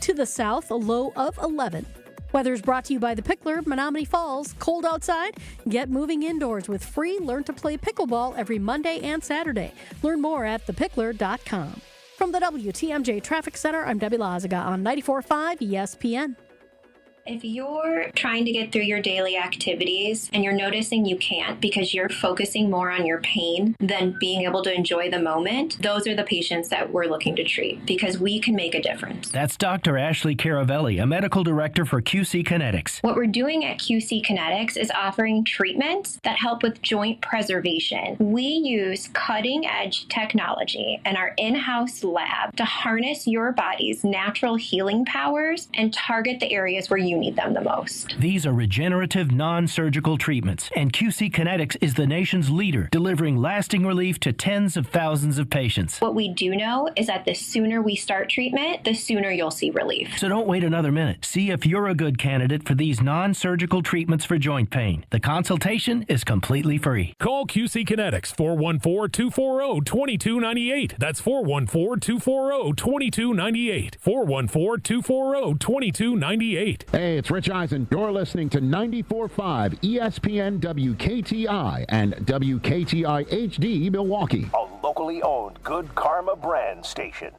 To the south, a low of 11. Weather's brought to you by The Pickler, Menominee Falls. Cold outside? Get moving indoors with free Learn to Play Pickleball every Monday and Saturday. Learn more at thepickler.com. From the WTMJ Traffic Center, I'm Debbie Lazaga on 94.5 ESPN. If you're trying to get through your daily activities and you're noticing you can't because you're focusing more on your pain than being able to enjoy the moment, those are the patients that we're looking to treat because we can make a difference. That's Dr. Ashley Caravelli, a medical director for QC Kinetics. What we're doing at QC Kinetics is offering treatments that help with joint preservation. We use cutting-edge technology in our in-house lab to harness your body's natural healing powers and target the areas where you need them the most. These are regenerative, non-surgical treatments, and QC Kinetics is the nation's leader, delivering lasting relief to tens of thousands of patients. What we do know is that the sooner we start treatment, the sooner you'll see relief. So don't wait another minute. See if you're a good candidate for these non-surgical treatments for joint pain. The consultation is completely free. Call QC Kinetics, 414-240-2298. That's 414-240-2298. 414-240-2298. Hey, it's Rich Eisen. You're listening to 94.5 ESPN WKTI and WKTI HD Milwaukee. A locally owned Good Karma brand station.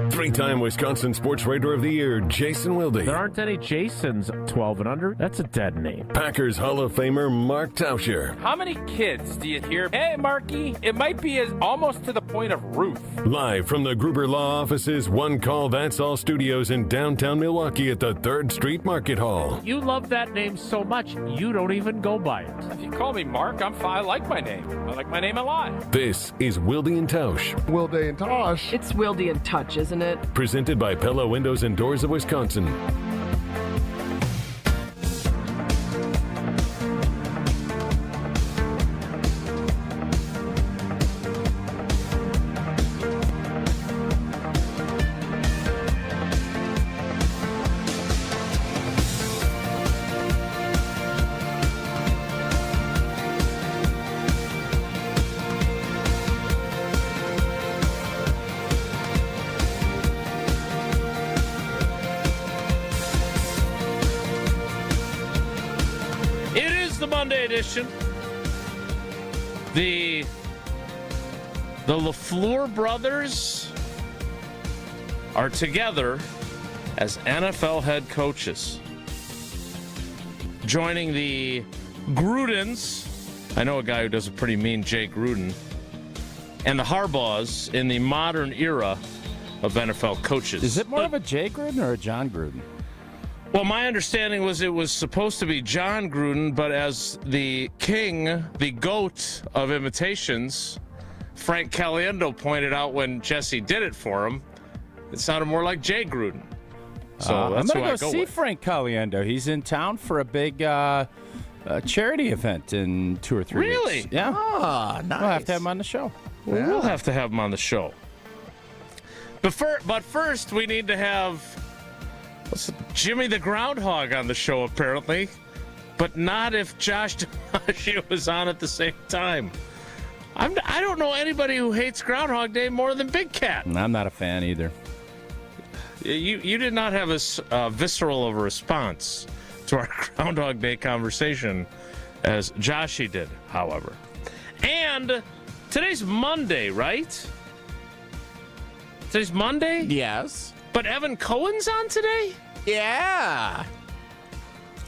Three-time Wisconsin Sports Writer of the Year, Jason Wilde. There aren't any Jasons 12 and under. That's a dead name. Packers Hall of Famer, Mark Tauscher. How many kids do you hear, hey, Marky? It might be almost to the point of Ruth. Live from the Gruber Law Office's One Call That's All studios in downtown Milwaukee at the 3rd Street Market Hall. You love that name so much, you don't even go by it. If you call me Mark, I'm fine. I like my name. I like my name a lot. This is Wilde Tausch. Wilde Tausch. It's Wilde and Touch, isn't it? Presented by Pella Windows and Doors of Wisconsin. Monday edition. The LaFleur brothers are together as NFL head coaches, joining the Grudens. I know a guy who does a pretty mean Jay Gruden, and the Harbaughs in the modern era of NFL coaches. Is it more of a Jay Gruden or a John Gruden? Well, my understanding was it was supposed to be John Gruden, but as the king, the GOAT of imitations, Frank Caliendo pointed out when Jesse did it for him, it sounded more like Jay Gruden. So that's I'm going to go see with. Frank Caliendo. He's in town for a big charity event in 2 or 3 weeks. Really? Yeah. Ah, nice. We'll have to have him on the show. Well, we'll have to have him on the show. But first, we need to have Jimmy the Groundhog on the show, apparently. But not if Josh DiMaggio was on at the same time. I don't know anybody who hates Groundhog Day more than Big Cat. I'm not a fan either. You did not have a visceral of a response to our Groundhog Day conversation as Joshy did, however. And today's Monday, right? Today's Monday? Yes. But Evan Cohen's on today? Yeah.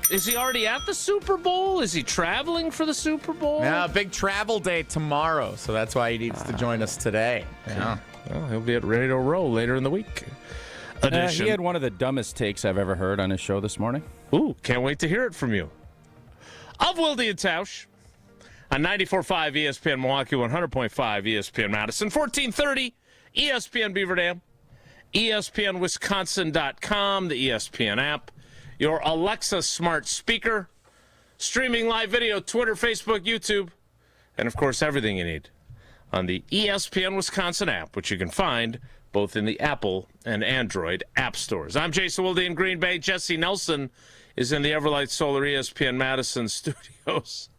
Is he already at the Super Bowl? Is he traveling for the Super Bowl? Yeah, big travel day tomorrow, so that's why he needs to join us today. Yeah. Well, he'll be at Radio Row later in the week. He had one of the dumbest takes I've ever heard on his show this morning. Ooh, can't wait to hear it from you. Of Wilde and Tausch on 94.5 ESPN Milwaukee, 100.5 ESPN Madison, 1430 ESPN Beaver Dam, ESPNWisconsin.com, the ESPN app, your Alexa smart speaker, streaming live video, Twitter, Facebook, YouTube, and, of course, everything you need on the ESPN Wisconsin app, which you can find both in the Apple and Android app stores. I'm Jason Wilde in Green Bay. Jesse Nelson is in the Everlight Solar ESPN Madison studios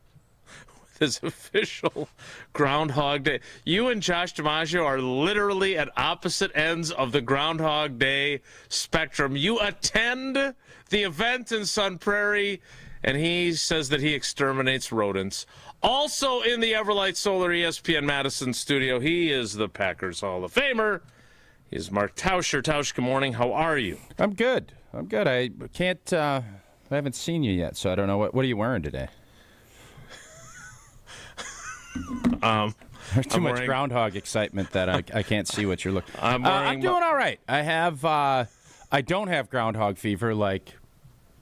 this official Groundhog Day. You and Josh DiMaggio are literally at opposite ends of the Groundhog Day spectrum. You attend the event in Sun Prairie, and he says that he exterminates rodents. Also in the Everlight Solar ESPN Madison studio, he is the Packers Hall of Famer. He is Mark Tauscher. Tausch, good morning. How are you? I'm good. I can't. I haven't seen you yet, so I don't know what are you wearing today. There's too much Groundhog excitement that I can't see what you're looking. I'm doing all right. I don't have Groundhog fever. Like,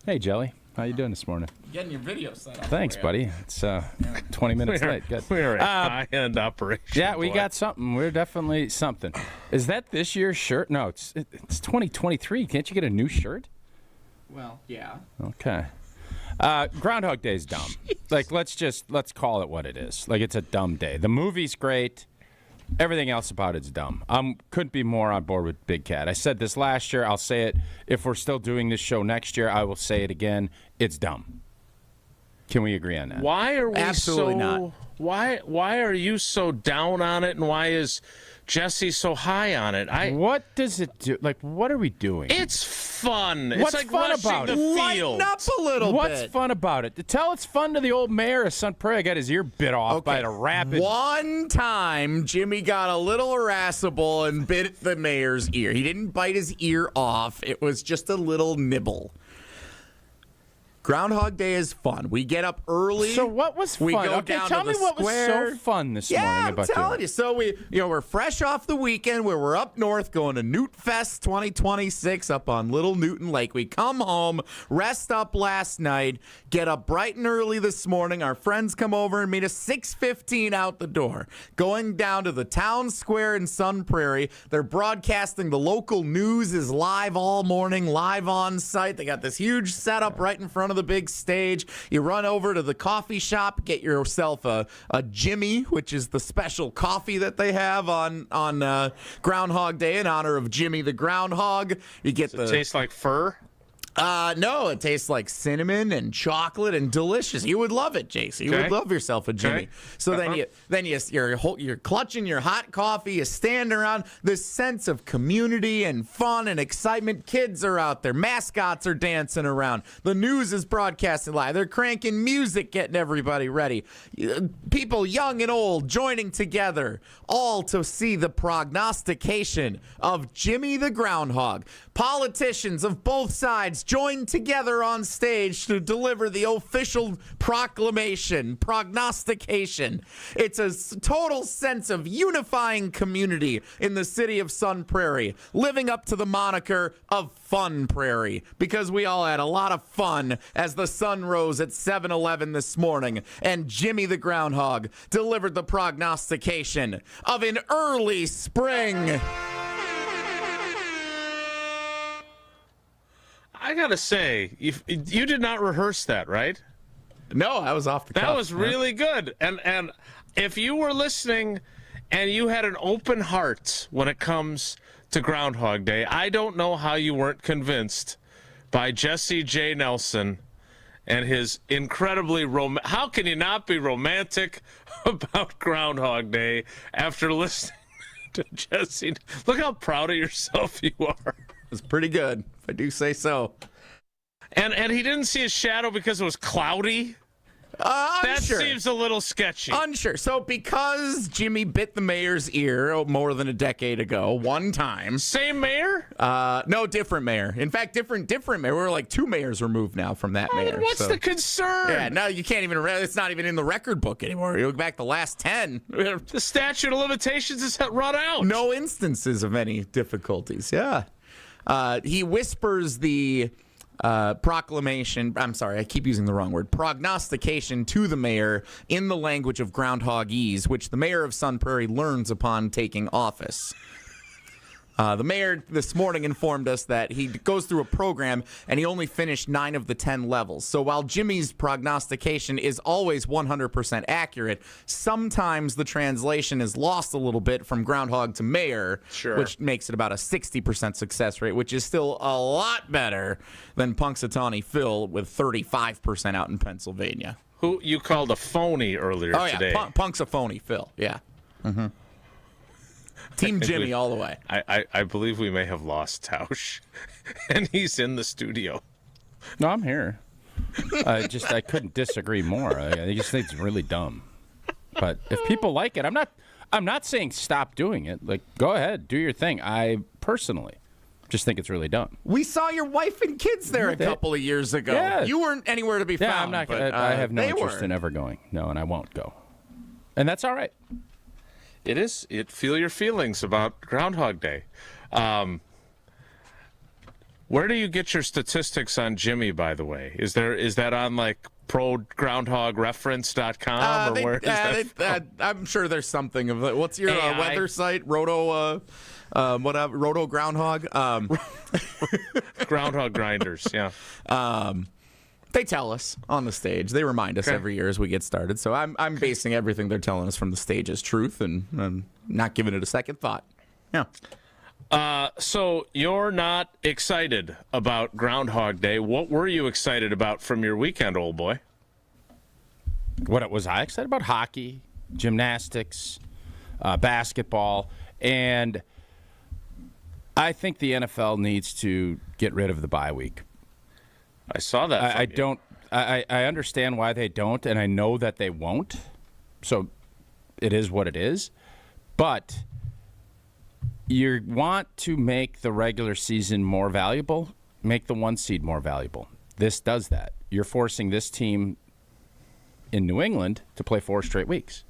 hey, Jelly. How you doing this morning? Getting your video set up. Thanks, buddy. It's 20 minutes late. Good. We're a high-end operation. Yeah, we got something. We're definitely something. Is that this year's shirt? No, it's 2023. Can't you get a new shirt? Well, yeah. Okay. Groundhog Day is dumb. Like, let's call it what it is. Like, it's a dumb day. The movie's great. Everything else about it's dumb. Couldn't be more on board with Big Cat. I said this last year. I'll say it. If we're still doing this show next year, I will say it again. It's dumb. Can we agree on that? Why are we Absolutely not. Why are you so down on it, and why is Jesse so high on it? What does it do? Like, what are we doing? It's fun. What's it's like fun rushing about the it? field. Lighten up a little What's bit. fun about it? To tell it's fun to the old mayor of Sun Prairie. Got his ear bit off by the rapid. One time, Jimmy got a little irascible and bit the mayor's ear. He didn't bite his ear off. It was just a little nibble. Groundhog Day is fun. We get up early. So what was fun? We go Okay, down tell to me the what square. was so fun this morning I'm about telling doing you. So we're fresh off the weekend where we're up north going to Newt Fest 2026 up on Little Newton Lake. We come home, rest up last night, get up bright and early this morning. Our friends come over and meet us 6:15 out the door. Going down to the town square in Sun Prairie. They're broadcasting. The local news is live all morning, live on site. They got this huge setup right in front of the big stage. You run over to the coffee shop, get yourself a Jimmy, which is the special coffee that they have on Groundhog Day in honor of Jimmy the Groundhog. You get Does it taste like fur? No, it tastes like cinnamon and chocolate and delicious. You would love it, JC. You would love yourself a Jimmy. Okay. So then you're clutching your hot coffee. You stand around. This sense of community and fun and excitement. Kids are out there. Mascots are dancing around. The news is broadcasting live. They're cranking music, getting everybody ready. People young and old joining together, all to see the prognostication of Jimmy the Groundhog. Politicians of both sides joined together on stage to deliver the official prognostication. It's a total sense of unifying community in the city of Sun Prairie, living up to the moniker of Fun Prairie, because we all had a lot of fun as the sun rose at 7-Eleven this morning, and Jimmy the Groundhog delivered the prognostication of an early spring. I gotta say, you did not rehearse that, right? No, I was off the cuff. That was really good. And if you were listening and you had an open heart when it comes to Groundhog Day, I don't know how you weren't convinced by Jesse J. Nelson and his incredibly how can you not be romantic about Groundhog Day after listening to Jesse? Look how proud of yourself you are. It's pretty good, if I do say so. And he didn't see his shadow because it was cloudy? That seems a little sketchy. Unsure. So because Jimmy bit the mayor's ear more than a decade ago, one time. Same mayor? No, different mayor. In fact, different mayor. We're like 2 mayors removed now from that mayor. What's the concern? Yeah, no, you can't even. It's not even in the record book anymore. You look back the last 10. The statute of limitations is run out. No instances of any difficulties. Yeah. He whispers the proclamation. I'm sorry, I keep using the wrong word. Prognostication to the mayor in the language of Groundhogese, which the mayor of Sun Prairie learns upon taking office. The mayor this morning informed us that he goes through a program and he only finished 9 of the 10 levels. So while Jimmy's prognostication is always 100% accurate, sometimes the translation is lost a little bit from groundhog to mayor, which makes it about a 60% success rate, which is still a lot better than Punxsutawney Phil with 35% out in Pennsylvania. Who you called a phony earlier today. Punk's a phony, Phil. Yeah. Mm-hmm. Team Jimmy all the way. I believe we may have lost Tausch, and he's in the studio. No, I'm here. I couldn't disagree more. I just think it's really dumb. But if people like it, I'm not saying stop doing it. Like, go ahead, do your thing. I personally just think it's really dumb. We saw your wife and kids there a couple of years ago. Yeah. You weren't anywhere to be found. I'm not. I have no interest in ever going. No, and I won't go. And that's all right. Feel your feelings about Groundhog Day. Where do you get your statistics on Jimmy, by the way? Is that on like ProGroundhogReference.com or where is that? I'm sure there's something of it. What's your weather site? Roto Groundhog? Groundhog Grinders, yeah. They tell us on the stage. They remind us every year as we get started. So I'm basing everything they're telling us from the stage as truth and I'm not giving it a second thought. Yeah. So you're not excited about Groundhog Day. What were you excited about from your weekend, old boy? What was I excited about? Hockey, gymnastics, basketball, and I think the NFL needs to get rid of the bye week. I saw that. I understand why they don't, and I know that they won't. So it is what it is. But you want to make the regular season more valuable, make the 1 seed more valuable. This does that. You're forcing this team in New England to play 4 straight weeks.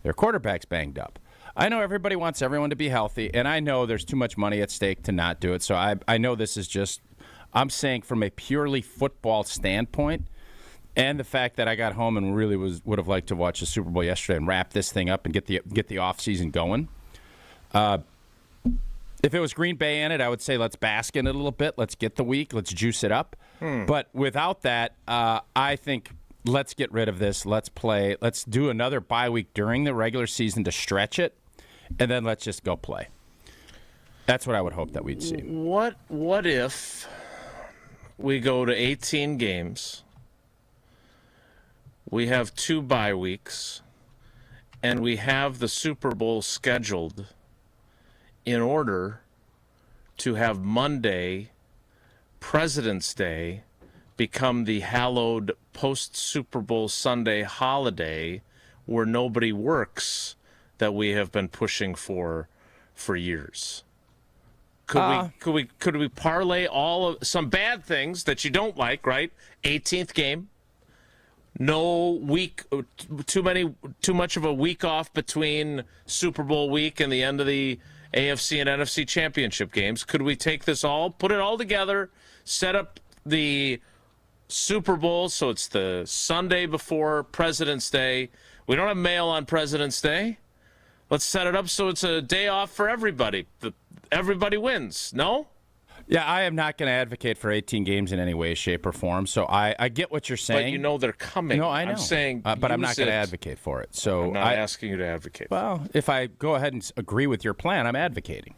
Their quarterback's banged up. I know everybody wants everyone to be healthy, and I know there's too much money at stake to not do it. So I know this is just, I'm saying from a purely football standpoint, and the fact that I got home and really would have liked to watch the Super Bowl yesterday and wrap this thing up and get the off season going. If it was Green Bay in it, I would say let's bask in it a little bit. Let's get the week. Let's juice it up. But without that, I think let's get rid of this. Let's play. Let's do another bye week during the regular season to stretch it, and then let's just go play. That's what I would hope that we'd see. What if we go to 18 games, we have 2 bye weeks, and we have the Super Bowl scheduled in order to have Monday, President's Day, become the hallowed post-Super Bowl Sunday holiday where nobody works that we have been pushing for years? Could we parlay all of some bad things that you don't like, right? 18th game, no week, too much of a week off between Super Bowl week and the end of the AFC and NFC championship games. Could we take this all, put it all together, set up the Super Bowl so it's the Sunday before President's Day? We don't have mail on President's Day. Let's set it up so it's a day off for everybody. Everybody wins. No? Yeah, I am not going to advocate for 18 games in any way, shape, or form. So I get what you're saying. But you know they're coming. No, I know. I'm saying, but I'm not going to advocate for it. So I'm not asking you to advocate. Well, if I go ahead and agree with your plan, I'm advocating.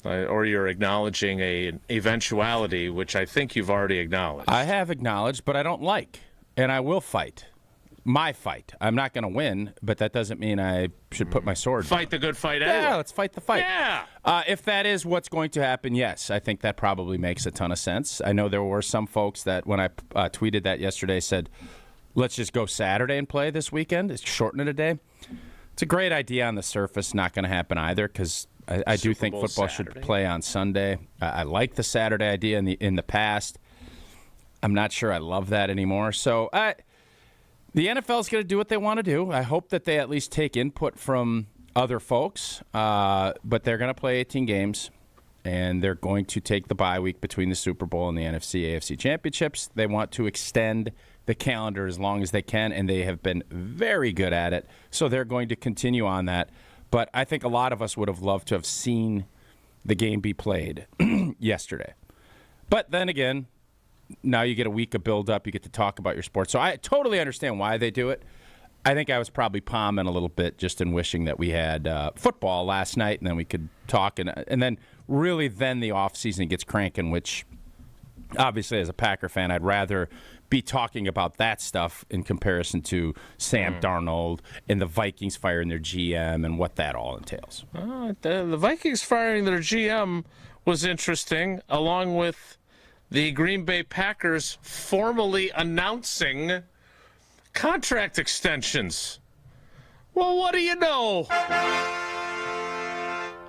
Or you're acknowledging an eventuality, which I think you've already acknowledged. I have acknowledged, but I don't like, and I will fight. My fight. I'm not going to win, but that doesn't mean I should put my sword down. Fight the good fight anyway. Yeah, let's fight the fight. Yeah. If that is what's going to happen, yes, I think that probably makes a ton of sense. I know there were some folks that when I tweeted that yesterday said, let's just go Saturday and play this weekend. It's shorten it a day. It's a great idea on the surface. Not going to happen either because I do think football should play on Sunday. I like the Saturday idea in the past. I'm not sure I love that anymore. So the NFL is going to do what they want to do. I hope that they at least take input from other folks. But they're going to play 18 games, and they're going to take the bye week between the Super Bowl and the NFC, AFC championships. They want to extend the calendar as long as they can, and they have been very good at it. So they're going to continue on that. But I think a lot of us would have loved to have seen the game be played yesterday. But then again, now you get a week of build-up. You get to talk about your sport. So I totally understand why they do it. I think I was probably palming a little bit just in wishing that we had football last night, and then we could talk. And then really then the offseason gets cranking, which obviously as a Packer fan, I'd rather be talking about that stuff in comparison to Sam Darnold and the Vikings firing their GM and what that all entails. The Vikings firing their GM was interesting, along with the Green Bay Packers formally announcing contract extensions. Well, what do you know?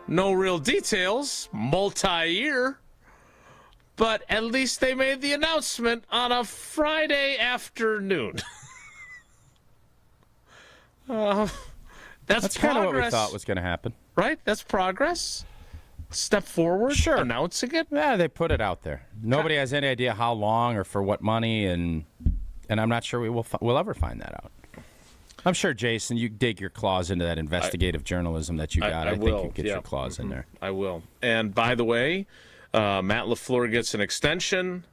No real details, multi-year. But at least they made the announcement on a Friday afternoon. That's kind of what we thought was going to happen. Right? That's progress. Step forward. Sure. Announcing it. Yeah, they put it out there. Nobody has any idea how long or for what money, and I'm not sure we'll ever find that out. I'm sure, Jason, you dig your claws into that investigative journalism that you got. I think you get your claws in there. I will. And by the way, Matt LaFleur gets an extension.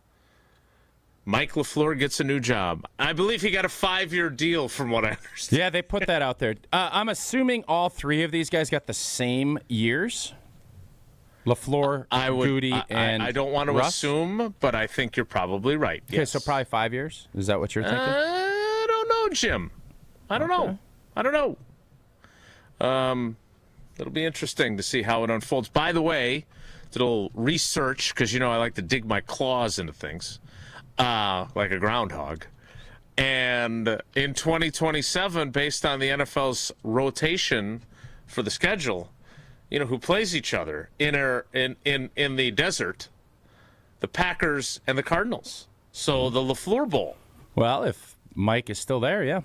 Mike LaFleur gets a new job. I believe he got a 5-year deal from what I understand. Yeah, they put that out there. I'm assuming all three of these guys got the same years. LaFleur, Gutey, and I don't want to Russ? assume, but I think you're probably right. Okay, Yes. so probably 5 years? Is that what you're thinking? I don't know, Jim. I don't know. It'll be interesting to see how it unfolds. By the way, a little research, because I like to dig my claws into things, like a groundhog. And in 2027, based on the NFL's rotation for the schedule, who plays each other in the desert, the Packers and the Cardinals. So the LaFleur Bowl. Well, if Mike is still there, yeah.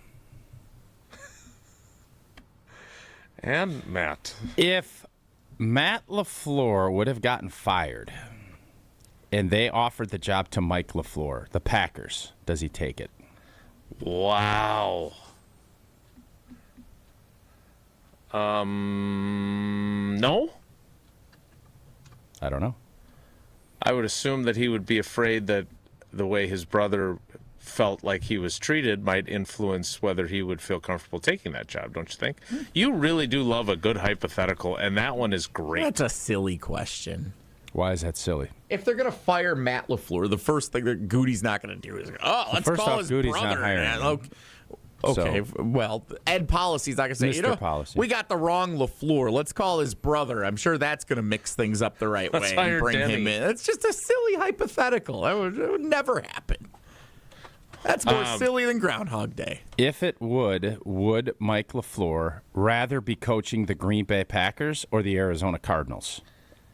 And Matt. If Matt LaFleur would have gotten fired and they offered the job to Mike LaFleur, the Packers, does he take it? Wow. No? I don't know. I would assume that he would be afraid that the way his brother felt like he was treated might influence whether he would feel comfortable taking that job, don't you think? You really do love a good hypothetical, and that one is great. That's a silly question. Why is that silly? If they're going to fire Matt LaFleur, the first thing that Gutey's not going to do is, let's call his Gutey's brother. Not hiring. Okay, well, Ed Policy's not going to say, Mr. Policy. we got the wrong LaFleur. Let's call his brother. I'm sure that's going to mix things up the right way and bring him in. It's just a silly hypothetical. It would never happen. That's more silly than Groundhog Day. If it would Mike LaFleur rather be coaching the Green Bay Packers or the Arizona Cardinals?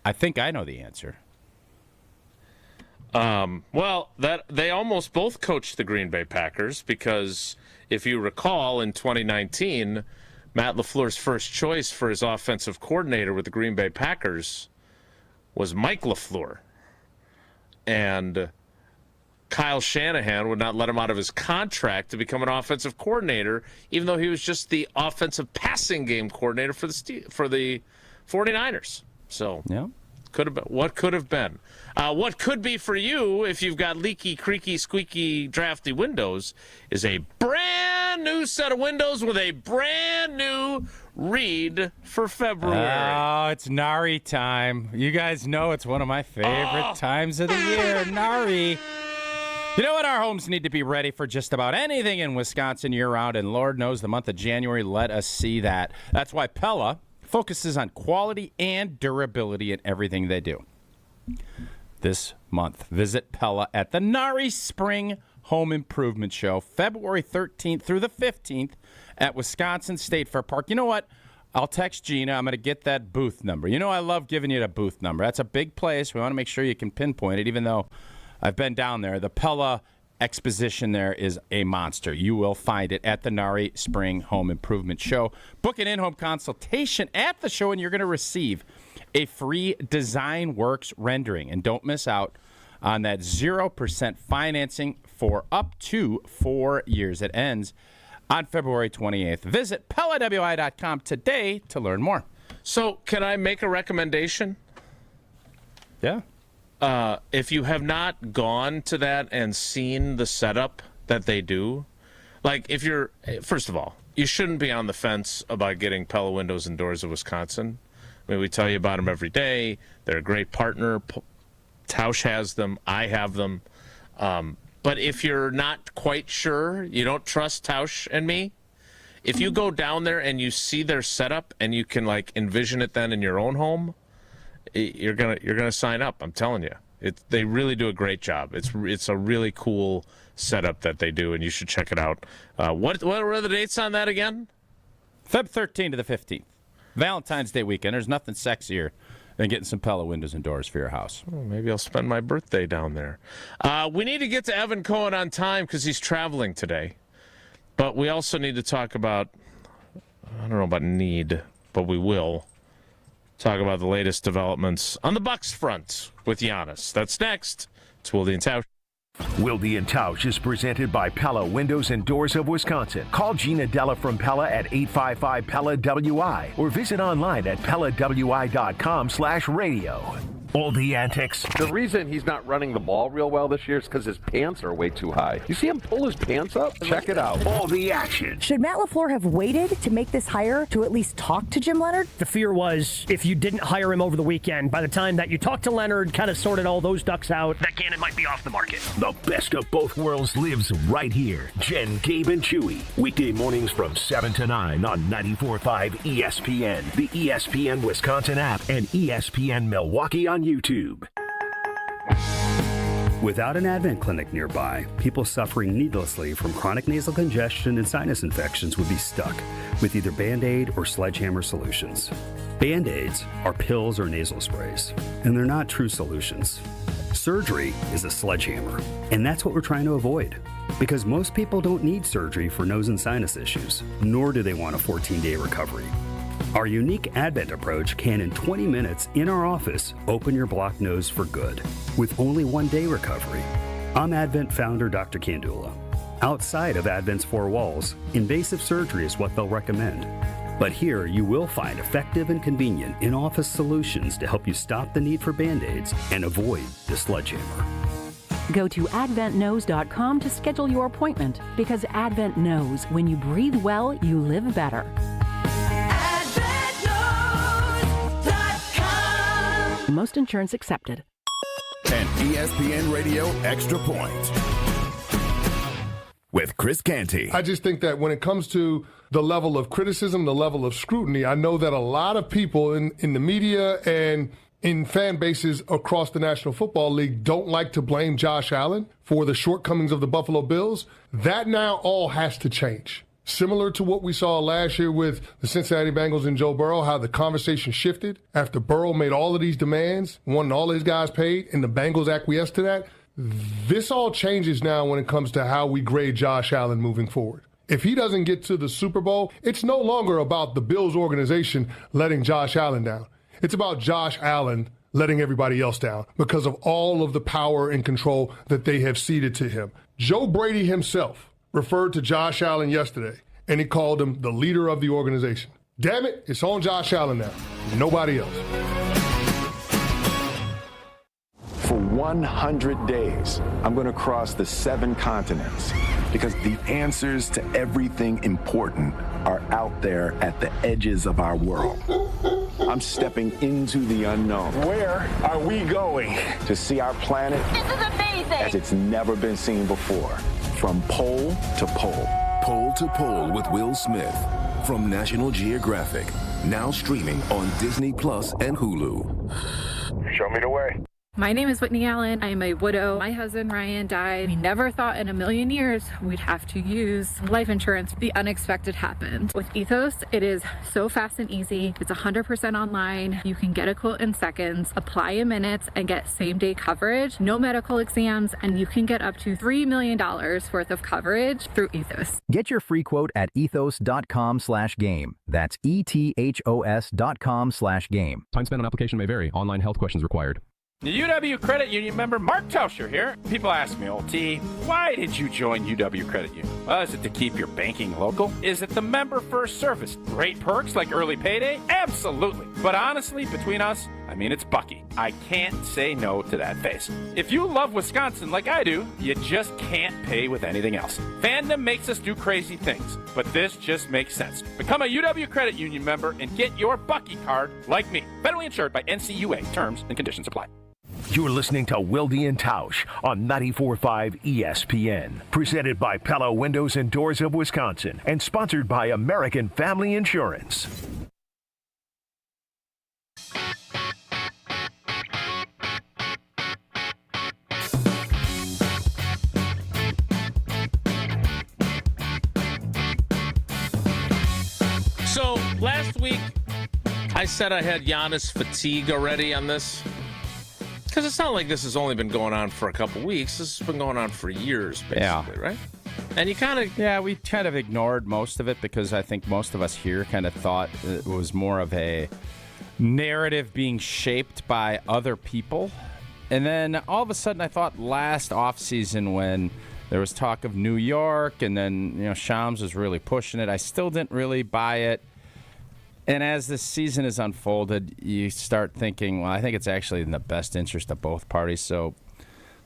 I think I know the answer. Well, they almost both coached the Green Bay Packers because if you recall, in 2019, Matt LaFleur's first choice for his offensive coordinator with the Green Bay Packers was Mike LaFleur. And Kyle Shanahan would not let him out of his contract to become an offensive coordinator, even though he was just the offensive passing game coordinator for the 49ers. So, yeah. What could have been? What could be for you if you've got leaky, creaky, squeaky, drafty windows is a brand new set of windows with a brand new read for February. Oh, it's Nari time. You guys know it's one of my favorite times of the year, Nari. You know what? Our homes need to be ready for just about anything in Wisconsin year-round, and Lord knows the month of January let us see that. That's why Pella focuses on quality and durability in everything they do. This month, visit Pella at the Nari Spring Home Improvement Show, February 13th through the 15th at Wisconsin State Fair Park. You know what? I'll text Gina. I'm going to get that booth number. You know I love giving you the booth number. That's a big place. We want to make sure you can pinpoint it, even though I've been down there. The Pella exposition there is a monster. You will find it at the Nari Spring Home Improvement Show. Book an in-home consultation at the show, and you're going to receive a free Design Works rendering. And don't miss out on that 0% financing for up to 4 years. It ends on February 28th. Visit PellaWI.com today to learn more. So can I make a recommendation? Yeah. If you have not gone to that and seen the setup that they do, like first of all, you shouldn't be on the fence about getting Pella Windows and Doors of Wisconsin. I mean, we tell you about them every day. They're a great partner. Tausch has them. I have them. But But if you're not quite sure, you don't trust Tausch and me, if you go down there and you see their setup and you can like envision it then in your own home, you're gonna sign up. I'm telling you, they really do a great job. It's a really cool setup that they do, and you should check it out. What were the dates on that again? Feb 13th to the 15th, Valentine's Day weekend. There's nothing sexier than getting some Pella windows and doors for your house. Oh, maybe I'll spend my birthday down there. We need to get to Evan Cohen on time because he's traveling today. But we also need to talk about, I don't know about need, but we will talk about the latest developments on the Bucks front with Giannis. That's next. It's Wilde Tausch. Wilde Tausch is presented by Pella Windows and Doors of Wisconsin. Call Gina Della from Pella at 855-PELLA-WI or visit online at PellaWI.com/radio. All the antics. The reason he's not running the ball real well this year is because his pants are way too high. You see him pull his pants up? Check it out. All the action. Should Matt LaFleur have waited to make this hire to at least talk to Jim Leonhard? The fear was if you didn't hire him over the weekend, by the time that you talked to Leonhard, kind of sorted all those ducks out, that Gannon might be off the market. The best of both worlds lives right here. Jen, Gabe, and Chewy. Weekday mornings from 7 to 9 on 94.5 ESPN, the ESPN Wisconsin app, and ESPN Milwaukee on YouTube. Without an Advent clinic nearby, people suffering needlessly from chronic nasal congestion and sinus infections would be stuck with either Band-Aid or Sledgehammer solutions. Band-Aids are pills or nasal sprays, and they're not true solutions. Surgery is a sledgehammer, and that's what we're trying to avoid. Because most people don't need surgery for nose and sinus issues, nor do they want a 14-day recovery. Our unique Advent approach can, in 20 minutes in our office, open your blocked nose for good, with only 1 day recovery. I'm Advent founder Dr. Kandula. Outside of Advent's four walls, invasive surgery is what they'll recommend. But here you will find effective and convenient in-office solutions to help you stop the need for Band-Aids and avoid the sledgehammer. Go to adventknows.com to schedule your appointment, because Advent knows when you breathe well, you live better. Most insurance accepted. And ESPN Radio Extra Point with Chris Canty. I just think that when it comes to the level of criticism, the level of scrutiny, I know that a lot of people in the media and in fan bases across the National Football League don't like to blame Josh Allen for the shortcomings of the Buffalo Bills. That now all has to change. Similar to what we saw last year with the Cincinnati Bengals and Joe Burrow, how the conversation shifted after Burrow made all of these demands, wanted all his guys paid, and the Bengals acquiesced to that. This all changes now when it comes to how we grade Josh Allen moving forward. If he doesn't get to the Super Bowl, it's no longer about the Bills organization letting Josh Allen down. It's about Josh Allen letting everybody else down because of all of the power and control that they have ceded to him. Joe Brady himself referred to Josh Allen yesterday, and he called him the leader of the organization. Damn it, it's on Josh Allen now, nobody else. For 100 days, I'm going to cross the 7 continents because the answers to everything important are out there at the edges of our world. I'm stepping into the unknown. Where are we going? To see our planet This is amazing. As it's never been seen before. From pole to pole. Pole to Pole with Will Smith from National Geographic. Now streaming on Disney Plus and Hulu. Show me the way. My name is Whitney Allen. I am a widow. My husband Ryan died. We never thought in a million years we'd have to use life insurance. The unexpected happened. With Ethos, it is so fast and easy. It's 100% online. You can get a quote in seconds, apply in minutes, and get same-day coverage, no medical exams, and you can get up to $3 million worth of coverage through Ethos. Get your free quote at ethos.com/game. That's ETHOS.com/game. Time spent on application may vary. Online health questions required. The UW Credit Union member Mark Tauscher here. People ask me, old T, why did you join UW Credit Union? Well, is it to keep your banking local? Is it the member first service? Great perks like early payday? Absolutely. But honestly, between us, I mean, it's Bucky. I can't say no to that face. If you love Wisconsin like I do, you just can't pay with anything else. Fandom makes us do crazy things, but this just makes sense. Become a UW Credit Union member and get your Bucky card like me. Federally insured by NCUA. Terms and conditions apply. You're listening to Wilde Tausch on 94.5 ESPN. Presented by Pella Windows and Doors of Wisconsin and sponsored by American Family Insurance. So last week, I said I had Giannis fatigue already on this. Because it's not like this has only been going on for a couple weeks. This has been going on for years, basically, right? And you kind of... Yeah, we kind of ignored most of it because I think most of us here kind of thought it was more of a narrative being shaped by other people. And then all of a sudden I thought last offseason when there was talk of New York and then, Shams was really pushing it, I still didn't really buy it. And as this season has unfolded, you start thinking, well, I think it's actually in the best interest of both parties, so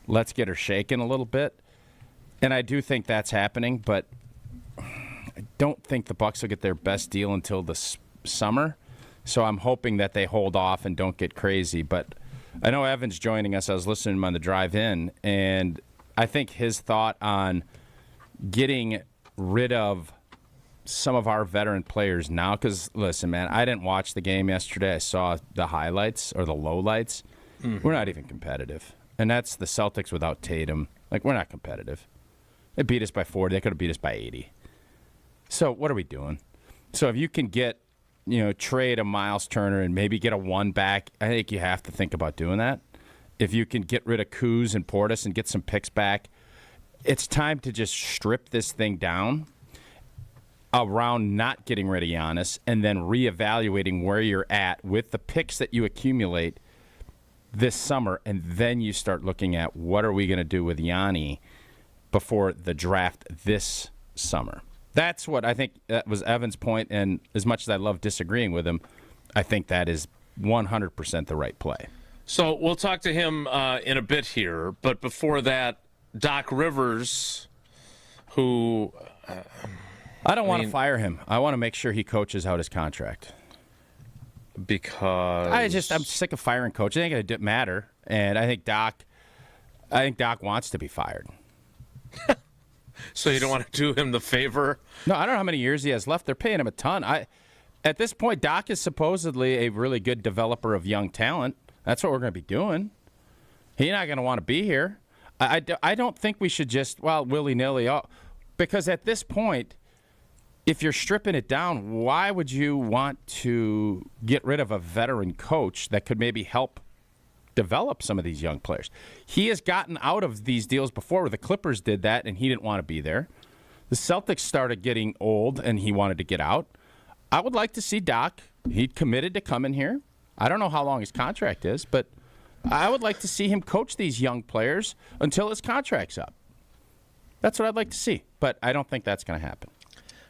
let's get her shaken a little bit. And I do think that's happening, but I don't think the Bucks will get their best deal until the summer. So I'm hoping that they hold off and don't get crazy. But I know Evan's joining us. I was listening to him on the drive in, and I think his thought on getting rid of some of our veteran players now, because listen, man, I didn't watch the game yesterday. I saw the highlights or the lowlights. Mm-hmm. We're not even competitive, and that's the Celtics without Tatum. Like, we're not competitive. They beat us by 40. They could have beat us by 80. So what are we doing? So if you can get, trade a Miles Turner and maybe get a one back, I think you have to think about doing that. If you can get rid of Kuz and Portis and get some picks back, it's time to just strip this thing down around not getting rid of Giannis and then reevaluating where you're at with the picks that you accumulate this summer, and then you start looking at what are we going to do with Gianni before the draft this summer. That's what I think that was Evan's point, and as much as I love disagreeing with him, I think that is 100% the right play. So we'll talk to him in a bit here, but before that, Doc Rivers, who... I don't want to fire him. I want to make sure he coaches out his contract. Because I'm sick of firing coaches. It ain't going to matter. And I think Doc wants to be fired. So you don't want to do him the favor? No, I don't know how many years he has left. They're paying him a ton. At this point, Doc is supposedly a really good developer of young talent. That's what we're going to be doing. He's not going to want to be here. I don't think we should just, willy-nilly. Because at this point, if you're stripping it down, why would you want to get rid of a veteran coach that could maybe help develop some of these young players? He has gotten out of these deals before where the Clippers did that and he didn't want to be there. The Celtics started getting old and he wanted to get out. I would like to see Doc. He committed to coming here. I don't know how long his contract is, but I would like to see him coach these young players until his contract's up. That's what I'd like to see, but I don't think that's going to happen.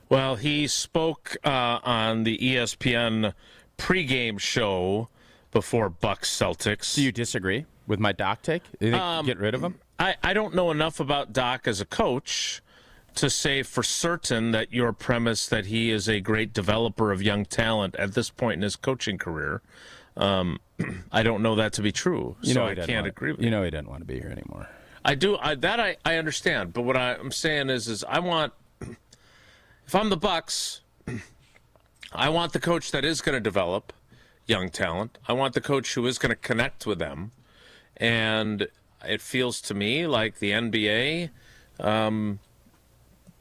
Well, he spoke on the ESPN pregame show before Bucks Celtics. Do you disagree with my Doc take? You think get rid of him? I don't know enough about Doc as a coach to say for certain that your premise that he is a great developer of young talent at this point in his coaching career, I don't know that to be true. So I can't agree with you. You know he doesn't want to be here anymore. I do. I understand. But what I'm saying is I want... If I'm the Bucks, I want the coach that is going to develop young talent. I want the coach who is going to connect with them. And it feels to me like the NBA,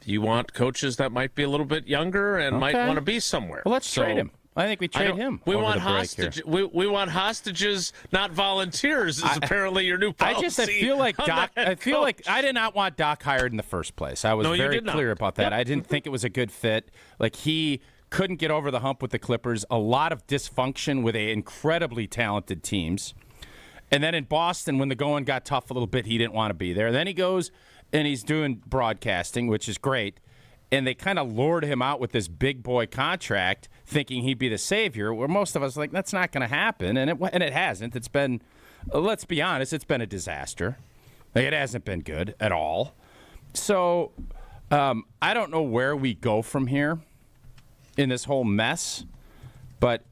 you want coaches that might be a little bit younger and might want to be somewhere. Well, let's trade him. I think we trade him. We want hostages. We want hostages, not volunteers. Is apparently your new policy. I feel like Doc. I feel like I did not want Doc hired in the first place. I was very clear about that. I didn't think it was a good fit. Like, he couldn't get over the hump with the Clippers. A lot of dysfunction with incredibly talented teams. And then in Boston, when the going got tough a little bit, he didn't want to be there. Then he goes and he's doing broadcasting, which is great. And they kind of lured him out with this big boy contract, thinking he'd be the savior, where most of us are like, that's not going to happen. And it hasn't. It's been, let's be honest, it's been a disaster. Like, it hasn't been good at all. So I don't know where we go from here in this whole mess. But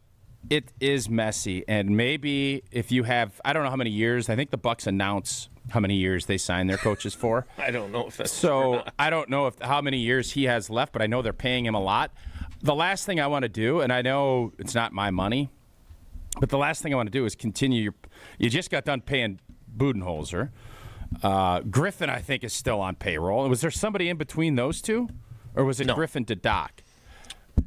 It is messy, and maybe if you have, I don't know how many years. I think the Bucks announce how many years they sign their coaches for. I don't know if that's so. true or not. I don't know how many years he has left, but I know they're paying him a lot. The last thing I want to do, and I know it's not my money, but the last thing I want to do is continue. You just got done paying Budenholzer. Griffin, I think, is still on payroll. Was there somebody in between those two, or was it Griffin to Doc?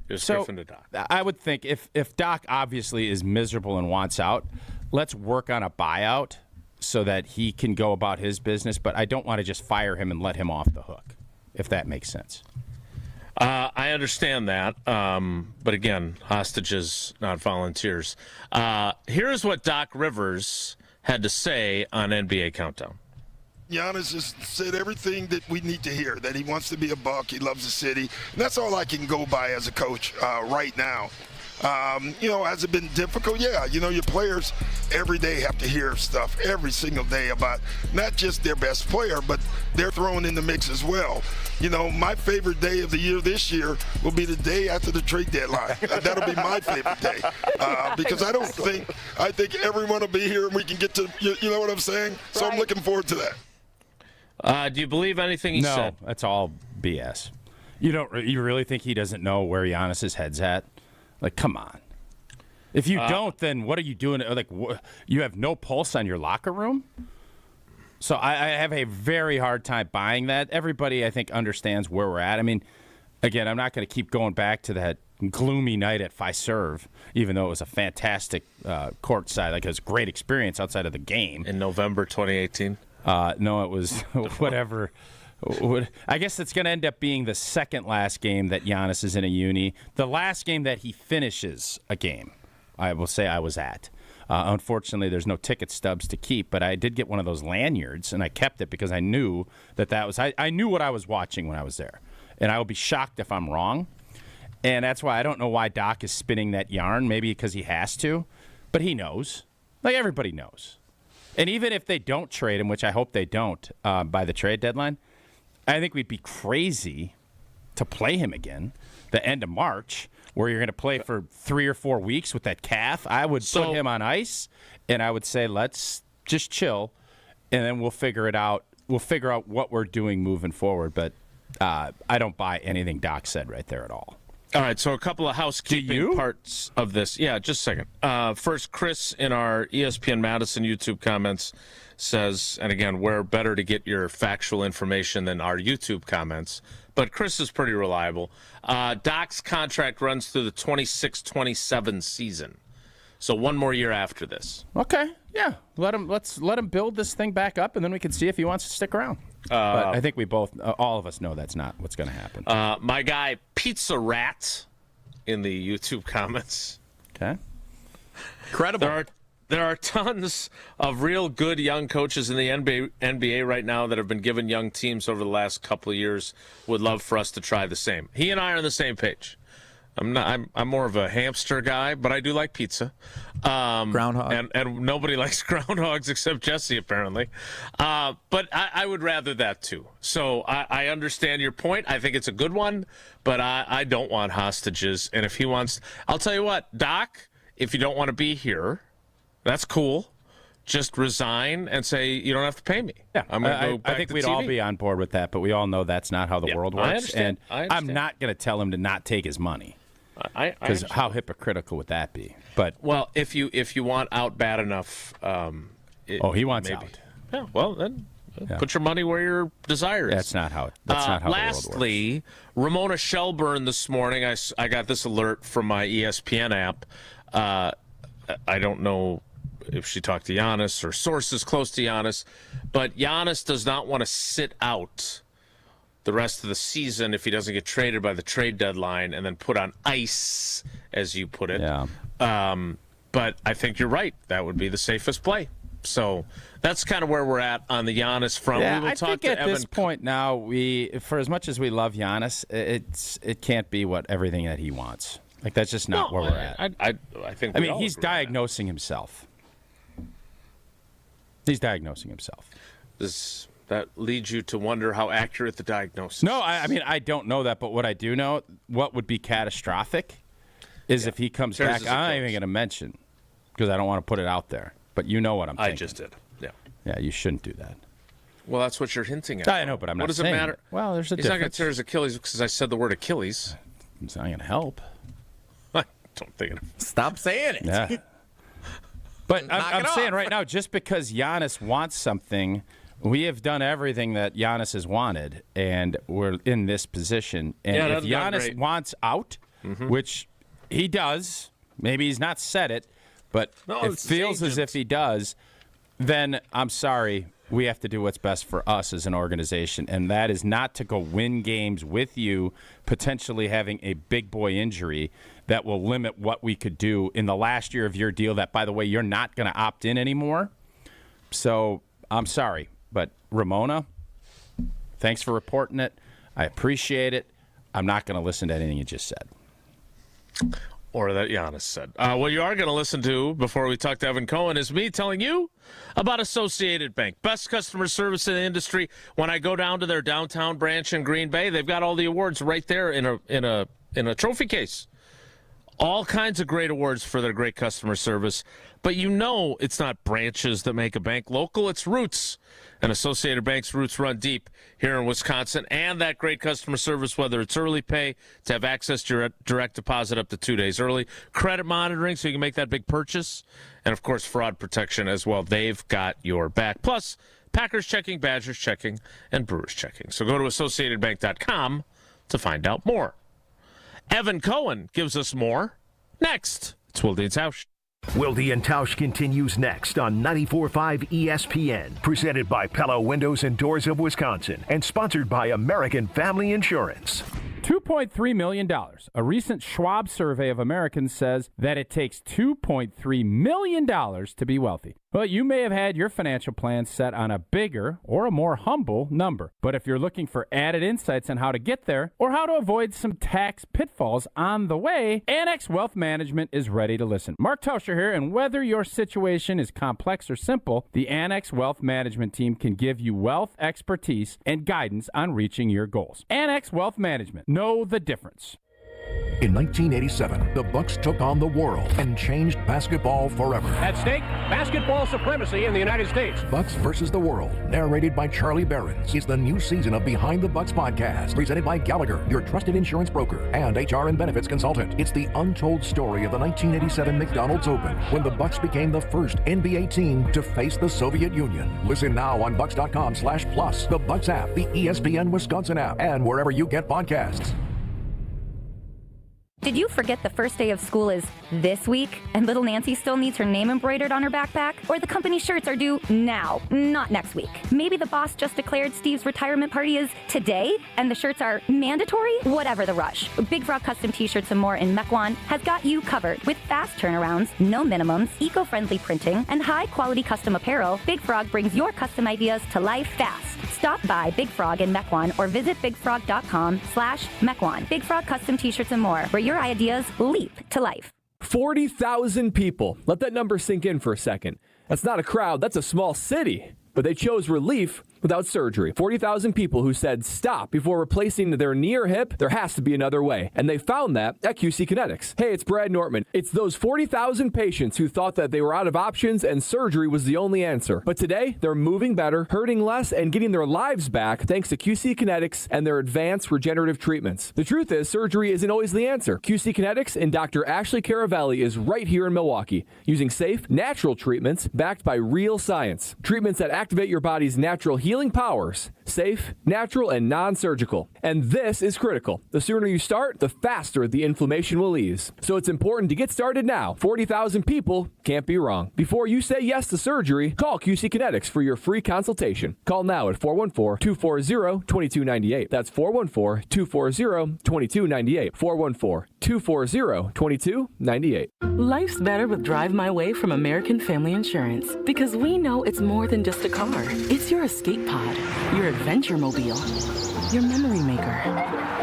Griffin to Doc. I would think if Doc obviously is miserable and wants out, let's work on a buyout so that he can go about his business. But I don't want to just fire him and let him off the hook, if that makes sense. I understand that. But again, hostages, not volunteers. Here's what Doc Rivers had to say on NBA Countdown. Giannis has said everything that we need to hear, that he wants to be a Buck, he loves the city. And that's all I can go by as a coach right now. Has it been difficult? Yeah, your players every day have to hear stuff every single day about not just their best player, but they're thrown in the mix as well. My favorite day of the year this year will be the day after the trade deadline. That'll be my favorite day because I think everyone will be here and we can get to, you know what I'm saying? So I'm looking forward to that. Do you believe anything he said? No, that's all BS. You really think he doesn't know where Giannis's head's at? Like, come on. If you don't, then what are you doing? Like, you have no pulse on your locker room? So I have a very hard time buying that. Everybody, I think, understands where we're at. I mean, again, I'm not going to keep going back to that gloomy night at Fiserv, even though it was a fantastic courtside, like it was a great experience outside of the game. In November 2018? No, it was whatever. I guess it's going to end up being the second last game that Giannis is in a uni. The last game that he finishes a game, I will say I was at. Unfortunately, there's no ticket stubs to keep, but I did get one of those lanyards, and I kept it because I knew that was I knew what I was watching when I was there. And I will be shocked if I'm wrong. And that's why I don't know why Doc is spinning that yarn, maybe because he has to, but he knows. Like, everybody knows. And even if they don't trade him, which I hope they don't by the trade deadline, I think we'd be crazy to play him again the end of March, where you're going to play for 3 or 4 weeks with that calf. I would put him on ice, and I would say, let's just chill, and then we'll figure it out. We'll figure out what we're doing moving forward. But I don't buy anything Doc said right there at all. All right, so a couple of housekeeping parts of this. Yeah, just a second. First, Chris in our ESPN Madison YouTube comments says, and again, we're better to get your factual information than our YouTube comments, but Chris is pretty reliable. Doc's contract runs through the 26-27 season, so one more year after this. Okay, yeah. Let's let him build this thing back up, and then we can see if he wants to stick around. But I think we both, all of us know that's not what's going to happen. My guy, Pizza Rat, in the YouTube comments. Okay. Incredible. There are tons of real good young coaches in the NBA right now that have been given young teams over the last couple of years. Would love for us to try the same. He and I are on the same page. I'm more of a hamster guy, but I do like pizza. Groundhog. And nobody likes groundhogs except Jesse, apparently. But I would rather that, too. So I understand your point. I think it's a good one, but I don't want hostages. And if he wants, I'll tell you what, Doc, if you don't want to be here, that's cool. Just resign and say, you don't have to pay me. Yeah, I'm going to go back I think to we'd TV. all be on board with that, but we all know that's not how the world works. I understand. And I'm not going to tell him to not take his money. Because how hypocritical would that be? But well, if you want out bad enough, he wants out. Yeah, well then put your money where your desire is. That's not how the world works. Lastly, Ramona Shelburne this morning. I got this alert from my ESPN app. I don't know if she talked to Giannis or sources close to Giannis, but Giannis does not want to sit out the rest of the season if he doesn't get traded by the trade deadline and then put on ice, as you put it. Yeah. But I think you're right. That would be the safest play. So that's kind of where we're at on the Giannis front. Yeah, we will I talk think to at Evan. this point now, for as much as we love Giannis, it can't be everything that he wants. Like, that's just not where we're at. I think. He's diagnosing himself. He's diagnosing himself. Does that lead you to wonder how accurate the diagnosis is? No, I don't know that, but what I do know, what would be catastrophic is if he comes back, I'm not even going to mention because I don't want to put it out there. But you know what I'm thinking. I just did. Yeah. Yeah, you shouldn't do that. Well, that's what you're hinting at. I know, but I'm not saying. What does it matter? Well, there's a He's not going difference. to tear his Achilles because I said the word Achilles. It's not going to help. I don't think it. Stop saying it. Yeah. But I'm saying right now, just because Giannis wants something, we have done everything that Giannis has wanted, and we're in this position. And if Giannis wants out, which he does, maybe he's not said it, but it feels as if he does, then I'm sorry. We have to do what's best for us as an organization, and that is not to go win games with you, potentially having a big boy injury that will limit what we could do in the last year of your deal that, by the way, you're not going to opt in anymore. So I'm sorry, but Ramona, thanks for reporting it. I appreciate it. I'm not going to listen to anything you just said. Or that Giannis said. What you are going to listen to before we talk to Evan Cohen is me telling you about Associated Bank. Best customer service in the industry. When I go down to their downtown branch in Green Bay, they've got all the awards right there in a trophy case. All kinds of great awards for their great customer service. But you know it's not branches that make a bank local, it's roots. And Associated Bank's roots run deep here in Wisconsin. And that great customer service, whether it's early pay, to have access to your direct deposit up to 2 days early, credit monitoring so you can make that big purchase, and, of course, fraud protection as well. They've got your back. Plus, Packers checking, Badgers checking, and Brewers checking. So go to AssociatedBank.com to find out more. Evan Cohen gives us more next. It's Wilde Tausch. Wilde and Tausch continues next on 94.5 ESPN, presented by Pella Windows and Doors of Wisconsin, and sponsored by American Family Insurance. $2.3 million. A recent Schwab survey of Americans says that it takes $2.3 million to be wealthy. Well, you may have had your financial plan set on a bigger or a more humble number. But if you're looking for added insights on how to get there or how to avoid some tax pitfalls on the way, Annex Wealth Management is ready to listen. Mark Tauscher here, and whether your situation is complex or simple, the Annex Wealth Management team can give you wealth expertise and guidance on reaching your goals. Annex Wealth Management. Know the difference. In 1987, the Bucks took on the world and changed basketball forever. At stake, basketball supremacy in the United States. Bucks versus the World, narrated by Charlie Behrens, is the new season of Behind the Bucks podcast, presented by Gallagher, your trusted insurance broker and HR and benefits consultant. It's the untold story of the 1987 McDonald's Open, when the Bucks became the first NBA team to face the Soviet Union. Listen now on Bucks.com/plus, the Bucks app, the ESPN Wisconsin app, and wherever you get podcasts. Did you forget the first day of school is this week and little Nancy still needs her name embroidered on her backpack? Or the company shirts are due now, not next week? Maybe the boss just declared Steve's retirement party is today and the shirts are mandatory? Whatever the rush, Big Frog Custom T-shirts and more in Mequon has got you covered. With fast turnarounds, no minimums, eco-friendly printing, and high-quality custom apparel, Big Frog brings your custom ideas to life fast. Stop by Big Frog in Mequon or visit bigfrog.com/Mequon. Big Frog Custom T-shirts and more, where your ideas leap to life. 40,000 people. Let that number sink in for a second. That's not a crowd, that's a small city. But they chose relief without surgery. 40,000 people who said stop before replacing their knee or hip. There has to be another way. And they found that at QC Kinetics. Hey, it's Brad Nortman. It's those 40,000 patients who thought that they were out of options and surgery was the only answer. But today, they're moving better, hurting less, and getting their lives back thanks to QC Kinetics and their advanced regenerative treatments. The truth is, surgery isn't always the answer. QC Kinetics and Dr. Ashley Caravelli is right here in Milwaukee, using safe, natural treatments backed by real science. Treatments that activate your body's natural healing powers. Safe, natural, and non-surgical. And this is critical. The sooner you start, the faster the inflammation will ease. So it's important to get started now. 40,000 people can't be wrong. Before you say yes to surgery, call QC Kinetics for your free consultation. Call now at 414-240-2298. That's 414-240-2298. 414-240-2298. Life's better with Drive My Way from American Family Insurance, because we know it's more than just a car. It's your escape Bike Pod, your adventure mobile, your memory maker.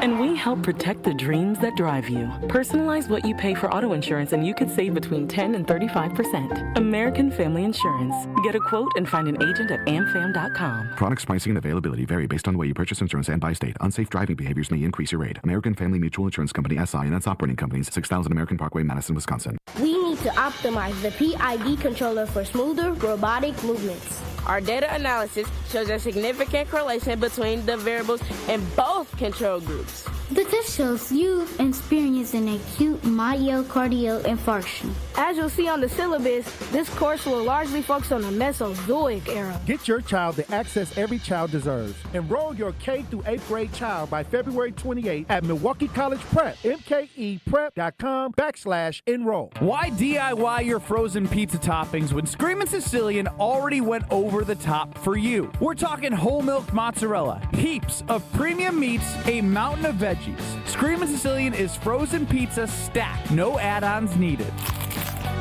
And we help protect the dreams that drive you. Personalize what you pay for auto insurance and you could save between 10 and 35%. American Family Insurance. Get a quote and find an agent at amfam.com. Products pricing and availability vary based on the way you purchase insurance and by state. Unsafe driving behaviors may increase your rate. American Family Mutual Insurance Company, SI, and its operating companies, 6000 American Parkway, Madison, Wisconsin. We need to optimize the PID controller for smoother robotic movements. Our data analysis shows a significant correlation between the variables in both control groups. The test shows you experience an acute myocardial infarction. As you'll see on the syllabus, this course will largely focus on the Mesozoic era. Get your child the access every child deserves. Enroll your K through 8th grade child by February 28 at Milwaukee College Prep, mkeprep.com/enroll. Why DIY your frozen pizza toppings when Screamin' Sicilian already went over the top for you? We're talking whole milk mozzarella, heaps of premium meats, a mountain of veggies. Screamin' Sicilian is frozen pizza stacked, no add-ons needed.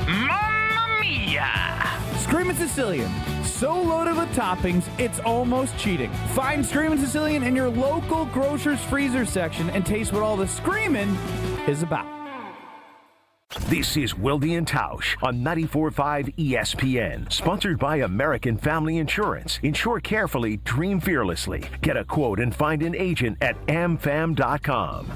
Mamma mia! Screamin' Sicilian, so loaded with toppings, it's almost cheating. Find Screamin' Sicilian in your local grocer's freezer section and taste what all the screamin' is about. This is Wilde Tausch on 94.5 ESPN, sponsored by American Family Insurance. Insure carefully, dream fearlessly. Get a quote and find an agent at amfam.com.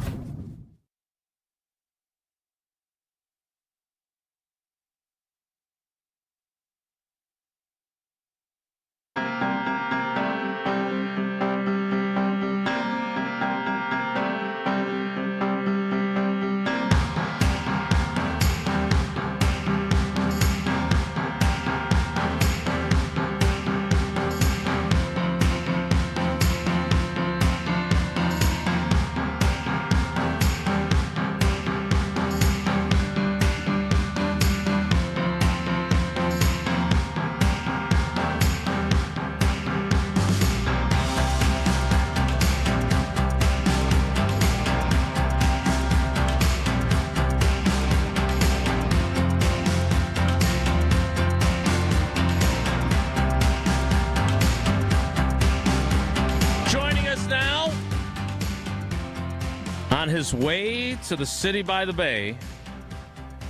On his way to the city by the bay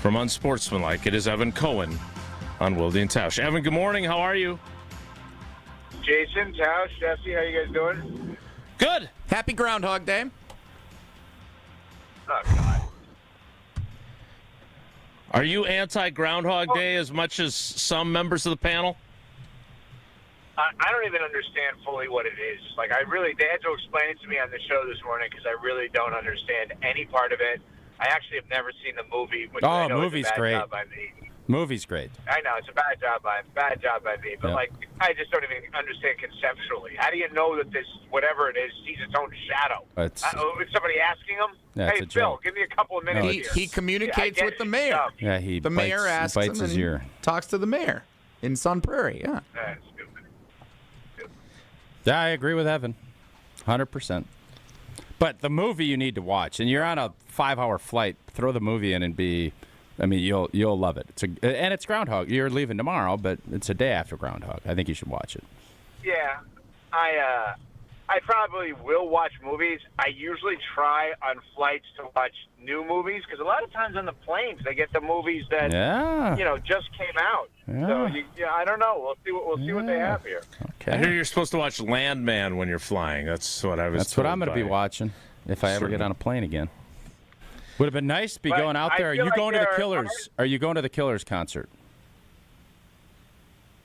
from Unsportsmanlike, it is Evan Cohen on Wilde Tausch. Evan, good morning. How are you? Jason, Tausch, Jesse, how you guys doing? Good. Happy Groundhog Day. Oh, God. Are you anti-Groundhog Day as much as some members of the panel? I don't even understand fully what it is. Like, they had to explain it to me on the show this morning because I really don't understand any part of it. I actually have never seen the movie. Which I know movie's is a bad great. job by me. Movie's great. I know, it's a bad job by me. But, I just don't even understand conceptually. How do you know that this, whatever it is, sees its own shadow? It's somebody asking him? Yeah, hey, it's a Phil, joke. give me a couple of minutes here. He communicates with the mayor. Yeah, the mayor asks bites him his and ear. talks to the mayor in Sun Prairie. Yeah. That's stupid. Yeah, I agree with Evan, 100%. But the movie you need to watch, and you're on a 5-hour flight. Throw the movie in and you'll love it. And it's Groundhog. You're leaving tomorrow, but it's a day after Groundhog. I think you should watch it. Yeah, I probably will watch movies. I usually try on flights to watch new movies because a lot of times on the planes they get the movies that just came out. Yeah. So I don't know. We'll see what they have here. I hear you're supposed to watch Landman when you're flying. That's what I was. That's what I'm going to be watching if I ever get on a plane again. Would have been nice to be going out there. Are you going to the Killers? Are you going to the Killers concert?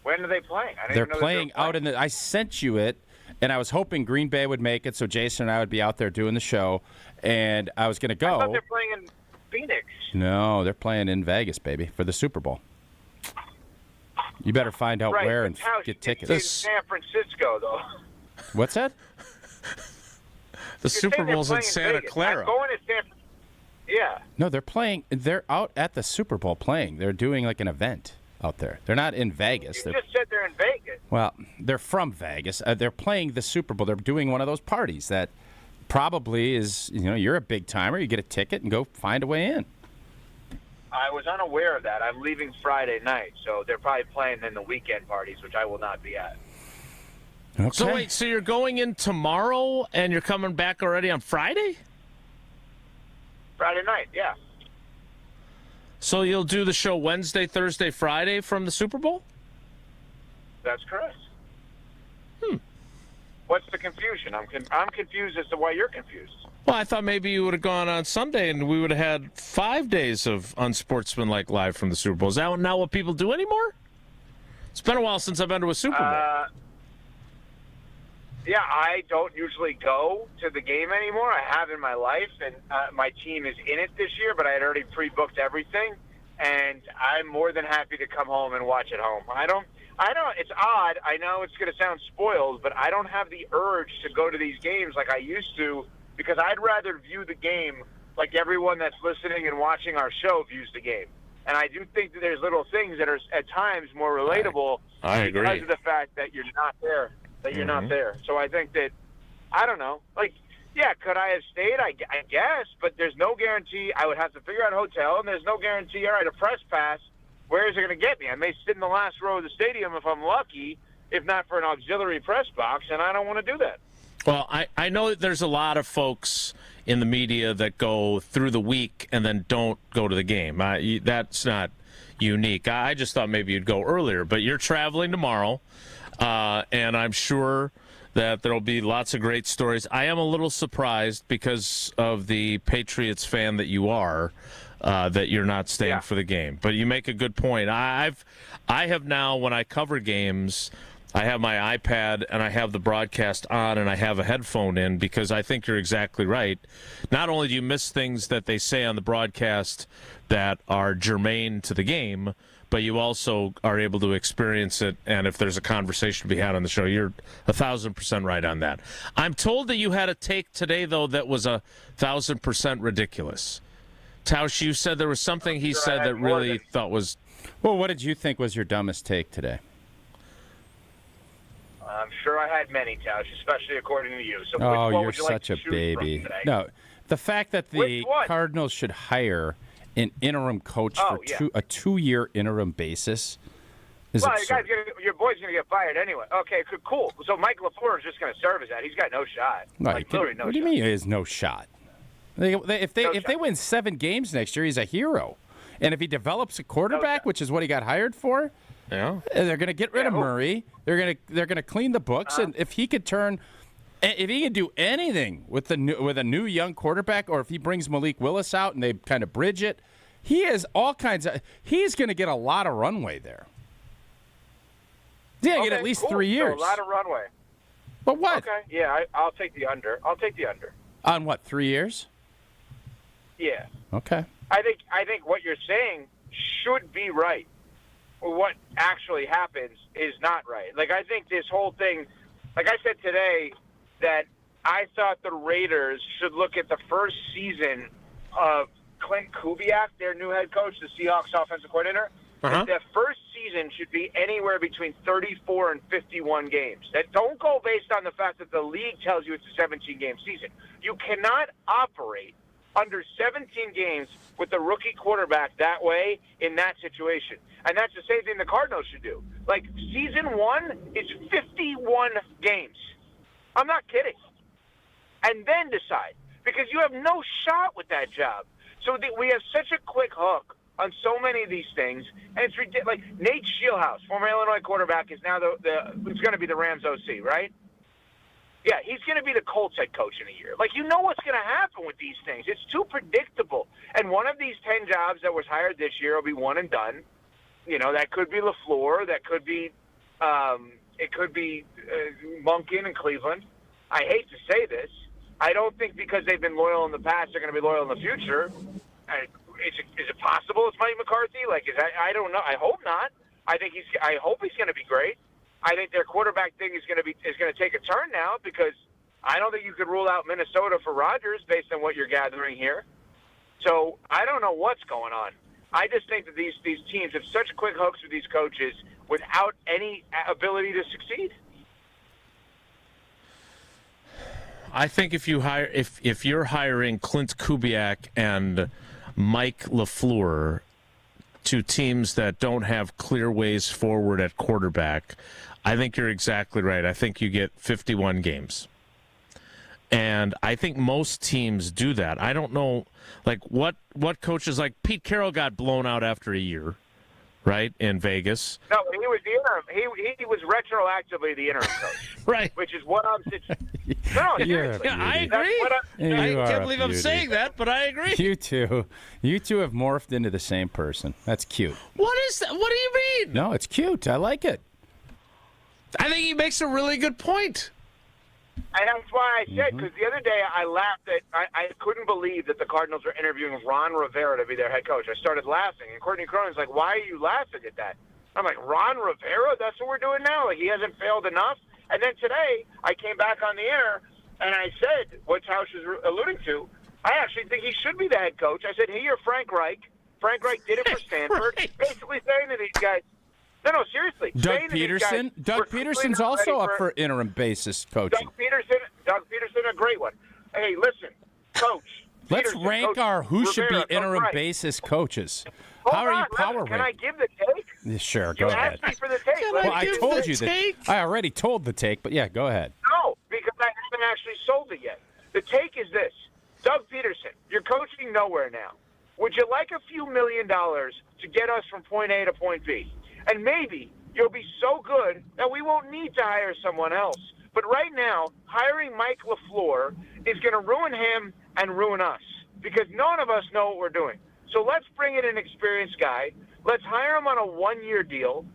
When are they playing? I didn't They're even know playing out in the. I sent you it, and I was hoping Green Bay would make it, so Jason and I would be out there doing the show, and I was going to go. I thought they're playing in Phoenix. No, they're playing in Vegas, baby, for the Super Bowl. You better find out where and get tickets. In San Francisco, though. What's that? The Super Bowl's in Santa Clara. I'm going to San. Yeah. No, they're playing. They're out at the Super Bowl playing. They're doing like an event out there. They're not in Vegas. You just said they're in Vegas. Well, they're from Vegas. They're playing the Super Bowl. They're doing one of those parties that probably is, you're a big timer. You get a ticket and go find a way in. I was unaware of that. I'm leaving Friday night, so they're probably playing in the weekend parties, which I will not be at. Okay. So wait, so you're going in tomorrow and you're coming back already on Friday? Friday night, yeah. So you'll do the show Wednesday, Thursday, Friday from the Super Bowl? That's correct. What's the confusion? I'm confused as to why you're confused. Well, I thought maybe you would have gone on Sunday and we would have had 5 days of unsportsmanlike live from the Super Bowl. Is that not what people do anymore? It's been a while since I've been to a Super Bowl. Yeah, I don't usually go to the game anymore. I have in my life, and my team is in it this year, but I had already pre-booked everything, and I'm more than happy to come home and watch at home. I don't, it's odd. I know it's going to sound spoiled, but I don't have the urge to go to these games like I used to, because I'd rather view the game like everyone that's listening and watching our show views the game. And I do think that there's little things that are at times more relatable because of the fact that you're not there. Not there. So I think that, I don't know, like, yeah, could I have stayed? I guess, but there's no guarantee. I would have to figure out a hotel, and there's no guarantee, all right, a press pass, where is it going to get me? I may sit in the last row of the stadium if I'm lucky, if not for an auxiliary press box, and I don't want to do that. Well, I know that there's a lot of folks in the media that go through the week and then don't go to the game. That's not unique. I just thought maybe you'd go earlier, but you're traveling tomorrow. And I'm sure that there will be lots of great stories. I am a little surprised because of the Patriots fan that you are, that you're not staying for the game. But you make a good point. I have now, when I cover games, I have my iPad and I have the broadcast on and I have a headphone in because I think you're exactly right. Not only do you miss things that they say on the broadcast that are germane to the game, but you also are able to experience it, and if there's a conversation to be had on the show, you're 1,000% right on that. I'm told that you had a take today, though, that was 1,000% ridiculous. Tausch, you said there was something he said that really thought was... Well, what did you think was your dumbest take today? I'm sure I had many, Tausch, especially according to you. So oh, you're you're such a baby. No, the fact that the Cardinals should hire an interim coach for a 2-year interim basis is absurd. Your boy's going to get fired anyway. Okay, cool. So Mike LaFleur is just going to serve as that. He's got no shot. Right. What do you mean he has no shot? If they win 7 games next year, he's a hero. And if he develops a quarterback, which is what he got hired for, they're going to get rid of Murray. They're going to clean the books, and if he could do anything with a new young quarterback, or if he brings Malik Willis out and they kind of bridge it, he's going to get a lot of runway there. Yeah, get at least 3 years. So a lot of runway. But what? Okay, yeah, I'll take the under. On what, 3 years? Yeah. Okay. I think what you're saying should be right. What actually happens is not right. Like, I think this whole thing, like I said today, that I thought the Raiders should look at the first season of Clint Kubiak, their new head coach, the Seahawks offensive coordinator. The first season should be anywhere between 34 and 51 games. That don't go based on the fact that the league tells you it's a 17-game season. You cannot operate under 17 games with the rookie quarterback that way in that situation. And that's the same thing the Cardinals should do. Like, season 1 is 51 games. I'm not kidding. And then decide. Because you have no shot with that job. So we have such a quick hook on so many of these things, and it's ridiculous. Like, Nate Scheelhaase, former Illinois quarterback, is now it's going to be the Rams OC, right? Yeah, he's going to be the Colts head coach in a year. Like, you know what's going to happen with these things. It's too predictable. And one of these 10 jobs that was hired this year will be one and done. You know, that could be LaFleur. That could be it could be Monken in Cleveland. I hate to say this. I don't think because they've been loyal in the past, they're going to be loyal in the future. Is it possible it's Mike McCarthy? I don't know. I hope not. I hope he's going to be great. I think their quarterback thing is going to take a turn now because I don't think you could rule out Minnesota for Rodgers based on what you're gathering here. So I don't know what's going on. I just think that these teams have such quick hooks with these coaches without any ability to succeed. I think if you're hiring Clint Kubiak and Mike LaFleur to teams that don't have clear ways forward at quarterback, I think you're exactly right. I think you get 51 games. And I think most teams do that. I don't know, like, what coaches, like Pete Carroll got blown out after a year, right, in Vegas. No, he was the interim. He was retroactively the interim coach. Right. Which is what I'm No, seriously. Yeah, I agree. I can't believe I'm saying that, but I agree. You two have morphed into the same person. That's cute. What is that? What do you mean? No, it's cute. I like it. I think he makes a really good point. And that's why I said, because the other day I laughed at, I couldn't believe that the Cardinals were interviewing Ron Rivera to be their head coach. I started laughing, and Courtney Cronin's like, why are you laughing at that? I'm like, Ron Rivera? That's what we're doing now? Like, he hasn't failed enough? And then today, I came back on the air, and I said what Tausch was alluding to. I actually think he should be the head coach. I said, hey, you're Frank Reich. Frank Reich did it for Stanford. Basically saying to these guys, no, seriously. Doug Peterson. Doug Peterson's also up for interim basis coaching. Doug Peterson, a great one. Hey, listen, coach. Let's Peterson, rank coach our who should Rivera, be interim Coach basis coaches. Hold How are on, you power Can I ranked? give the take? Yeah, sure, You go ahead. asked me for the take. Well, I told you that. I already told the take, but yeah, go ahead. No, because I haven't actually sold it yet. The take is this. Doug Peterson, you're coaching nowhere now. Would you like a few $1 million to get us from point A to point B? And maybe you'll be so good that we won't need to hire someone else. But right now, hiring Mike LaFleur is going to ruin him and ruin us because none of us know what we're doing. So let's bring in an experienced guy. Let's hire him on a one-year deal,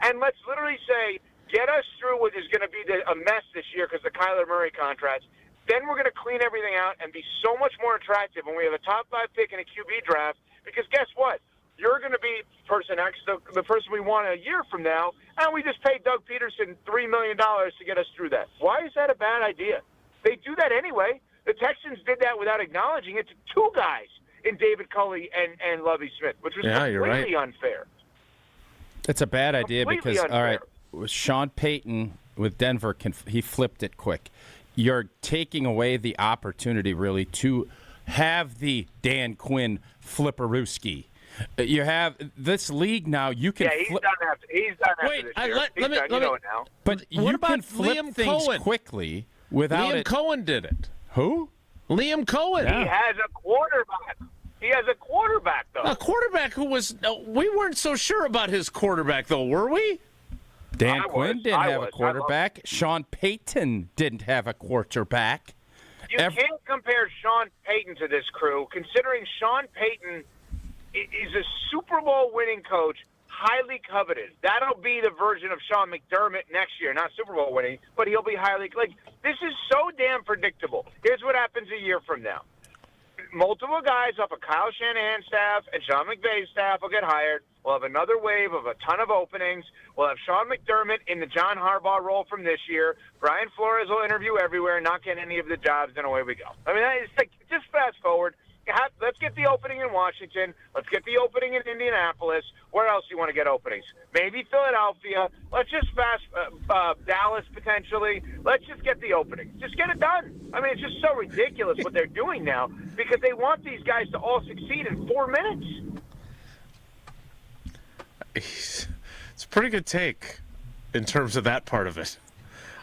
and let's literally say, get us through what is going to be a mess this year because the Kyler Murray contract. Then we're going to clean everything out and be so much more attractive when we have a top 5 pick in a QB draft because guess what? You're going to be person X, the person we want a year from now, and we just paid Doug Peterson $3 million to get us through that. Why is that a bad idea? They do that anyway. The Texans did that without acknowledging it to 2 guys in David Culley and Lovie Smith, which was completely unfair. It's a bad idea Completely because, unfair. all right, with Sean Payton with Denver, he flipped it quick. You're taking away the opportunity, really, to have the Dan Quinn flipperooski. You have this league now. You can. Yeah, he's done after this year. Let me now. But what you about can flip Liam things Cohen? quickly without Liam it. Cohen did it. Who? Liam Cohen. He has a quarterback. He has a quarterback, though. A quarterback who was. We weren't so sure about his quarterback, though, were we? Dan Quinn didn't have a quarterback. Sean Payton didn't have a quarterback. You can't compare Sean Payton to this crew, considering Sean Payton is a Super Bowl winning coach, highly coveted. That'll be the version of Sean McDermott next year. Not Super Bowl winning, but he'll be highly this is so damn predictable. Here's what happens a year from now. Multiple guys off of Kyle Shanahan's staff and Sean McVay's staff will get hired. We'll have another wave of a ton of openings. We'll have Sean McDermott in the John Harbaugh role from this year. Brian Flores will interview everywhere, not get any of the jobs, and away we go. I mean, it's like, just fast forward. Let's get the opening in Washington. Let's get the opening in Indianapolis. Where else do you want to get openings? Maybe Philadelphia. Let's just Dallas potentially. Let's just get the opening. Just get it done. I mean, it's just so ridiculous what they're doing now because they want these guys to all succeed in 4 minutes. It's a pretty good take in terms of that part of it.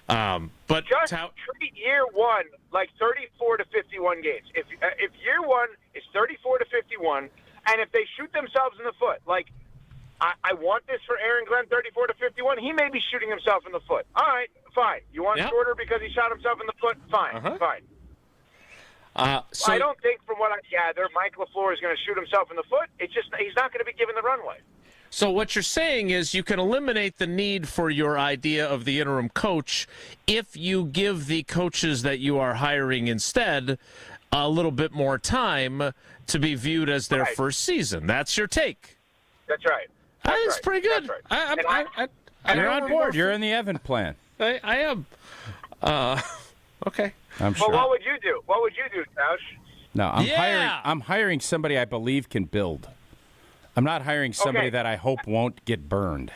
But just treat year one like 34 to 51 games. If year one is 34 to 51, and if they shoot themselves in the foot, like I want this for Aaron Glenn, 34 to 51, he may be shooting himself in the foot. All right, fine. You want shorter because he shot himself in the foot? Fine, fine. So I don't think, from what I gather, Mike LaFleur is going to shoot himself in the foot. It's just he's not going to be given the runway. So what you're saying is you can eliminate the need for your idea of the interim coach if you give the coaches that you are hiring instead a little bit more time to be viewed as their first season. That's your take. That's right. That's pretty good. That's right. You're on board. You're in the Evan plan. I am. Okay. I'm sure. Well, what would you do? What would you do, Tausch? No, I'm hiring somebody I believe can build. I'm not hiring somebody that I hope won't get burned.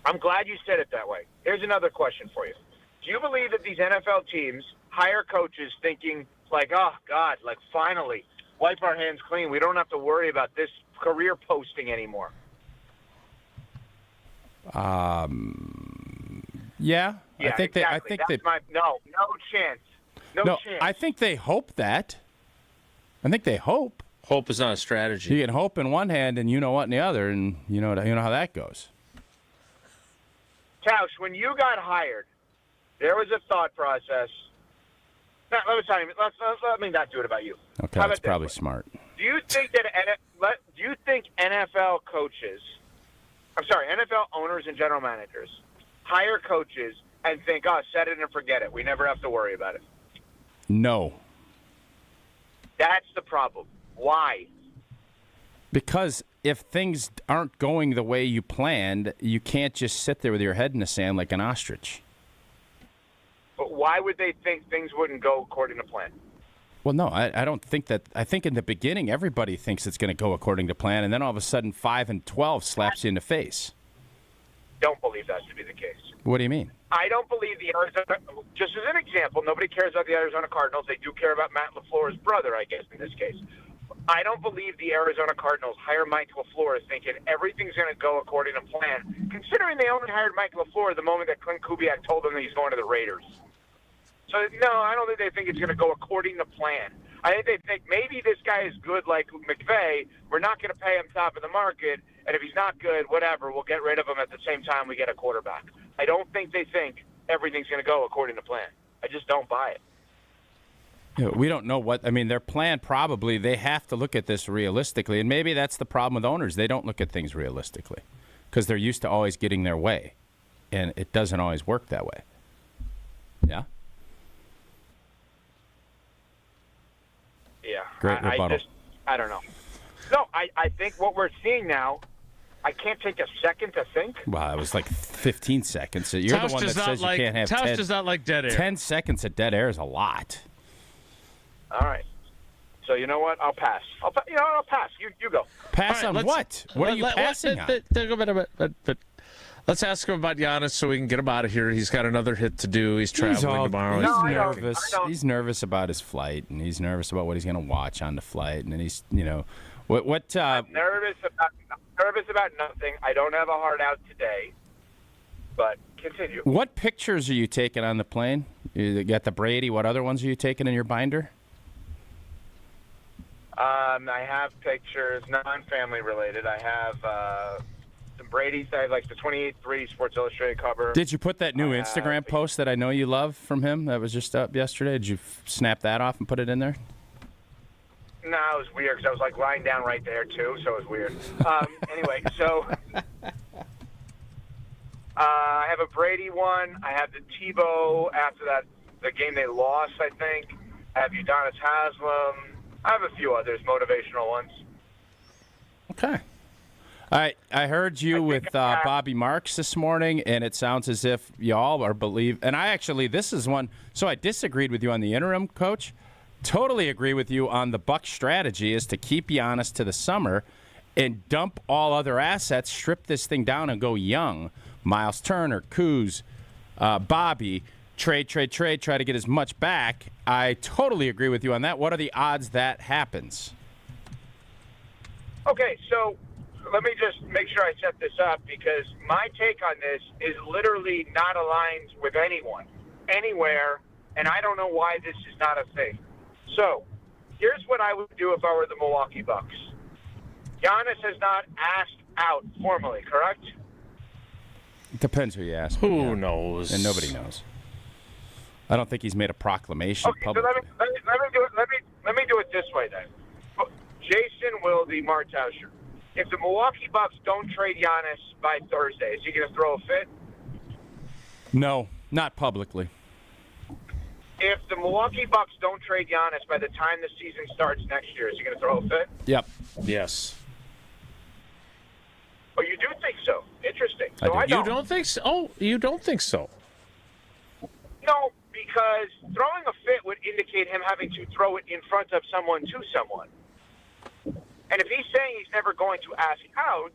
I'm glad you said it that way. Here's another question for you. Do you believe that these NFL teams hire coaches thinking like, oh, God, like finally, wipe our hands clean. We don't have to worry about this career posting anymore. Yeah, I think exactly. I think That's no chance. No chance. I think they hope that. I think they hope. Hope is not a strategy. You can hope in one hand and you know what in the other, and you know how that goes. Tausch, when you got hired, there was a thought process. Now, let me not do it about you. Okay, that's probably smart. Do you think NFL coaches, NFL owners and general managers hire coaches and think, oh, set it and forget it. We never have to worry about it? No. That's the problem. Why? Because if things aren't going the way you planned, you can't just sit there with your head in the sand like an ostrich. But why would they think things wouldn't go according to plan? Well, no, I don't think that. I think in the beginning, everybody thinks it's going to go according to plan, and then all of a sudden 5-12 slaps you in the face. Don't believe that to be the case. What do you mean? I don't believe the Arizona, just as an example, nobody cares about the Arizona Cardinals. They do care about Matt LaFleur's brother, I guess, in this case. I don't believe the Arizona Cardinals hire Mike LaFleur thinking everything's going to go according to plan, considering they only hired Mike LaFleur the moment that Clint Kubiak told them that he's going to the Raiders. So, no, I don't think they think it's going to go according to plan. I think they think maybe this guy is good like McVay. We're not going to pay him top of the market, and if he's not good, whatever, we'll get rid of him at the same time we get a quarterback. I don't think they think everything's going to go according to plan. I just don't buy it. Yeah, we don't know what – I mean, their plan probably – they have to look at this realistically, and maybe that's the problem with owners. They don't look at things realistically because they're used to always getting their way, and it doesn't always work that way. Yeah? Yeah. Great rebuttal. I don't know. No, I think what we're seeing now, I can't take a second to think. Well, it was like 15 seconds. You're Tausch the one that says you can't have Tausch does not like dead air. 10 seconds of dead air is a lot. All right. So you know what? I'll pass. I'll pass. You go. Pass on what? What are you passing on? Let's ask him about Giannis so we can get him out of here. He's got another hit to do. He's traveling tomorrow. He's nervous. He's nervous about his flight, and he's nervous about what he's going to watch on the flight. And then he's, what? I'm nervous about nothing. I don't have a heart out today. But continue. What pictures are you taking on the plane? You got the Brady. What other ones are you taking in your binder? I have pictures, non-family related. I have some Brady's. I have like the 28-3 Sports Illustrated cover. Did you put that new Instagram post that I know you love from him that was just up yesterday? Did you snap that off and put it in there? No, it was weird because I was like lying down right there too, so it was weird. Anyway, so I have a Brady one. I have the Tebow after that, the game they lost, I think. I have Udonis Haslem. I have a few others, motivational ones. Okay. All right. I heard you with Bobby Marks this morning, and it sounds as if y'all are and this is one, so I disagreed with you on the interim, Coach. Totally agree with you on the Bucks strategy is to keep Giannis to the summer and dump all other assets, strip this thing down and go young. Miles Turner, Kuz, Bobby, trade, try to get as much back. I totally agree with you on that. What are the odds that happens? Okay, so let me just make sure I set this up because my take on this is literally not aligned with anyone, anywhere, and I don't know why this is not a thing. So here's what I would do if I were the Milwaukee Bucks. Giannis has not asked out formally, correct? It depends who you ask. Who knows? And nobody knows. I don't think he's made a proclamation publicly. So let me do it this way then. Jason Wilde, Mark Tauscher. If the Milwaukee Bucks don't trade Giannis by Thursday, is he going to throw a fit? No, not publicly. If the Milwaukee Bucks don't trade Giannis by the time the season starts next year, is he going to throw a fit? Yep. Yes. Oh, you do think so? Interesting. So I do. You don't think so? Oh, you don't think so? No, because throwing a fit would indicate him having to throw it in front of someone to someone. And if he's saying he's never going to ask out,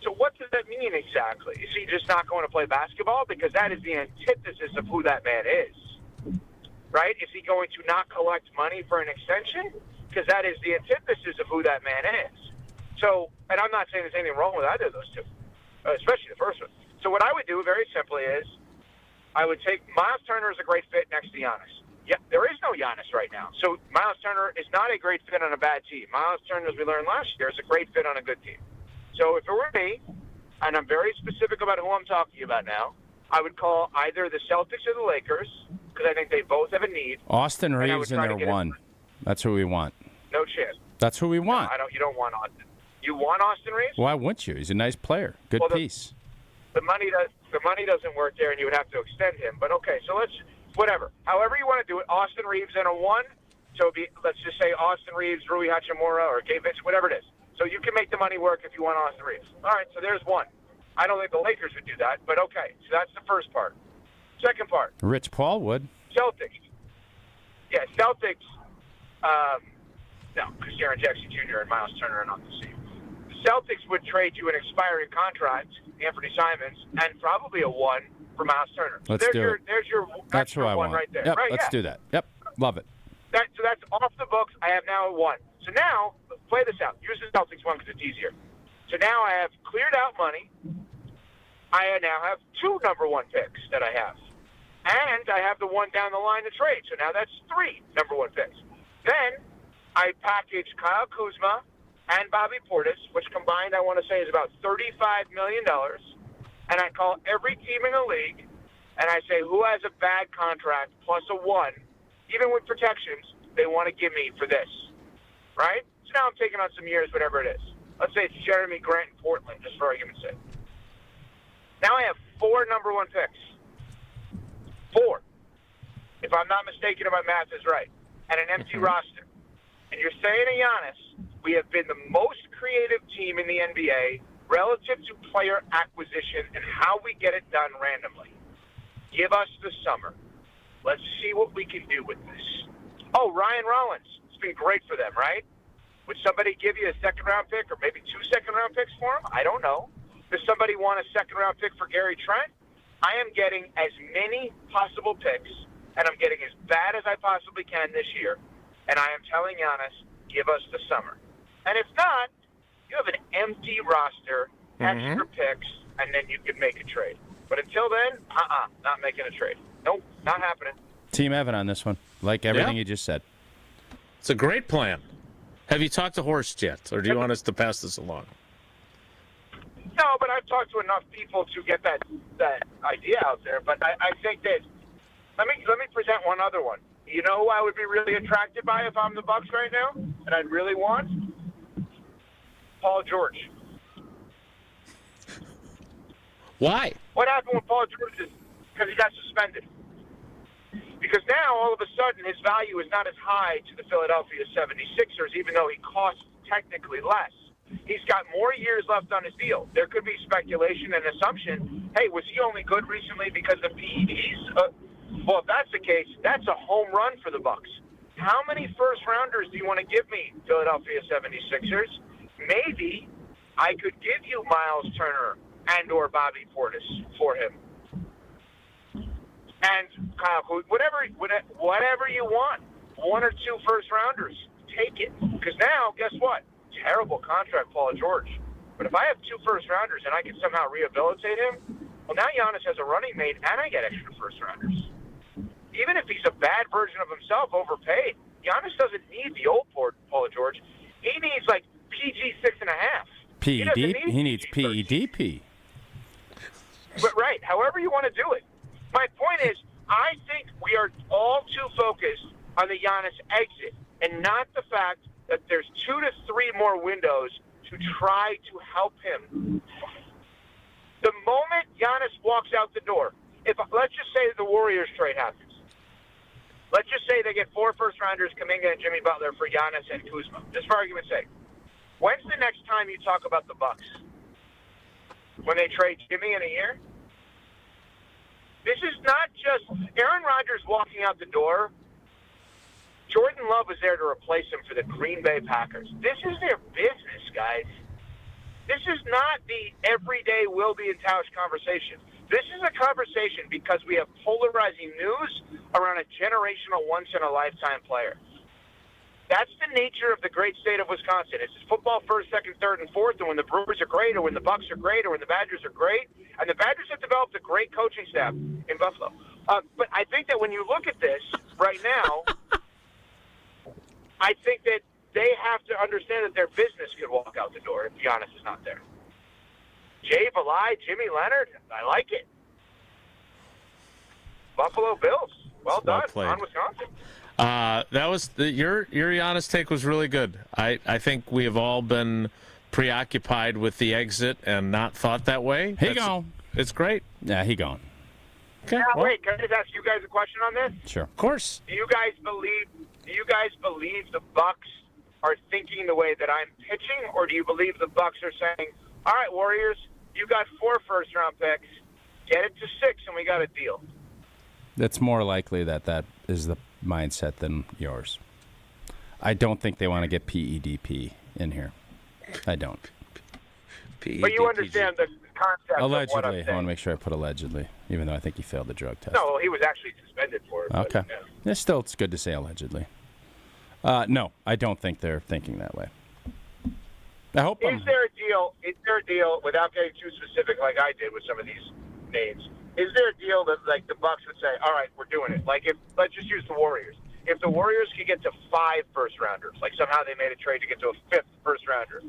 so what does that mean exactly? Is he just not going to play basketball? Because that is the antithesis of who that man is. Right? Is he going to not collect money for an extension? Because that is the antithesis of who that man is. So, and I'm not saying there's anything wrong with either of those two, especially the first one. So what I would do very simply is I would take Miles Turner is a great fit next to Giannis. Yeah, there is no Giannis right now. So Miles Turner is not a great fit on a bad team. Miles Turner, as we learned last year, is a great fit on a good team. So if it were me, and I'm very specific about who I'm talking about now, I would call either the Celtics or the Lakers because I think they both have a need. Austin Reeves in their one. That's who we want. No chance. That's who we want. No, you don't want Austin. You want Austin Reeves? Why wouldn't you? He's a nice player. Good piece. The money doesn't work there, and you would have to extend him. But okay, so whatever. However you want to do it, Austin Reeves in a one. So let's just say Austin Reeves, Rui Hachimura, or Gabe Vincent, whatever it is. So you can make the money work if you want Austin Reeves. All right, so there's one. I don't think the Lakers would do that, but okay. So that's the first part. Second part. Rich Paul would. Celtics. Yeah, Celtics. No, because Jaren Jackson Jr. and Miles Turner are not the same. The Celtics would trade you an expiring contract, Anthony Simons, and probably a one for Miles Turner. Let's do it. There's your That's who I one want. right there. Yep, right, let's do that. Yep, love it. So that's off the books. I have now a one. So now, let's play this out. Use the Celtics one because it's easier. So now I have cleared out money. I now have 2 number 1 picks that I have. And I have the one down the line to trade. So now that's 3 number 1 picks. Then I package Kyle Kuzma and Bobby Portis, which combined I want to say is about $35 million. And I call every team in the league, and I say who has a bad contract plus a 1, even with protections, they want to give me for this. Right? So now I'm taking on some years, whatever it is. Let's say it's Jeremy Grant in Portland, just for argument's sake. Now I have 4 number 1 picks. 4. If I'm not mistaken, if my math is right. And an empty roster. And you're saying to Giannis, we have been the most creative team in the NBA relative to player acquisition and how we get it done randomly. Give us the summer. Let's see what we can do with this. Oh, Ryan Rollins. It's been great for them, right? Would somebody give you a second-round pick or maybe 2 second-round picks for him? I don't know. Does somebody want a second-round pick for Gary Trent? I am getting as many possible picks, and I'm getting as bad as I possibly can this year. And I am telling Giannis, give us the summer. And if not, you have an empty roster, extra picks, and then you can make a trade. But until then, not making a trade. Nope, not happening. Team Evan on this one, like everything you just said. It's a great plan. Have you talked to Horst yet, or do you want us to pass this along? No, but I've talked to enough people to get that idea out there. But I think that let me present one other one. You know who I would be really attracted by if I'm the Bucks right now, and I'd really want? Paul George. Why? What happened with Paul George is because he got suspended. Because now, all of a sudden, his value is not as high to the Philadelphia 76ers, even though he costs technically less. He's got more years left on his deal. There could be speculation and assumption, hey, was he only good recently because of PEDs? Well, if that's the case, that's a home run for the Bucks. How many first-rounders do you want to give me, Philadelphia 76ers? Maybe I could give you Miles Turner and or Bobby Portis for him. And Kyle, whatever you want, 1 or 2 first-rounders, take it. Because now, guess what? Terrible contract, Paul George. But if I have 2 first-rounders and I can somehow rehabilitate him, well, now Giannis has a running mate and I get extra first-rounders. Even if he's a bad version of himself, overpaid, Giannis doesn't need the old Paul George. He needs like PG 6.5. PED. He needs PEDP. But right, however you want to do it. My point is, I think we are all too focused on the Giannis exit and not the fact that there's 2 to 3 more windows to try to help him. The moment Giannis walks out the door, let's just say the Warriors trade happens. Let's just say they get 4 first-rounders, Kuminga and Jimmy Butler for Giannis and Kuzma, just for argument's sake. When's the next time you talk about the Bucks? When they trade Jimmy in a year? This is not just Aaron Rodgers walking out the door. Jordan Love was there to replace him for the Green Bay Packers. This is their business, guys. This is not the everyday Wilde Tausch conversation. This is a conversation because we have polarizing news around a generational, once-in-a-lifetime player. That's the nature of the great state of Wisconsin. It's football first, second, third, and fourth, and when the Brewers are great, or when the Bucks are great, or when the Badgers are great. And the Badgers have developed a great coaching staff in Buffalo. But I think that when you look at this right now, I think that they have to understand that their business could walk out the door if Giannis is not there. Jay Valai, Jimmy Leonhard, I like it. Buffalo Bills, well done played. on Wisconsin. That was your Giannis take was really good. I think we have all been preoccupied with the exit and not thought that way. He gone. It's great. Yeah, he gone. Okay. Now, Well, wait, can I just ask you guys a question on this? Sure. of course. Do you guys believe the Bucks are thinking the way that I'm pitching, or do you believe the Bucks are saying, "All right, Warriors, you got 4 first-round picks, get it to 6, and we got a deal"? It's more likely that is the mindset than yours. I don't think they want to get PEDP in here. I don't. But you understand the concept of what I'm Allegedly. I saying. want to make sure I put allegedly, even though I think he failed the drug test. No, well, he was actually suspended for it. Okay. But, yeah. It's good to say allegedly. No, I don't think they're thinking that way. I hope Is there a deal, without getting too specific like I did with some of these names, is there a deal that, like, the Bucks would say, all right, we're doing it? Like, let's just use the Warriors. If the Warriors could get to 5 first-rounders, like somehow they made a trade to get to a 5th first-rounder.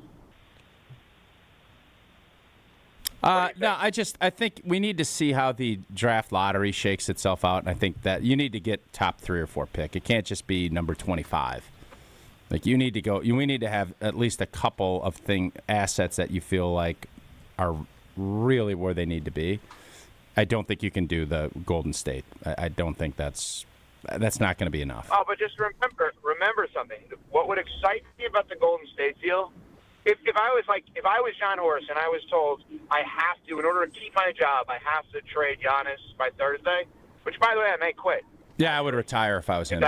No, I think we need to see how the draft lottery shakes itself out, and I think that you need to get top 3 or 4 pick. It can't just be number 25. Like, you need to go. We need to have at least a couple of assets that you feel like are really where they need to be. I don't think you can do the Golden State. I don't think that's not going to be enough. Oh, but just remember something. What would excite me about the Golden State deal? If I was John Horst and I was told I have to, in order to keep my job, I have to trade Giannis by Thursday, which, by the way, I may quit. Yeah, I would retire if I was him.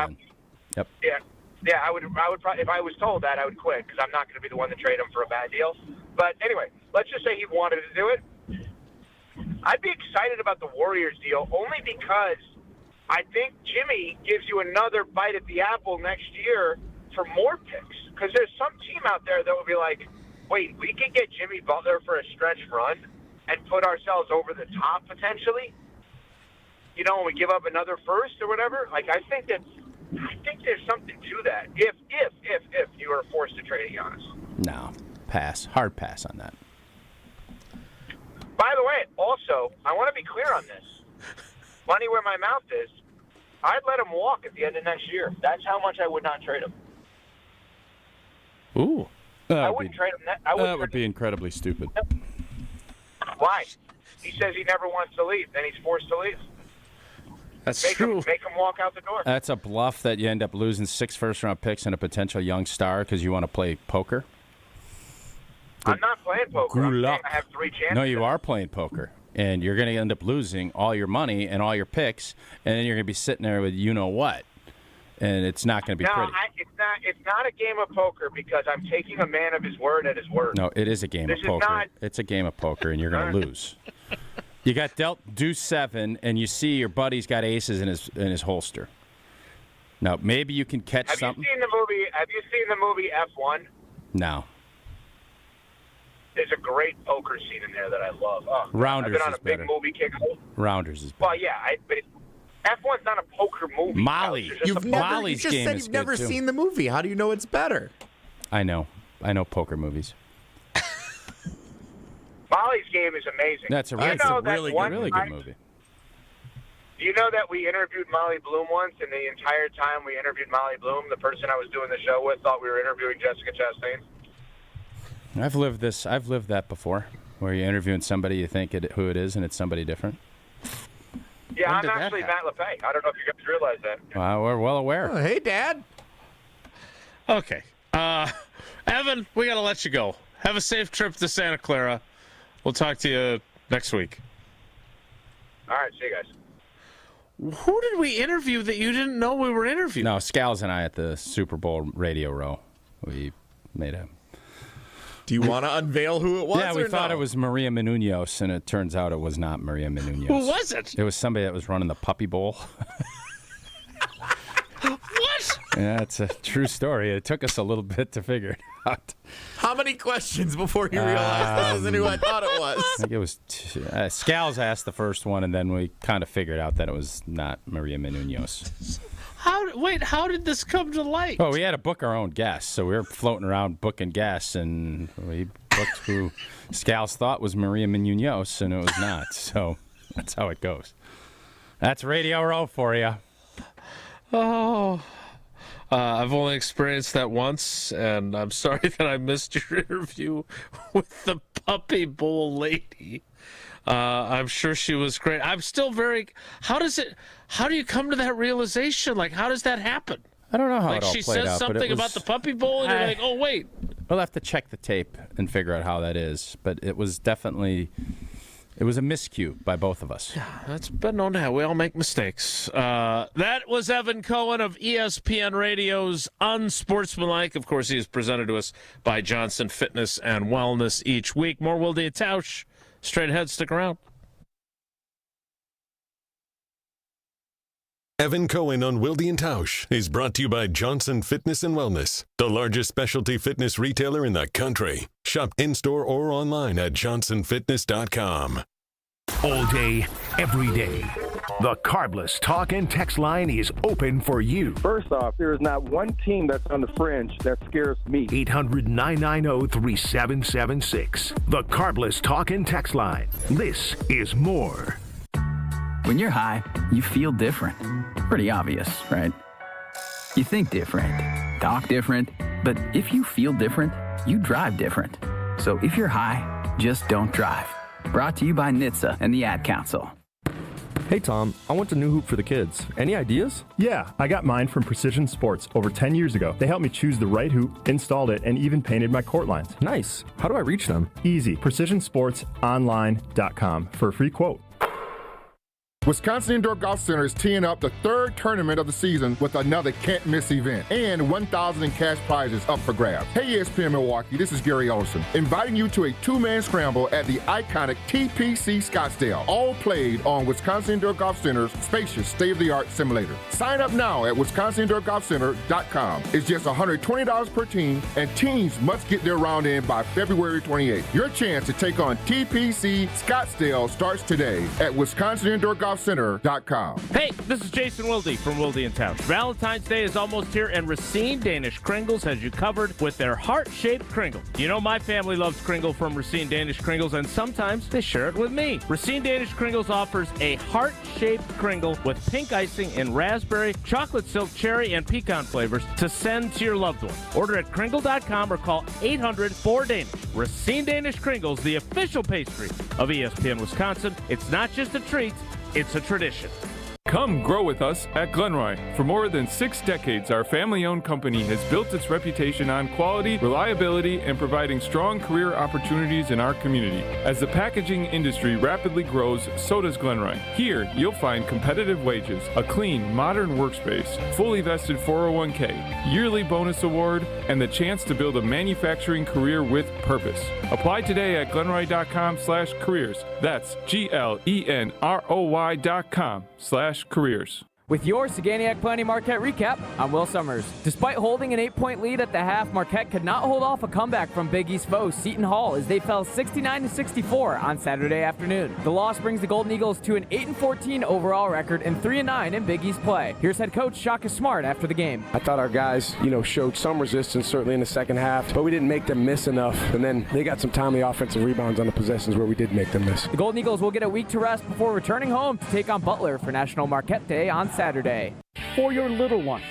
Yep. Yeah, I would probably, if I was told that, I would quit because I'm not going to be the one to trade him for a bad deal. But anyway, let's just say he wanted to do it. I'd be excited about the Warriors deal only because I think Jimmy gives you another bite at the apple next year for more picks. Because there's some team out there that would be like, wait, we could get Jimmy Butler for a stretch run and put ourselves over the top potentially. You know, when we give up another first or whatever. Like, I think there's something to that. If you are forced to trade Giannis. No, pass. Hard pass on that. By the way, also, I want to be clear on this. Money where my mouth is, I'd let him walk at the end of next year. That's how much I would not trade him. Ooh. I wouldn't trade him. That would be incredibly stupid. Why? He says he never wants to leave. Then he's forced to leave. That's true. Make him walk out the door. That's a bluff that you end up losing 6 first-round picks and a potential young star because you want to play poker. I'm not playing poker. I'm saying I have 3 chances. No, you are playing poker. And you're going to end up losing all your money and all your picks, and then you're going to be sitting there with you-know-what. And it's not going to be pretty. It's not a game of poker because I'm taking a man of his word at his word. No, it is a game of poker. It's a game of poker, and you're going to lose. You got dealt deuce 7, and you see your buddy's got aces in his holster. Now, maybe you can catch something. Have you seen the movie F1? No. There's a great poker scene in there that I love. Oh, Rounders I've been on is a big better. movie kick. Rounders is better. Well, yeah, but F1's not a poker movie. Molly. You Molly's just game said is you've never good, too. seen the movie. How do you know it's better? I know poker movies. Molly's game is amazing. That's a really good movie. Do you know that we interviewed Molly Bloom once, and the entire time we interviewed Molly Bloom, the person I was doing the show with thought we were interviewing Jessica Chastain? I've lived that before, where you're interviewing somebody, you think who it is, and it's somebody different. Yeah, When I'm did that actually Matt LePay. I don't know if you guys realize that. Well, we're well aware. Oh, hey, Dad. Okay. Evan, we got to let you go. Have a safe trip to Santa Clara. We'll talk to you next week. All right, see you guys. Who did we interview that you didn't know we were interviewing? No, Scals and I at the Super Bowl radio row. We made a... Do you want to unveil who it was? Yeah, we or thought no? it was Maria Menounos, and it turns out it was not Maria Menounos. Who was it? It was somebody that was running the Puppy Bowl. What? Yeah, it's a true story. It took us a little bit to figure it out. How many questions before you realized this isn't who I thought it was? I think it was Scals asked the first one, and then we kind of figured out that it was not Maria Menounos. How did this come to light? Oh, we had to book our own guests, so we were floating around booking guests, and we booked who Scals thought was Maria Menounos, and it was not. So that's how it goes. That's Radio Row for you. Oh, I've only experienced that once, and I'm sorry that I missed your interview with the Puppy Bowl lady. I'm sure she was great. I'm still very. How do you come to that realization? Like, how does that happen? I don't know how like it all she played says out, something about the Puppy Bowl, and you're like, oh wait. We'll have to check the tape and figure out how that is. But it was definitely. It was a miscue by both of us. That's been known to have. We all make mistakes. That was Evan Cohen of ESPN Radio's Unsportsmanlike. Of course, he is presented to us by Johnson Fitness and Wellness each week. More Wilde Tausch. Straight ahead. Stick around. Evan Cohen on Wilde Tausch is brought to you by Johnson Fitness and Wellness, the largest specialty fitness retailer in the country. Shop in-store or online at johnsonfitness.com. All day, every day. The Carbless talk and text line is open for you. First off, there is not one team that's on the fringe that scares me. 800-990-3776. The Carbless talk and text line. This is more. When you're high, you feel different. Pretty obvious, right? You think different, talk different, but if you feel different, you drive different. So if you're high, just don't drive. Brought to you by NHTSA and the Ad Council. Hey Tom, I want a new hoop for the kids. Any ideas? Yeah, I got mine from Precision Sports over 10 years ago. They helped me choose the right hoop, installed it, and even painted my court lines. Nice. How do I reach them? Easy. PrecisionSportsOnline.com for a free quote. Wisconsin Indoor Golf Center is teeing up the third tournament of the season with another can't-miss event and $1,000 in cash prizes up for grabs. Hey, ESPN Milwaukee, this is Gary Olson, inviting you to a two-man scramble at the iconic TPC Scottsdale, all played on Wisconsin Indoor Golf Center's spacious state-of-the-art simulator. Sign up now at wisconsindoorgolfcenter.com. It's just $120 per team, and teams must get their round in by February 28th. Your chance to take on TPC Scottsdale starts today at wisconsindoorgolfcenter.com. Hey, this is Jason Wilde from Wilde Tausch. Valentine's Day is almost here, and Racine Danish Kringles has you covered with their heart-shaped Kringle. You know my family loves Kringle from Racine Danish Kringles, and sometimes they share it with me. Racine Danish Kringles offers a heart-shaped Kringle with pink icing in raspberry, chocolate silk cherry, and pecan flavors to send to your loved one. Order at Kringle.com or call 800-4DANISH. Racine Danish Kringles, the official pastry of ESPN Wisconsin. It's not just a treat, it's a tradition. Come grow with us at Glenroy. For more than 6 decades, our family-owned company has built its reputation on quality, reliability, and providing strong career opportunities in our community. As the packaging industry rapidly grows, so does Glenroy. Here, you'll find competitive wages, a clean, modern workspace, fully vested 401k, yearly bonus award, and the chance to build a manufacturing career with purpose. Apply today at glenroy.com/careers. That's GLENROY.com/careers. With your Saganiac Planning Marquette recap, I'm Will Summers. Despite holding an 8-point lead at the half, Marquette could not hold off a comeback from Big East foe Seton Hall as they fell 69-64 on Saturday afternoon. The loss brings the Golden Eagles to an 8-14 overall record and 3-9 in Big East play. Here's head coach Shaka Smart after the game. I thought our guys, showed some resistance certainly in the second half, but we didn't make them miss enough. And then they got some timely offensive rebounds on the possessions where we did make them miss. The Golden Eagles will get a week to rest before returning home to take on Butler for National Marquette Day on Saturday. For your little ones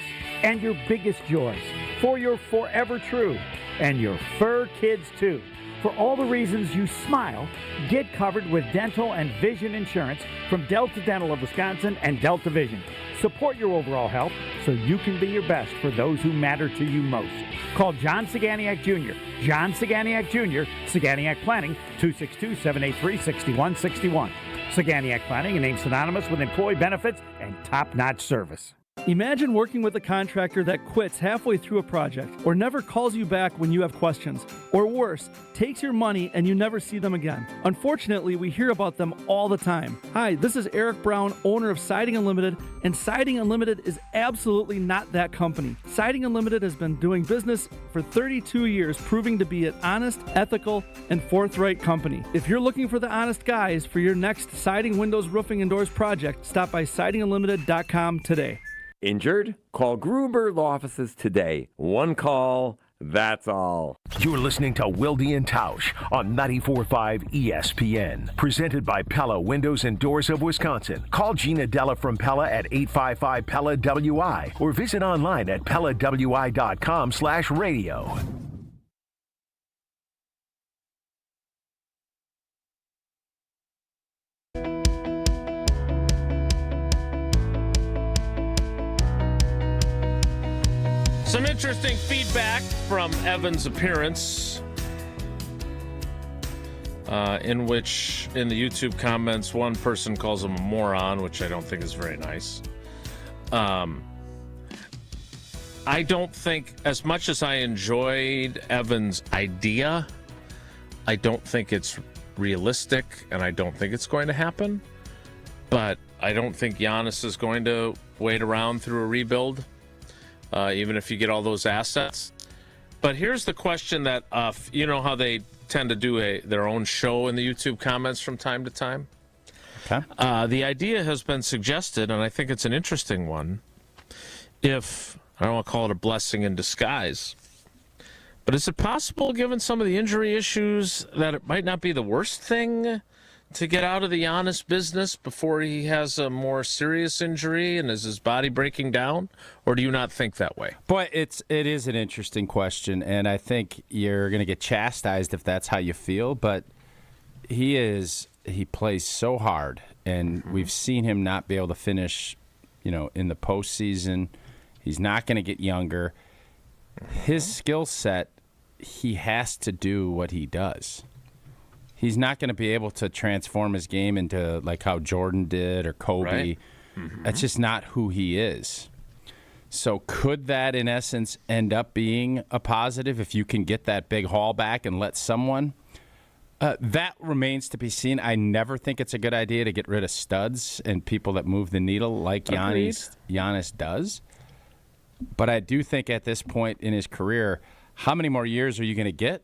and your biggest joys, for your forever true and your fur kids too. For all the reasons you smile, get covered with dental and vision insurance from Delta Dental of Wisconsin and Delta Vision. Support your overall health so you can be your best for those who matter to you most. Call John Saganiac Jr. John Saganiac Jr., Saganiac Planning, 262-783-6161. Saganiac Planning, a name synonymous with employee benefits and top-notch service. Imagine working with a contractor that quits halfway through a project or never calls you back when you have questions, or worse, takes your money and you never see them again. Unfortunately, we hear about them all the time. Hi, this is Eric Brown, owner of Siding Unlimited, and Siding Unlimited is absolutely not that company. Siding Unlimited has been doing business for 32 years, proving to be an honest, ethical, and forthright company. If you're looking for the honest guys for your next siding, windows, roofing, and doors project, stop by sidingunlimited.com today. Injured? Call Gruber Law Offices today. One call, that's all. You're listening to Wilde Tausch on 94.5 ESPN. Presented by Pella Windows and Doors of Wisconsin. Call Gina Della from Pella at 855-PELLA-WI or visit online at PellaWI.com/radio. Some interesting feedback from Evan's appearance, in which, in the YouTube comments, one person calls him a moron, which I don't think is very nice. I don't think, as much as I enjoyed Evan's idea, I don't think it's realistic, and I don't think it's going to happen. But I don't think Giannis is going to wait around through a rebuild. Even if you get all those assets. But here's the question that, you know how they tend to do their own show in the YouTube comments from time to time? Okay. The idea has been suggested, and I think it's an interesting one, if, I don't want to call it a blessing in disguise, but is it possible, given some of the injury issues, that it might not be the worst thing to get out of the Giannis business before he has a more serious injury and is his body breaking down? Or do you not think that way? Boy, it is an interesting question, and I think you're going to get chastised if that's how you feel, but he plays so hard, and we've seen him not be able to finish, in the postseason. He's not going to get younger. His skill set, he has to do what he does. He's not going to be able to transform his game into like how Jordan did or Kobe. Right. That's just not who he is. So could that, in essence, end up being a positive if you can get that big haul back and let someone? That remains to be seen. I never think it's a good idea to get rid of studs and people that move the needle like Giannis does. But I do think at this point in his career, how many more years are you going to get?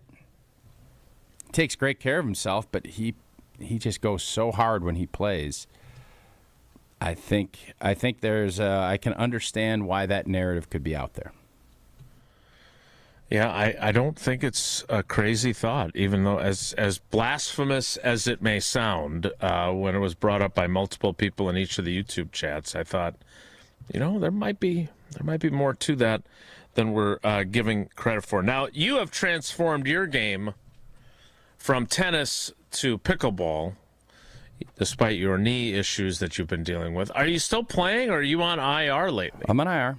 Takes great care of himself, but he just goes so hard when he plays. I think there's I can understand why that narrative could be out there. Yeah, I don't think it's a crazy thought, even though as blasphemous as it may sound, when it was brought up by multiple people in each of the YouTube chats, I thought, there might be more to that than we're giving credit for. Now, you have transformed your game from tennis to pickleball, despite your knee issues that you've been dealing with. Are you still playing, or are you on IR lately? I'm on IR.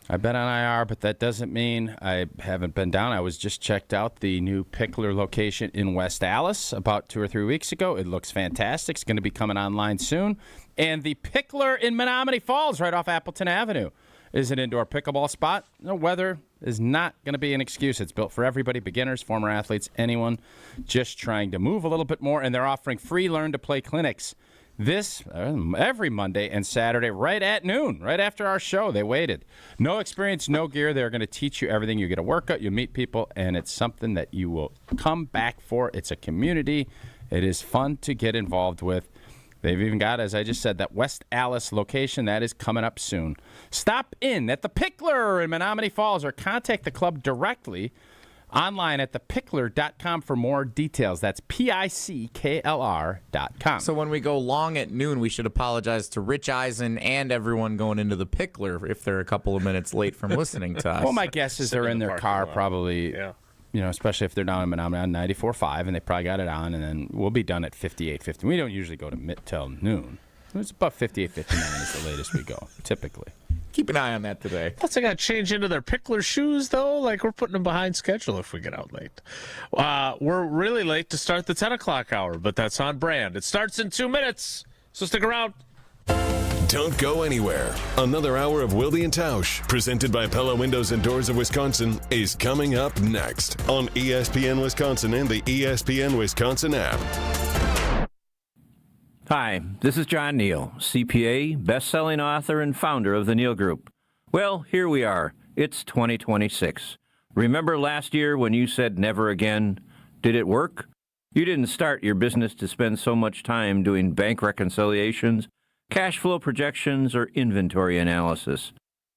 I've been on IR, but that doesn't mean I haven't been down. I was just checked out the new Pickler location in West Allis about 2 or 3 weeks ago. It looks fantastic. It's going to be coming online soon. And the Pickler in Menominee Falls, right off Appleton Avenue, is an indoor pickleball spot. The weather is not going to be an excuse. It's built for everybody, beginners, former athletes, anyone just trying to move a little bit more. And they're offering free learn-to-play clinics every Monday and Saturday right at noon, right after our show. They waited. No experience, no gear. They're going to teach you everything. You get a workout, you meet people, and it's something that you will come back for. It's a community. It is fun to get involved with. They've even got, as I just said, that West Allis location. That is coming up soon. Stop in at the Pickler in Menominee Falls or contact the club directly online at thepickler.com for more details. That's PICKLR.com. So when we go long at noon, we should apologize to Rich Eisen and everyone going into the Pickler if they're a couple of minutes late from listening to us. Well, my guess is they're in their car probably. Yeah. Especially if they're down in Menominee on 94.5, and they probably got it on, and then we'll be done at 58:50. We don't usually go to till noon. It's about 58:59 is the latest we go, typically. Keep an eye on that today. Plus, they got to change into their Pickler shoes, though. Like, we're putting them behind schedule if we get out late. We're really late to start the 10 o'clock hour, but that's on brand. It starts in 2 minutes, so stick around. Don't go anywhere. Another hour of Wilde Tausch, presented by Pella Windows and Doors of Wisconsin, is coming up next on ESPN Wisconsin and the ESPN Wisconsin app. Hi, this is John Neal, CPA, best-selling author and founder of the Neal Group. Well, here we are. It's 2026. Remember last year when you said never again? Did it work? You didn't start your business to spend so much time doing bank reconciliations, cash flow projections, or inventory analysis.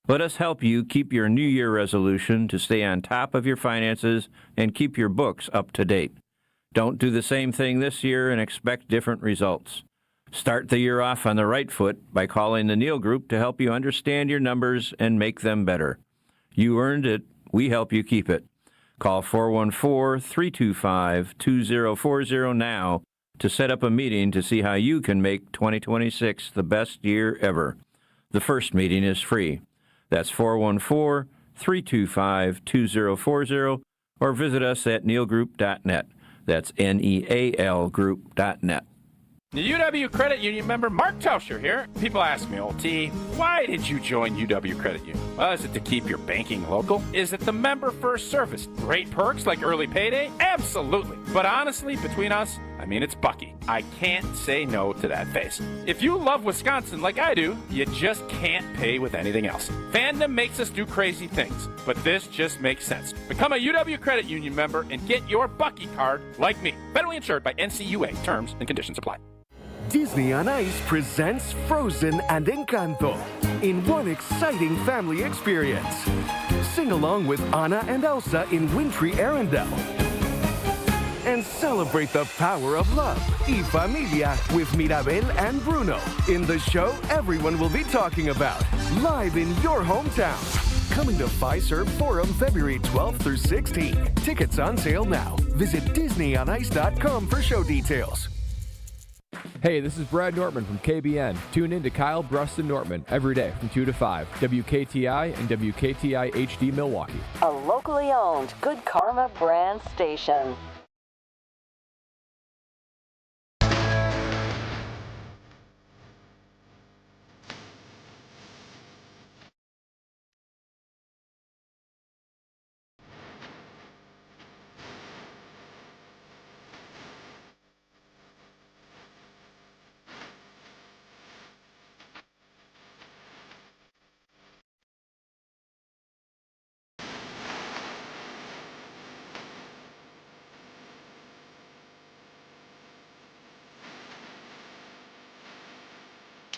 Let us help you keep your New Year resolution to stay on top of your finances and keep your books up to date. Don't do the same thing this year and expect different results. Start the year off on the right foot by calling the Neal Group to help you understand your numbers and make them better. You earned it. We help you keep it. Call 414-325-2040 now to set up a meeting to see how you can make 2026 the best year ever. The first meeting is free. That's 414-325-2040 or visit us at nealgroup.net. That's NEAL group.net. The UW Credit Union member Mark Tauscher here. People ask me, old T, why did you join UW Credit Union? Well, is it to keep your banking local? Is it the member first service? Great perks like early payday? Absolutely. But honestly, between us, I mean, it's Bucky. I can't say no to that face. If you love Wisconsin like I do, you just can't pay with anything else. Fandom makes us do crazy things, but this just makes sense. Become a UW Credit Union member and get your Bucky card like me. Federally insured by NCUA. Terms and conditions apply. Disney on Ice presents Frozen and Encanto in one exciting family experience. Sing along with Anna and Elsa in wintry Arendelle. And celebrate the power of love, Y Familia, with Mirabel and Bruno in the show everyone will be talking about, live in your hometown. Coming to Fiserv Forum February 12th through 16th. Tickets on sale now. Visit DisneyOnIce.com for show details. Hey, this is Brad Nortman from KBN. Tune in to Kyle, Brust, and Nortman every day from 2 to 5. WKTI and WKTI HD Milwaukee. A locally owned Good Karma brand station.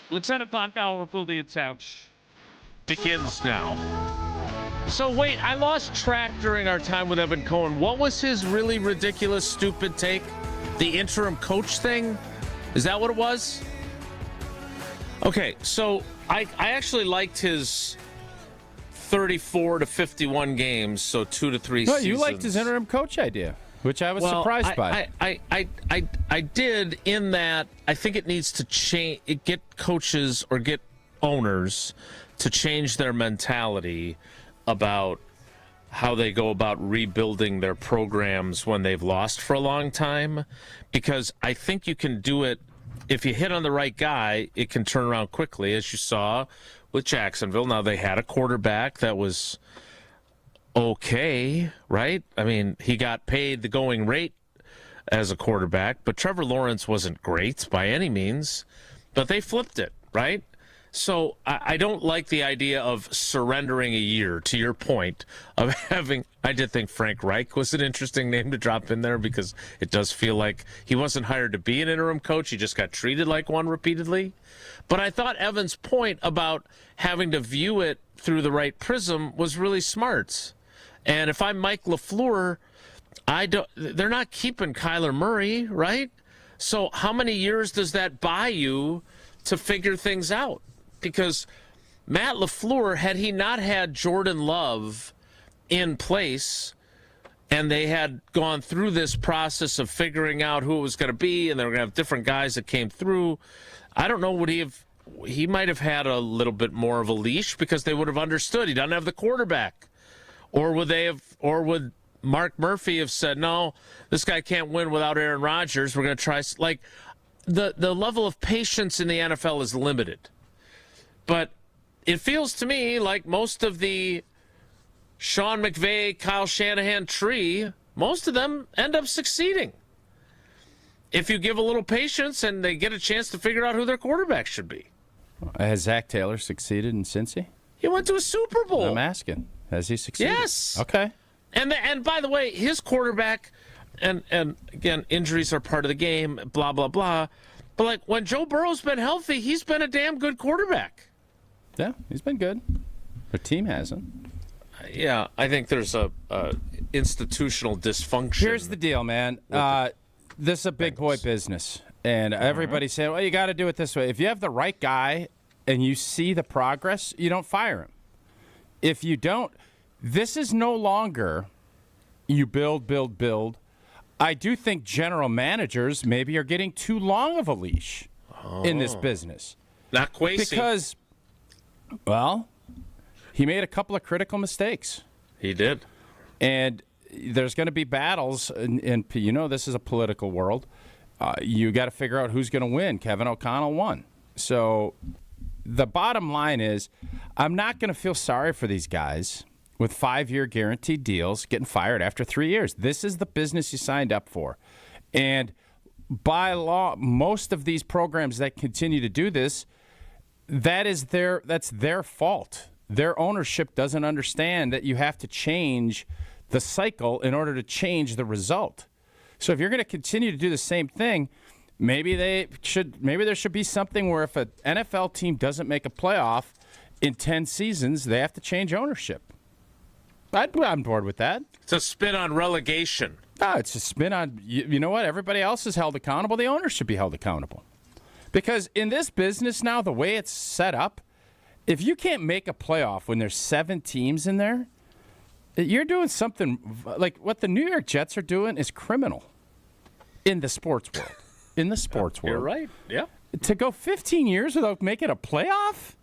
Lieutenant Von Wilde Tausch begins now. So wait, I lost track during our time with Evan Cohen. What was his really ridiculous, stupid take? The interim coach thing? Is that what it was? Okay, so I actually liked his 34 to 51 games, so 2 to 3 seasons. You liked his interim coach idea, which I was surprised by. I did, in that I think it needs to change. Get coaches or get owners to change their mentality about how they go about rebuilding their programs when they've lost for a long time, because I think you can do it if you hit on the right guy. It can turn around quickly, as you saw with Jacksonville. Now, they had a quarterback that was okay, right? I mean, he got paid the going rate as a quarterback, but Trevor Lawrence wasn't great by any means, but they flipped it, right? So I don't like the idea of surrendering a year, to your point, of having, I did think Frank Reich was an interesting name to drop in there, because it does feel like he wasn't hired to be an interim coach. He just got treated like one repeatedly. But I thought Evan's point about having to view it through the right prism was really smart. And if I'm Mike LaFleur, they're not keeping Kyler Murray, right? So how many years does that buy you to figure things out? Because Matt LaFleur, had he not had Jordan Love in place, and they had gone through this process of figuring out who it was going to be, and they were going to have different guys that came through, I don't know, he might have had a little bit more of a leash, because they would have understood he doesn't have the quarterback. Or would Mark Murphy have said, no, this guy can't win without Aaron Rodgers, we're going to try, like, the level of patience in the NFL is limited. But it feels to me like most of the Sean McVay, Kyle Shanahan tree, most of them end up succeeding. If you give a little patience and they get a chance to figure out who their quarterback should be. Has Zach Taylor succeeded in Cincy? He went to a Super Bowl. I'm asking. Has he succeeded? Yes. Okay. And by the way, his quarterback, and again, injuries are part of the game, blah, blah, blah. But, like, when Joe Burrow's been healthy, he's been a damn good quarterback. Yeah, he's been good. Their team hasn't. Yeah, I think there's a institutional dysfunction. Here's the deal, man. This is a big boy business. And everybody's saying, well, you got to do it this way. If you have the right guy and you see the progress, you don't fire him. If you don't, this is no longer you build. I do think general managers maybe are getting too long of a leash in this business. Not Kwesi. Because, well, he made a couple of critical mistakes. He did. And there's going to be battles, and you know this is a political world. You got to figure out who's going to win. Kevin O'Connell won. So the bottom line is I'm not going to feel sorry for these guys with 5-year guaranteed deals getting fired after 3 years. This is the business you signed up for. And by law, most of these programs that continue to do this, that's their fault. Their ownership doesn't understand that you have to change the cycle in order to change the result. So if you're going to continue to do the same thing, maybe there should be something where if an NFL team doesn't make a playoff in 10 seasons, they have to change ownership. I'd be on board with that. It's a spin on relegation. No, it's a spin on, you know what? Everybody else is held accountable. The owners should be held accountable. Because in this business now, the way it's set up, if you can't make a playoff when there's 7 teams in there, you're doing something like what the New York Jets are doing is criminal in the sports world. In the sports world. You're right. Yeah. To go 15 years without making a playoff?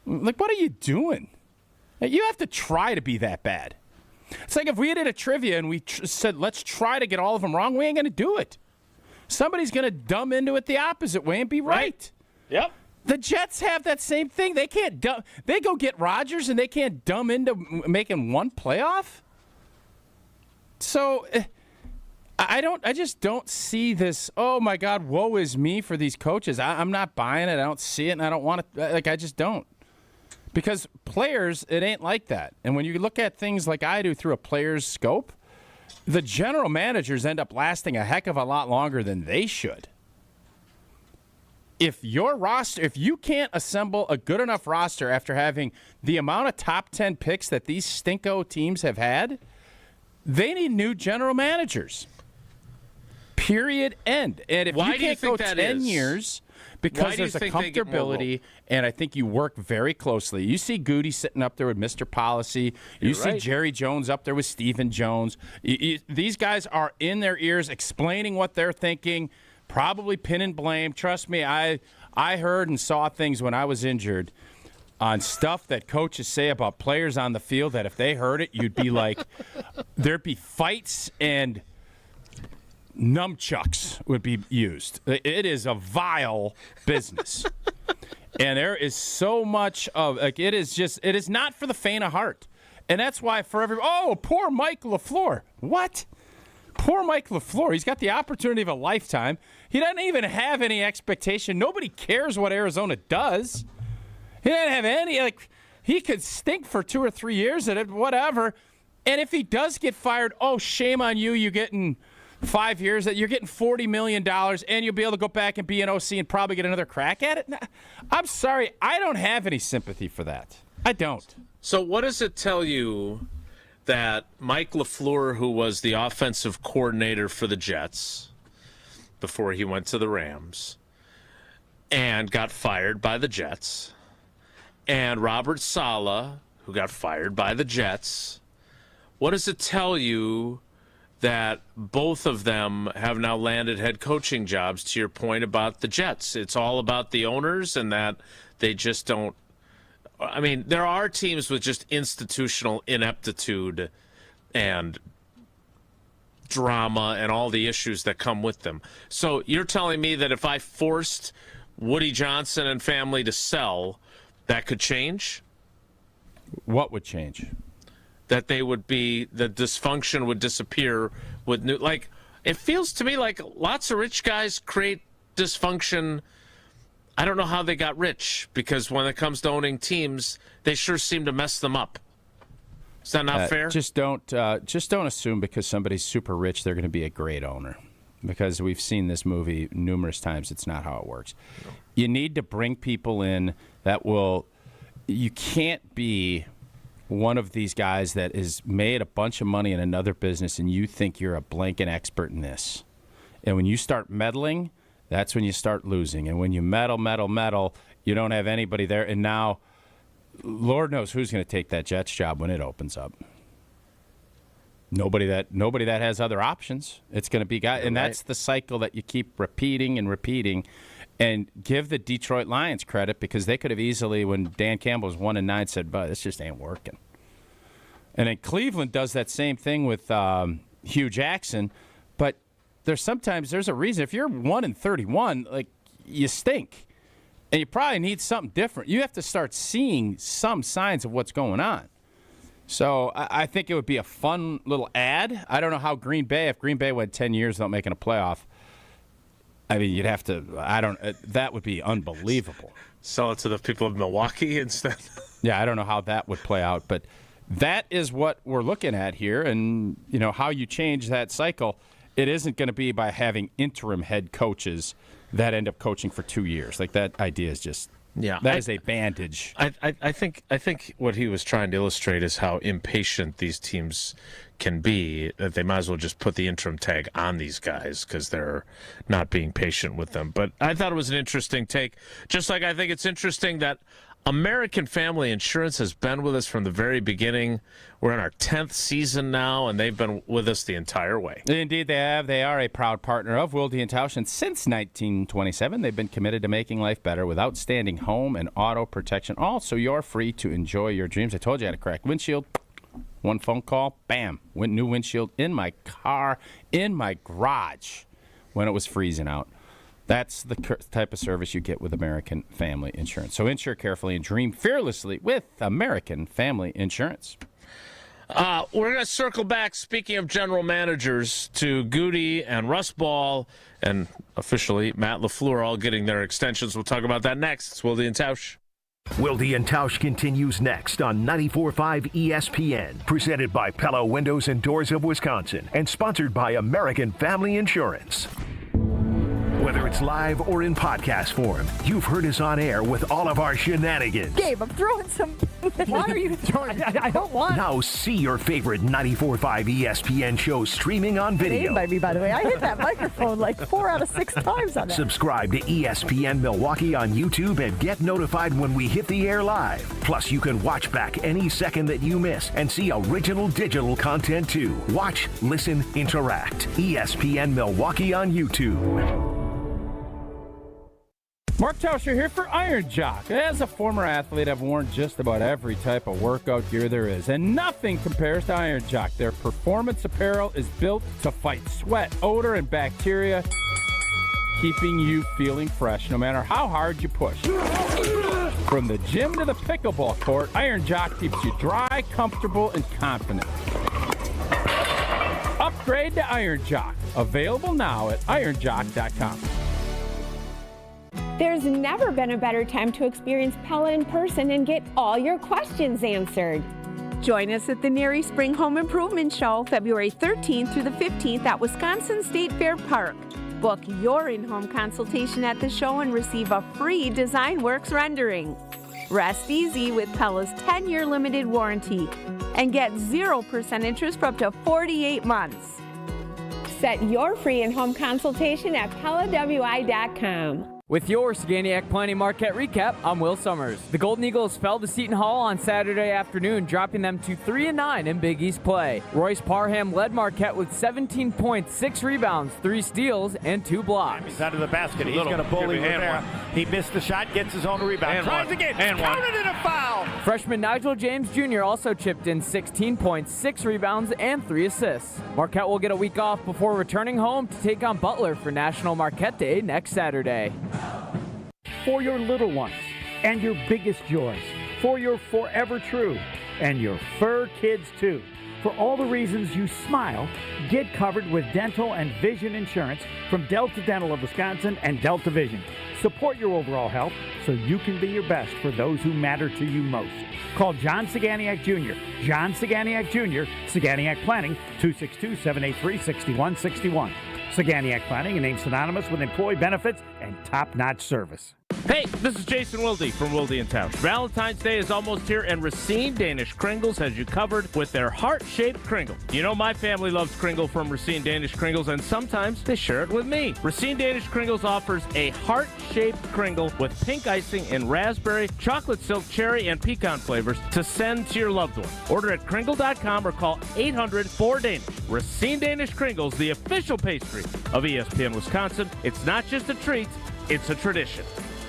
Like, what are you doing? You have to try to be that bad. It's like if we did a trivia and we said, let's try to get all of them wrong, we ain't going to do it. Somebody's going to dumb into it the opposite way and be right. Yep. The Jets have that same thing. They can't dumb. They go get Rodgers and they can't dumb into making one playoff. So I just don't see this. Oh my God, woe is me for these coaches. I'm not buying it. I don't see it, and I don't want to. Like I just don't. Because players, it ain't like that. And when you look at things like I do through a player's scope, the general managers end up lasting a heck of a lot longer than they should. If your roster, if you can't assemble a good enough roster after having the amount of top 10 picks that these stinko teams have had, they need new general managers. Period. End. And if you can't go 10 years, because there's a comfortability, and I think you work very closely. You see Gutey sitting up there with Mr. Policy. You see Jerry Jones up there with Stephen Jones. These guys are in their ears explaining what they're thinking, probably pinning blame. Trust me, I heard and saw things when I was injured on stuff that coaches say about players on the field that if they heard it, you'd be like, there'd be fights and nunchucks would be used. It is a vile business. And there is so much of, like, it is not for the faint of heart. And that's why poor Mike LaFleur. What? Poor Mike LaFleur. He's got the opportunity of a lifetime. He doesn't even have any expectation. Nobody cares what Arizona does. He doesn't have any, he could stink for 2 or 3 years at it, whatever. And if he does get fired, shame on you. You're getting 5 years, that you're getting $40 million, and you'll be able to go back and be an OC and probably get another crack at it? I'm sorry. I don't have any sympathy for that. I don't. So what does it tell you that Mike LaFleur, who was the offensive coordinator for the Jets before he went to the Rams and got fired by the Jets, and Robert Saleh, who got fired by the Jets, what does it tell you that both of them have now landed head coaching jobs, to your point about the Jets? It's all about the owners and that they just don't. I mean, there are teams with just institutional ineptitude and drama and all the issues that come with them. So you're telling me that if I forced Woody Johnson and family to sell, that could change? What would change? That the dysfunction would disappear with new, like, it feels to me like lots of rich guys create dysfunction. I don't know how they got rich, because when it comes to owning teams, they sure seem to mess them up. Is that not fair? Just don't assume because somebody's super rich they're going to be a great owner, because we've seen this movie numerous times. It's not how it works. No. You need to bring people in that will. You can't be one of these guys that has made a bunch of money in another business and you think you're a blanket expert in this. And when you start meddling, that's when you start losing. And when you meddle, you don't have anybody there. And now, Lord knows who's going to take that Jets job when it opens up. Nobody that has other options. It's going to be guys, and that's the cycle that you keep repeating and repeating. And give the Detroit Lions credit, because they could have easily, when Dan Campbell was 1-9, said, "But this just ain't working." And then Cleveland does that same thing with Hugh Jackson. But there's a reason. If you're 1-31, like, you stink, and you probably need something different. You have to start seeing some signs of what's going on. So I think it would be a fun little ad. I don't know how if Green Bay went 10 years without making a playoff. I mean, you'd have to. That would be unbelievable. Sell it to the people of Milwaukee instead. Yeah, I don't know how that would play out, but that is what we're looking at here, and how you change that cycle. It isn't going to be by having interim head coaches that end up coaching for 2 years. Like, that idea is just. Yeah, that is a bandage. I think what he was trying to illustrate is how impatient these teams can be, that they might as well just put the interim tag on these guys because they're not being patient with them. But I thought it was an interesting take, just like I think it's interesting that American Family Insurance has been with us from the very beginning. We're in our 10th season now, and they've been with us the entire way. Indeed, they have. They are a proud partner of Wilde Tausch, and since 1927, they've been committed to making life better with outstanding home and auto protection. Also, you're free to enjoy your dreams. I told you I had a cracked windshield. One phone call, bam, new windshield in my car, in my garage when it was freezing out. That's the type of service you get with American Family Insurance. So insure carefully and dream fearlessly with American Family Insurance. We're going to circle back, speaking of general managers, to Gutey and Russ Ball and officially Matt LaFleur all getting their extensions. We'll talk about that next. It's Wilde and Tausch. Wilde and Tausch continues next on 94.5 ESPN, presented by Pella Windows and Doors of Wisconsin and sponsored by American Family Insurance. Whether it's live or in podcast form, you've heard us on air with all of our shenanigans. Gabe, I'm throwing some. Why are you throwing? I don't want. Now see your favorite 94.5 ESPN shows streaming on video. By me, by the way. I hit that microphone like 4 out of 6 times on that. Subscribe to ESPN Milwaukee on YouTube and get notified when we hit the air live. Plus, you can watch back any second that you miss and see original digital content too. Watch, listen, interact. ESPN Milwaukee on YouTube. Mark Tauscher here for Iron Jock. As a former athlete, I've worn just about every type of workout gear there is, and nothing compares to Iron Jock. Their performance apparel is built to fight sweat, odor, and bacteria, keeping you feeling fresh no matter how hard you push. From the gym to the pickleball court, Iron Jock keeps you dry, comfortable, and confident. Upgrade to Iron Jock. Available now at ironjock.com. There's never been a better time to experience Pella in person and get all your questions answered. Join us at the Neary Spring Home Improvement Show, February 13th through the 15th at Wisconsin State Fair Park. Book your in-home consultation at the show and receive a free DesignWorks rendering. Rest easy with Pella's 10-year limited warranty and get 0% interest for up to 48 months. Set your free in-home consultation at PellaWI.com. With your Saganiac Planning Marquette recap, I'm Will Summers. The Golden Eagles fell to Seton Hall on Saturday afternoon, dropping them to 3-9 in Big East play. Royce Parham led Marquette with 17 points, 6 rebounds, 3 steals, and 2 blocks. He's out of the basket. He's going to bully with there. He missed the shot, gets his own rebound. And tries again. Counted in a foul. Freshman Nigel James Jr. also chipped in 16 points, 6 rebounds, and 3 assists. Marquette will get a week off before returning home to take on Butler for National Marquette Day next Saturday. For your little ones, and your biggest joys, for your forever true, and your fur kids too. For all the reasons you smile, get covered with dental and vision insurance from Delta Dental of Wisconsin and Delta Vision. Support your overall health so you can be your best for those who matter to you most. Call John Saganiak Jr., John Saganiak Jr., Saganiak Planning, 262-783-6161. Saganiak Planning, a name synonymous with employee benefits and top-notch service. Hey, this is Jason Wilde from Wilde Tausch. Valentine's Day is almost here, and Racine Danish Kringles has you covered with their heart-shaped Kringle. You know my family loves Kringle from Racine Danish Kringles, and sometimes they share it with me. Racine Danish Kringles offers a heart-shaped Kringle with pink icing in raspberry, chocolate silk cherry, and pecan flavors to send to your loved one. Order at Kringle.com or call 800-4DANISH. Racine Danish Kringles, the official pastry of ESPN Wisconsin. It's not just a treat, it's a tradition.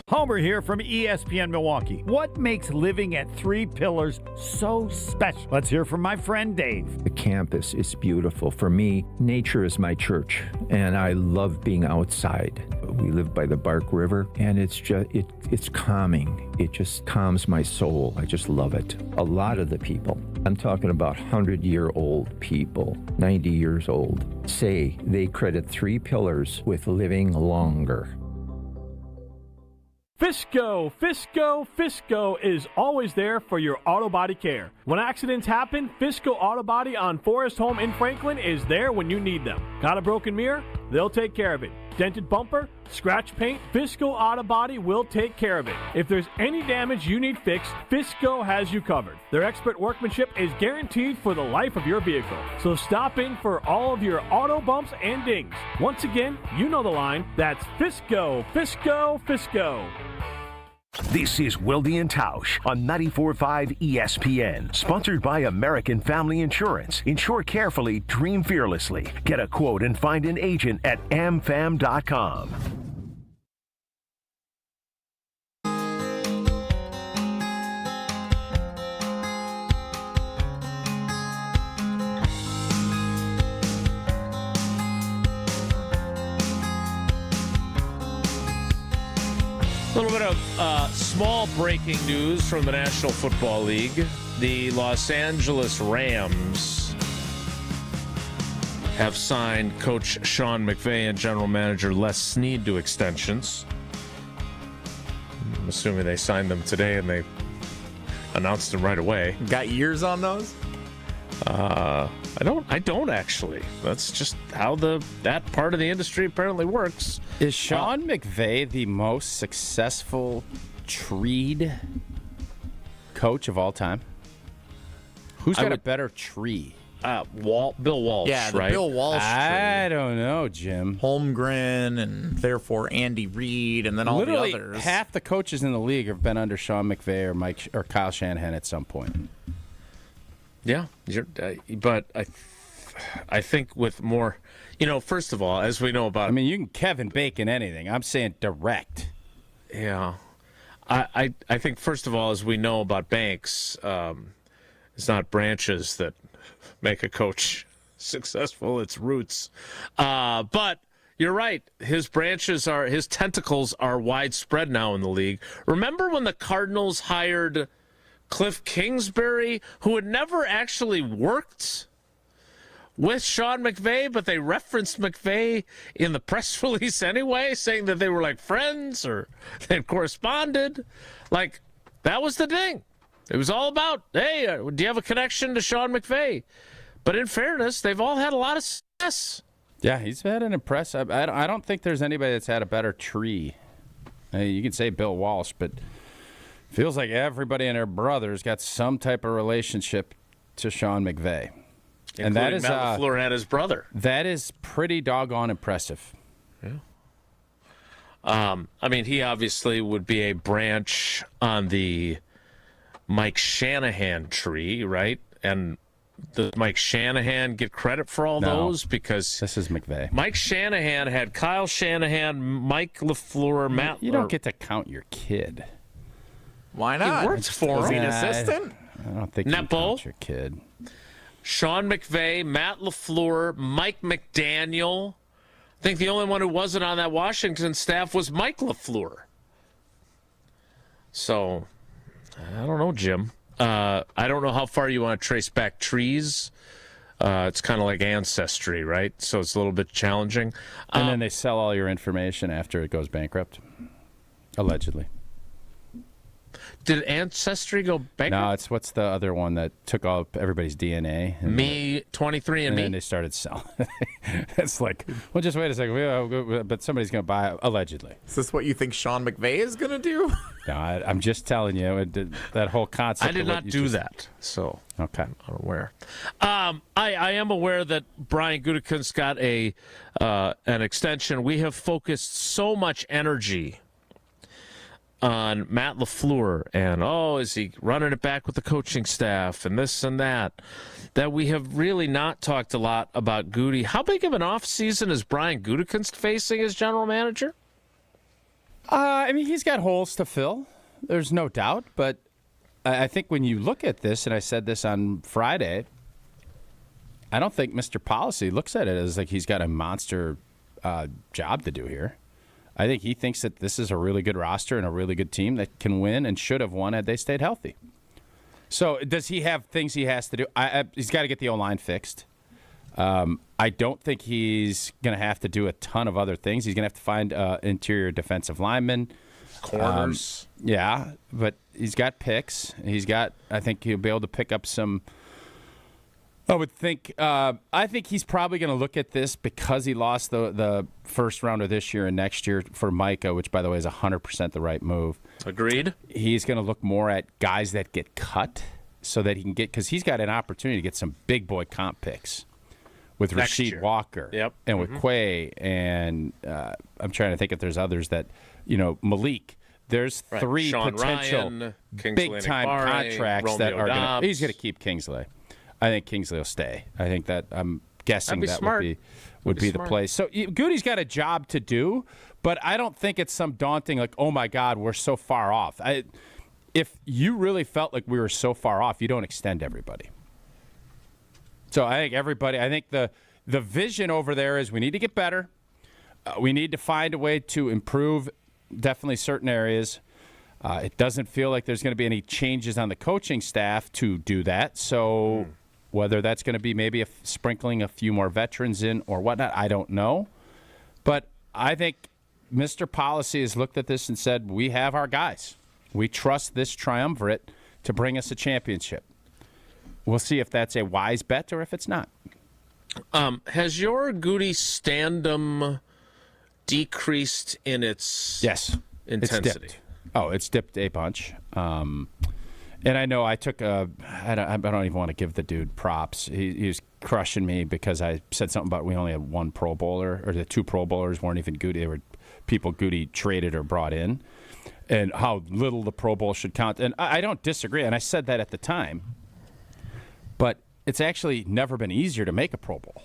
Homer here from ESPN Milwaukee. What makes living at Three Pillars so special? Let's hear from my friend Dave. The campus is beautiful. For me, nature is my church, and I love being outside. We live by the Bark River, and it's calming. It just calms my soul. I just love it. A lot of the people, I'm talking about 100-year-old people, 90 years old, say they credit Three Pillars with living longer. Fisco is always there for your auto body care. When accidents happen, Fisco Auto Body on Forest Home in Franklin is there when you need them. Got a broken mirror? They'll take care of it. Dented bumper? Scratch paint? Fisco Auto Body will take care of it. If there's any damage you need fixed, Fisco has you covered. Their expert workmanship is guaranteed for the life of your vehicle. So stop in for all of your auto bumps and dings. Once again, you know the line. That's Fisco. This is Wilde Tausch on 94.5 ESPN. Sponsored by American Family Insurance. Insure carefully, dream fearlessly. Get a quote and find an agent at amfam.com. A little bit of small breaking news from the National Football League. The Los Angeles Rams have signed Coach Sean McVay and General Manager Les Snead to extensions. I'm assuming they signed them today and they announced them right away. Got years on those? I don't actually. That's just how that part of the industry apparently works. Is Sean McVay the most successful treed coach of all time? Who's got a better tree? Bill Walsh, yeah, the right? Bill Walsh tree. I don't know, Jim. Holmgren and therefore Andy Reid and then all Literally, the others. half the coaches in the league have been under Sean McVay or Kyle Shanahan at some point. Yeah, but I think with more, first of all, as we know about... I mean, you can Kevin Bacon anything. I'm saying direct. Yeah. I think, first of all, as we know about banks, it's not branches that make a coach successful, it's roots. But you're right. His tentacles are widespread now in the league. Remember when the Cardinals hired Cliff Kingsbury, who had never actually worked with Sean McVay, but they referenced McVay in the press release anyway, saying that they were like friends or they corresponded. Like, that was the thing. It was all about, hey, do you have a connection to Sean McVay? But in fairness, they've all had a lot of success. Yeah, he's had an impressive. I don't think there's anybody that's had a better tree. You could say Bill Walsh, but feels like everybody and their brothers got some type of relationship to Sean McVay. And that is Matt LaFleur had his brother. That is pretty doggone impressive. Yeah. I mean, he obviously would be a branch on the Mike Shanahan tree, right? And does Mike Shanahan get credit for all those? Because this is McVay. Mike Shanahan had Kyle Shanahan, Mike LaFleur, Matt. You don't get to count your kid. Why not? He worked for him. Was he an assistant? I don't think you count your kid. Sean McVay, Matt LaFleur, Mike McDaniel. I think the only one who wasn't on that Washington staff was Mike LaFleur. So, I don't know, Jim. I don't know how far you want to trace back trees. It's kind of like ancestry, right? So it's a little bit challenging. And then they sell all your information after it goes bankrupt, allegedly. Did Ancestry go bankrupt? No, what's the other one that took all everybody's DNA? Me, 23andMe. And then they started selling. It's like, well, just wait a second. But somebody's going to buy it, allegedly. Is this what you think Sean McVay is going to do? No, I'm just telling you, that whole concept. I did not do that, so okay. I'm unaware. I am aware that Brian Gutekunst got an extension. We have focused so much energy on Matt LaFleur and, is he running it back with the coaching staff and this and that we have really not talked a lot about Gutey. How big of an offseason is Brian Gutekunst facing as general manager? I mean, he's got holes to fill. There's no doubt. But I think when you look at this, and I said this on Friday, I don't think Mr. Policy looks at it as like he's got a monster job to do here. I think he thinks that this is a really good roster and a really good team that can win and should have won had they stayed healthy. So does he have things he has to do? He's got to get the O-line fixed. I don't think he's going to have to do a ton of other things. He's going to have to find interior defensive linemen. Corners. Yeah, but he's got picks. I think he'll be able to pick up some. I think he's probably going to look at this because he lost the first rounder this year and next year for Micah, which, by the way, is 100% the right move. Agreed. He's going to look more at guys that get cut so that he can get – because he's got an opportunity to get some big boy comp picks with Rasheed Walker and with Quay and I'm trying to think if there's others that – Malik. There's three Sean potential Ryan, big-time contracts Romeo that are going to – he's going to Dobbs. keep Kingsley. I think Kingsley will stay. I think that I'm guessing that smart. would be the play. So Gutey's got a job to do, but I don't think it's some daunting like, oh my God, we're so far off. If you really felt like we were so far off, you don't extend everybody. So I think the vision over there is we need to get better. We need to find a way to improve definitely certain areas. It doesn't feel like there's going to be any changes on the coaching staff to do that. So whether that's going to be maybe sprinkling a few more veterans in or whatnot, I don't know. But I think Mr. Policy has looked at this and said, we have our guys. We trust this triumvirate to bring us a championship. We'll see if that's a wise bet or if it's not. Has your Gutey stand-em decreased in its intensity? It's dipped a bunch. And I know I took I don't even want to give the dude props. He was crushing me because I said something about we only had one Pro Bowler, or the two Pro Bowlers weren't even Gutey. They were people Gutey traded or brought in, and how little the Pro Bowl should count. And I don't disagree, and I said that at the time. But it's actually never been easier to make a Pro Bowl.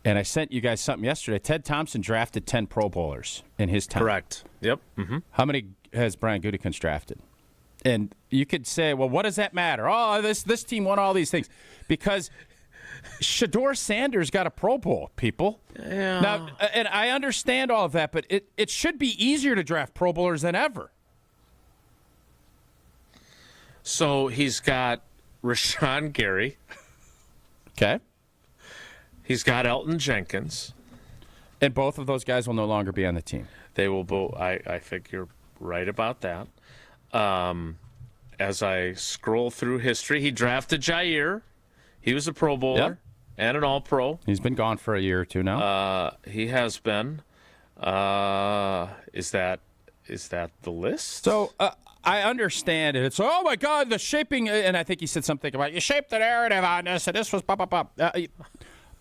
And I sent you guys something yesterday. Ted Thompson drafted 10 Pro Bowlers in his time. Correct. Yep. Mm-hmm. How many has Brian Gutekunst drafted? And you could say, well, what does that matter? Oh, this team won all these things. Because Shedeur Sanders got a Pro Bowl, people. Yeah. Now, and I understand all of that, but it should be easier to draft Pro Bowlers than ever. So he's got Rashawn Gary. Okay. He's got Elton Jenkins. And both of those guys will no longer be on the team. They will both. I think you're right about that. As I scroll through history, he drafted Jair. He was a Pro Bowler and an All-Pro. He's been gone for a year or two now. He has been. Is that the list? So I understand it. It's, oh, my God, the shaping. And I think he said something about, you shaped the narrative on this, and this was blah, blah, blah.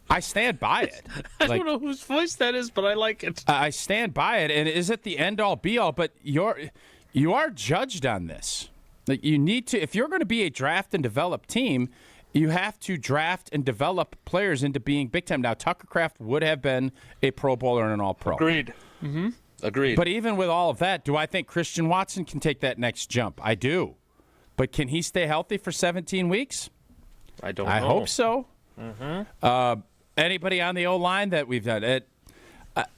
I stand by it. I don't know whose voice that is, but I like it. I stand by it, and is it the end-all, be-all? But you are judged on this. Like, you need to, if you're going to be a draft and develop team, you have to draft and develop players into being big time. Now, Tucker Kraft would have been a Pro Bowler and an All-Pro. Agreed. Mm-hmm. Agreed. But even with all of that, do I think Christian Watson can take that next jump? I do. But can he stay healthy for 17 weeks? I don't know. I hope so. Mm-hmm. Anybody on the O-line that we've done it?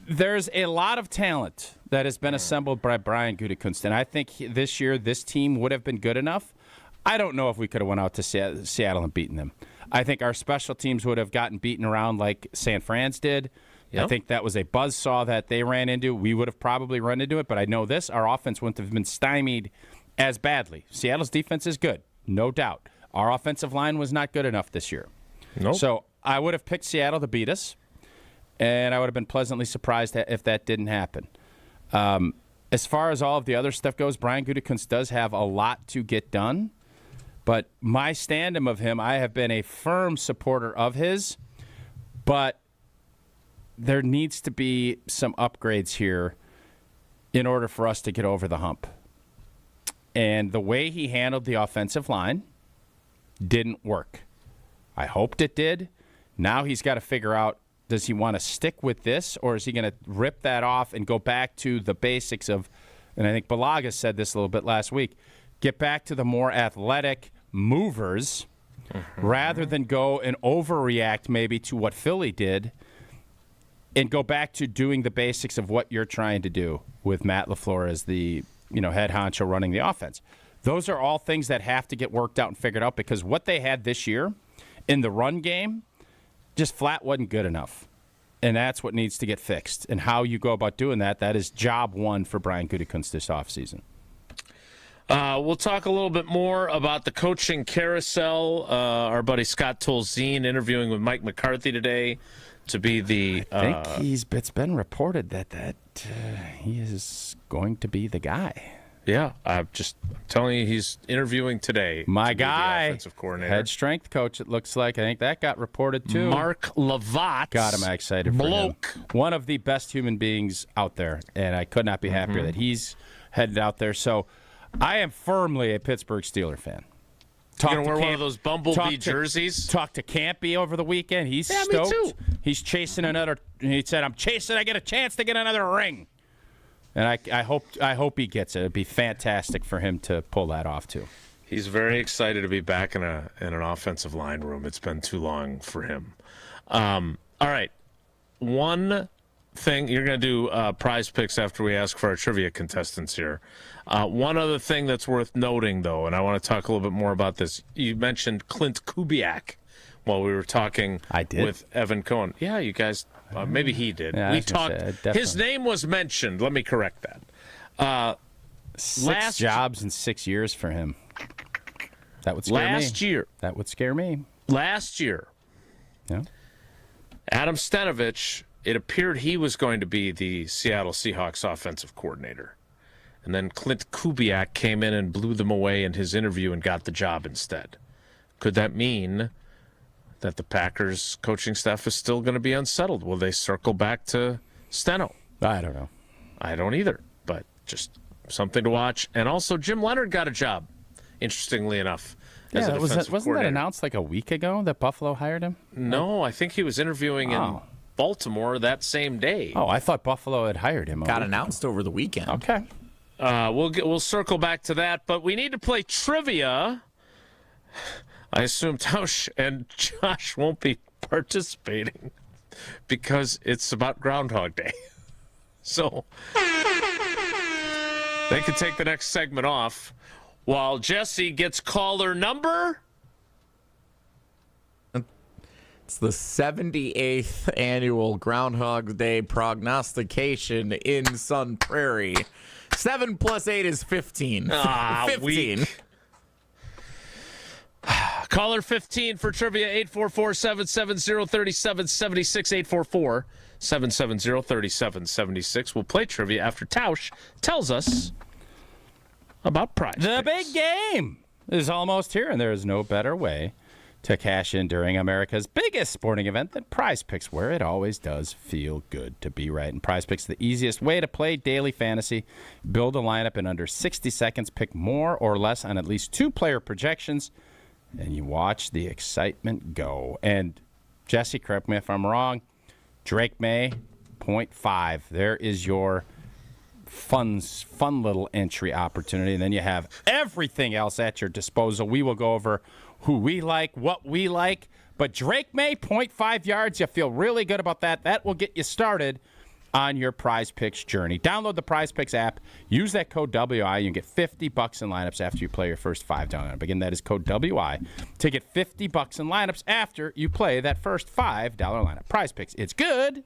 There's a lot of talent that has been assembled by Brian Gutekunst, and I think this year this team would have been good enough. I don't know if we could have went out to Seattle and beaten them. I think our special teams would have gotten beaten around like San Fran's did. Yep. I think that was a buzzsaw that they ran into. We would have probably run into it, but I know this. Our offense wouldn't have been stymied as badly. Seattle's defense is good, no doubt. Our offensive line was not good enough this year. Nope. So I would have picked Seattle to beat us, and I would have been pleasantly surprised if that didn't happen. As far as all of the other stuff goes, Brian Gutekunst does have a lot to get done. But my stand-up of him, I have been a firm supporter of his, but there needs to be some upgrades here in order for us to get over the hump. And the way he handled the offensive line didn't work. I hoped it did. Now he's got to figure out, does he want to stick with this, or is he going to rip that off and go back to the basics of, and I think Balaga said this a little bit last week, get back to the more athletic movers rather than go and overreact maybe to what Philly did and go back to doing the basics of what you're trying to do with Matt LaFleur as the head honcho running the offense. Those are all things that have to get worked out and figured out, because what they had this year in the run game just flat wasn't good enough. And that's what needs to get fixed. And how you go about doing that is job one for Brian Gutekunst this offseason. We'll talk a little bit more about the coaching carousel. Our buddy Scott Tolzien interviewing with Mike McCarthy today to be the... I think it's been reported that he is going to be the guy. Yeah, I'm telling you, he's interviewing today. My to be guy, the offensive coordinator. head strength coach, it looks like. I think that got reported too. Mark Lavat. God, am I excited for him. One of the best human beings out there, and I could not be happier that he's headed out there. So I am firmly a Pittsburgh Steelers fan. You're going to wear one of those Bumblebee jerseys? Talked to Campy over the weekend. He's stoked. Me too. He's chasing another. He said, I get a chance to get another ring. And I hope he gets it. It'd be fantastic for him to pull that off too. He's very excited to be back in an offensive line room. It's been too long for him. All right, one thing you're going to do prize picks after we ask for our trivia contestants here. One other thing that's worth noting, though, and I want to talk a little bit more about this. You mentioned Clint Kubiak while we were talking with Evan Cohen. Yeah, you guys. Maybe he did. Yeah, we talked. His name was mentioned. Let me correct that. 6 jobs in 6 years for him. That would scare me. Last year. That would scare me. Last year. Yeah. Adam Stenovich, it appeared he was going to be the Seattle Seahawks offensive coordinator. And then Clint Kubiak came in and blew them away in his interview and got the job instead. Could that mean that the Packers coaching staff is still going to be unsettled? Will they circle back to Steno? I don't know. I don't either, but just something to watch. And also, Jim Leonhard got a job, interestingly enough. As a defensive wasn't that announced like a week ago that Buffalo hired him? No, I think he was interviewing in Baltimore that same day. Oh, I thought Buffalo had hired him. Got announced over the weekend. Okay. We'll circle back to that, but we need to play trivia. I assume Tausch and Josh won't be participating because it's about Groundhog Day. So they could take the next segment off while Jesse gets caller number. It's the 78th annual Groundhog Day prognostication in Sun Prairie. 7 + 8 is 15. 15. Weak. Caller 15 for trivia, 844-770-3776, 844-770-3776. We'll play trivia after Tausch tells us about prize The picks. big game is almost here, and there is no better way to cash in during America's biggest sporting event than Prize Picks, where it always does feel good to be right. And Prize Picks is the easiest way to play daily fantasy. Build a lineup in under 60 seconds, pick more or less on at least 2 player projections, and you watch the excitement go. And Jesse, correct me if I'm wrong, Drake May, 0.5. There is your fun little entry opportunity. And then you have everything else at your disposal. We will go over who we like, what we like. But Drake May, 0.5 yards. You feel really good about that. That will get you started on your Prize Picks journey. Download the Prize Picks app. Use that code WI. You can get $50 in lineups after you play your first $5 lineup. Again, that is code WI to get $50 in lineups after you play that first $5 lineup. Prize Picks. It's good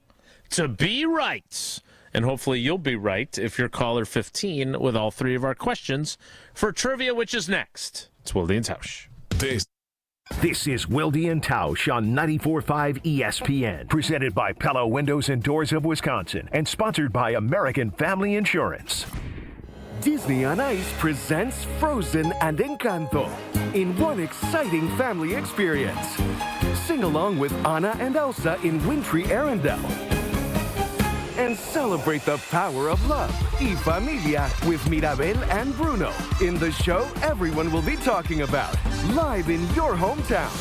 to be right. And hopefully you'll be right if you're caller 15 with all three of our questions for trivia, which is next. It's Wilde Tausch. This is Wilde Tausch on 94.5 ESPN, presented by Pella Windows and Doors of Wisconsin, and sponsored by American Family Insurance. Disney on Ice presents Frozen and Encanto in one exciting family experience. Sing along with Anna and Elsa in wintry Arendelle. And celebrate the power of love, y familia, with Mirabel and Bruno in the show everyone will be talking about, live in your hometown.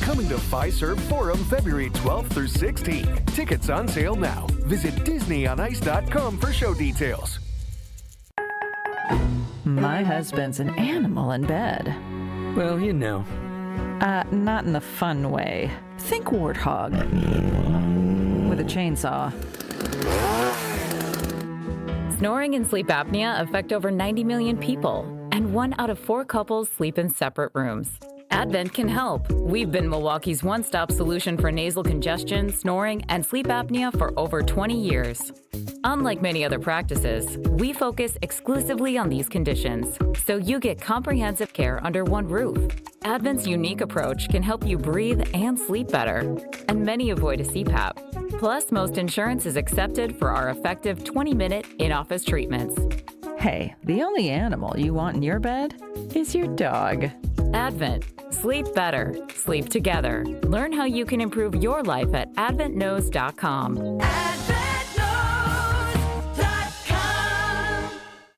Coming to Fiserv Forum February 12th through 16th. Tickets on sale now. Visit DisneyOnIce.com for show details. My husband's an animal in bed. Well, you know. Not in the fun way. Think warthog. With a chainsaw. Snoring and sleep apnea affect over 90 million people, and 1 out of 4 couples sleep in separate rooms. Advent can help. We've been Milwaukee's one-stop solution for nasal congestion, snoring, and sleep apnea for over 20 years. Unlike many other practices, we focus exclusively on these conditions, so you get comprehensive care under one roof. Advent's unique approach can help you breathe and sleep better, and many avoid a CPAP. Plus, most insurance is accepted for our effective 20-minute in-office treatments. Hey, the only animal you want in your bed is your dog. Advent. Sleep better. Sleep together. Learn how you can improve your life at adventknows.com.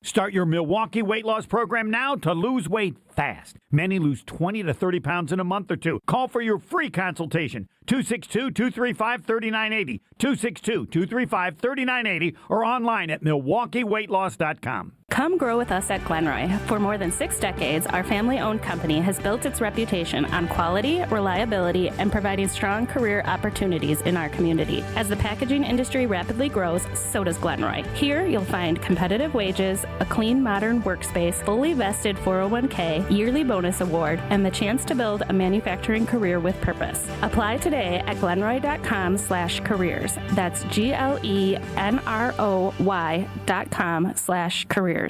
Start your Milwaukee weight loss program now to lose weight fast. Many lose 20 to 30 pounds in a month or two. Call for your free consultation. 262-235-3980. 262-235-3980 or online at MilwaukeeWeightLoss.com. Come grow with us at Glenroy. For more than 6 decades, our family-owned company has built its reputation on quality, reliability, and providing strong career opportunities in our community. As the packaging industry rapidly grows, so does Glenroy. Here, you'll find competitive wages, a clean, modern workspace, fully vested 401k, yearly bonus award, and the chance to build a manufacturing career with purpose. Apply today at glenroy.com/careers. That's GLENROY.com/careers.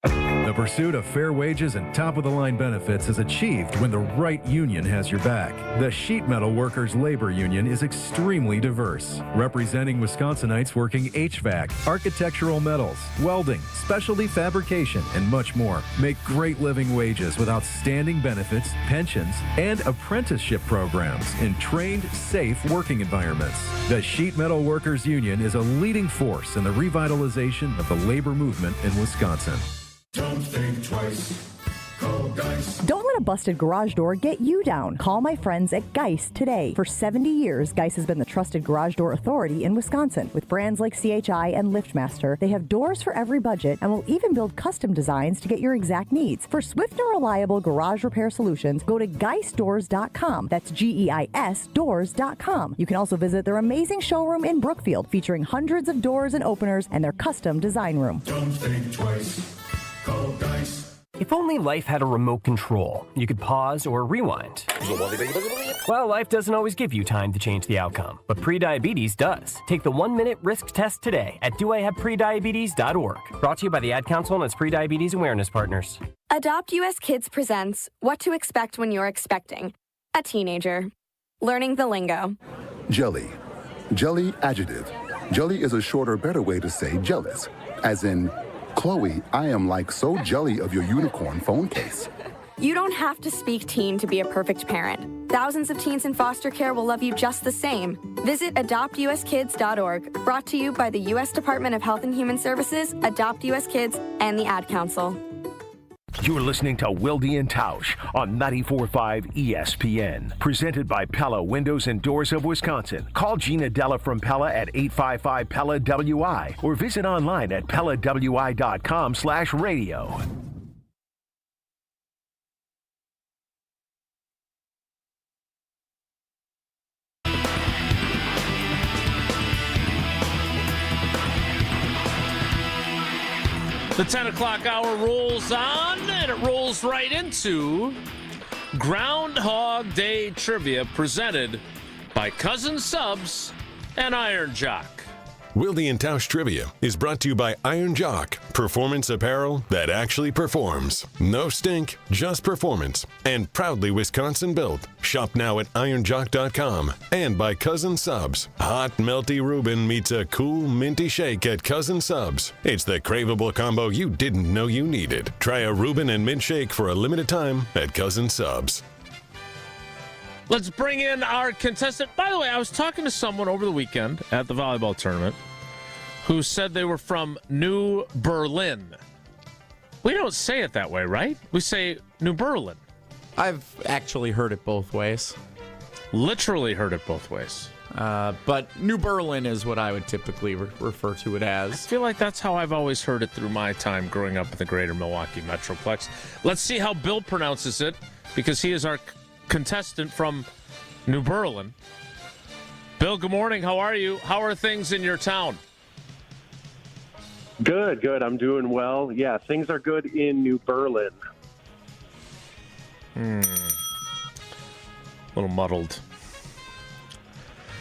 The pursuit of fair wages and top-of-the-line benefits is achieved when the right union has your back. The Sheet Metal Workers Labor Union is extremely diverse, representing Wisconsinites working HVAC, architectural metals, welding, specialty fabrication, and much more. Make great living wages with outstanding benefits, pensions, and apprenticeship programs in trained, safe working environments. The Sheet Metal Workers Union is a leading force in the revitalization of the labor movement in Wisconsin. Don't think twice. Call Geist. Don't let a busted garage door get you down. Call my friends at Geist today. For 70 years, Geist has been the trusted garage door authority in Wisconsin. With brands like CHI and LiftMaster, they have doors for every budget and will even build custom designs to get your exact needs. For swift and reliable garage repair solutions, go to GeistDoors.com. That's GEIS Doors.com. You can also visit their amazing showroom in Brookfield, featuring hundreds of doors and openers and their custom design room. Don't think twice. Call Geist. If only life had a remote control, you could pause or rewind. Well, life doesn't always give you time to change the outcome, but prediabetes does. Take the 1-minute risk test today at doihaveprediabetes.org. Brought to you by the Ad Council and its Prediabetes Awareness Partners. Adopt US Kids presents What to Expect When You're Expecting a Teenager. Learning the lingo. Jelly. Jelly adjective. Jelly is a shorter, better way to say jealous, as in, Chloe, I am like so jelly of your unicorn phone case. You don't have to speak teen to be a perfect parent. Thousands of teens in foster care will love you just the same. Visit adoptuskids.org, brought to you by the U.S. Department of Health and Human Services, Adopt U.S. Kids, and the Ad Council. You're listening to Wilde Tausch on 94.5 ESPN. Presented by Pella Windows and Doors of Wisconsin. Call Gina Della from Pella at 855-PELLA-WI or visit online at PellaWI.com/radio. The 10 o'clock hour rolls on, and it rolls right into Groundhog Day Trivia presented by Cousin Subs and Iron Jock. Wilde Tausch Trivia is brought to you by Iron Jock, performance apparel that actually performs. No stink, just performance. And proudly Wisconsin built. Shop now at ironjock.com. And by Cousin Subs. Hot, melty Reuben meets a cool, minty shake at Cousin Subs. It's the craveable combo you didn't know you needed. Try a Reuben and mint shake for a limited time at Cousin Subs. Let's bring in our contestant. By the way, I was talking to someone over the weekend at the volleyball tournament who said they were from New Berlin. We don't say it that way, right? We say New Berlin. I've actually heard it both ways. Literally heard it both ways. But New Berlin is what I would typically refer to it as. I feel like that's how I've always heard it through my time growing up in the greater Milwaukee Metroplex. Let's see how Bill pronounces it, because he is our contestant from New Berlin. Bill, good morning. How are you? How are things in your town? Good. I'm doing well. Yeah, things are good in New Berlin. A little muddled.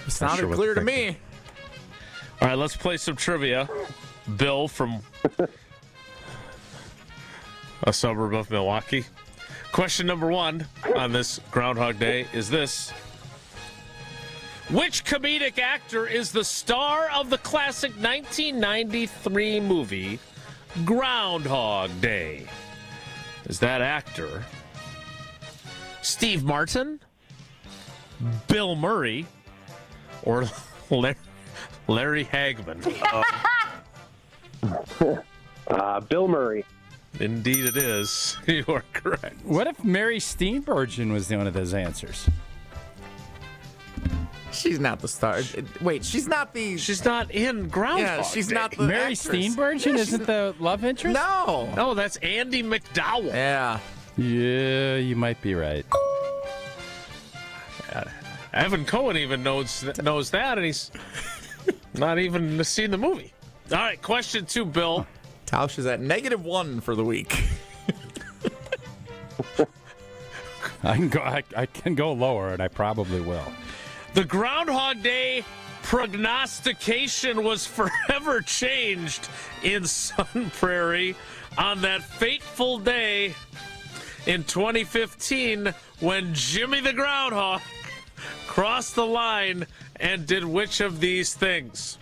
It sounded clear to me. All right, let's play some trivia. Bill from a suburb of Milwaukee. Question number 1 on this Groundhog Day is this. Which comedic actor is the star of the classic 1993 movie Groundhog Day? Is that actor Steve Martin, Bill Murray, or Larry Hagman? Bill Murray. Indeed it is. You are correct. What if Mary Steenburgen was one of those answers? She's not the star. Wait, she's not in Groundhog Yeah, she's Day. not the Mary actress. Steenburgen isn't the love interest? No, that's Andy McDowell. Yeah, you might be right. Evan Cohen even knows that, and he's not even seen the movie. All right, question 2, Bill. Tausch is at -1 for the week. I can go lower, and I probably will. The Groundhog Day prognostication was forever changed in Sun Prairie on that fateful day in 2015 when Jimmy the Groundhog crossed the line and did which of these things?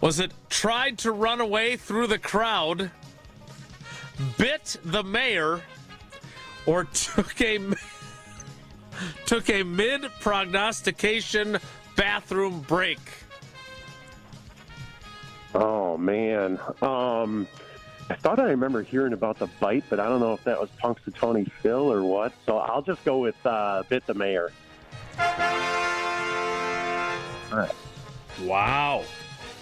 Was it tried to run away through the crowd, bit the mayor, or took a mid-prognostication bathroom break? Oh, man. I thought I remember hearing about the bite, but I don't know if that was Punxsutawney Phil or what. So I'll just go with bit the mayor. All right. Wow.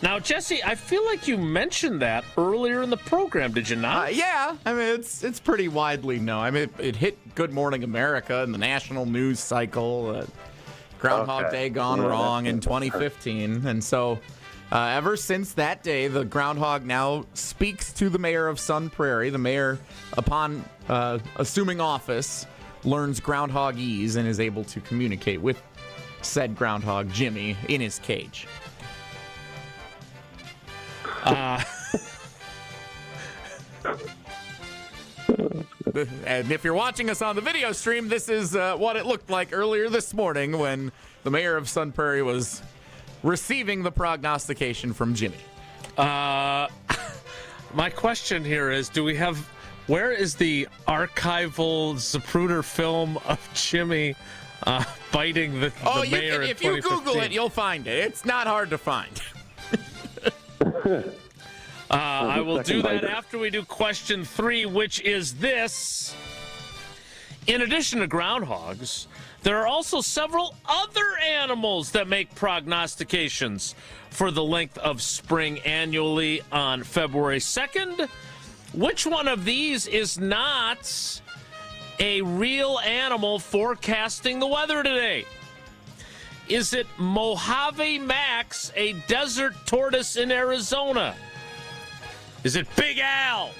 Now, Jesse, I feel like you mentioned that earlier in the program, did you not? Yeah, I mean, it's pretty widely known. I mean, it hit Good Morning America in the national news cycle. Groundhog Day gone wrong in 2015. And so ever since that day, the Groundhog now speaks to the mayor of Sun Prairie. The mayor, upon assuming office, learns Groundhogese and is able to communicate with said Groundhog, Jimmy, in his cage. And if you're watching us on the video stream, this is what it looked like earlier this morning when the mayor of Sun Prairie was receiving the prognostication from Jimmy. My question here is, where is the archival Zapruder film of Jimmy biting the mayor in 2015? If you Google it, you'll find it. It's not hard to find. I will do that after we do question 3, which is this. In addition to groundhogs, there are also several other animals that make prognostications for the length of spring annually on February 2nd. Which one of these is not a real animal forecasting the weather today? Is it Mojave Max, a desert tortoise in Arizona? Is it Big Al,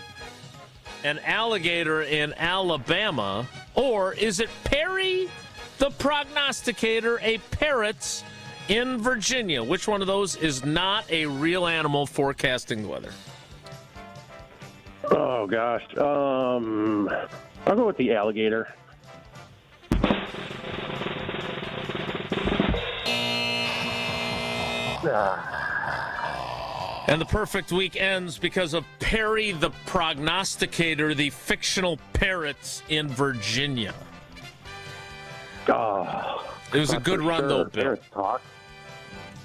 an alligator in Alabama, or is it Perry the prognosticator, a parrot in Virginia? Which one of those is not a real animal forecasting the weather? Oh, gosh. I'll go with the alligator. And the perfect week ends because of Perry the prognosticator, the fictional parrots in Virginia. Oh, it was a good run, though, Bill. Talk.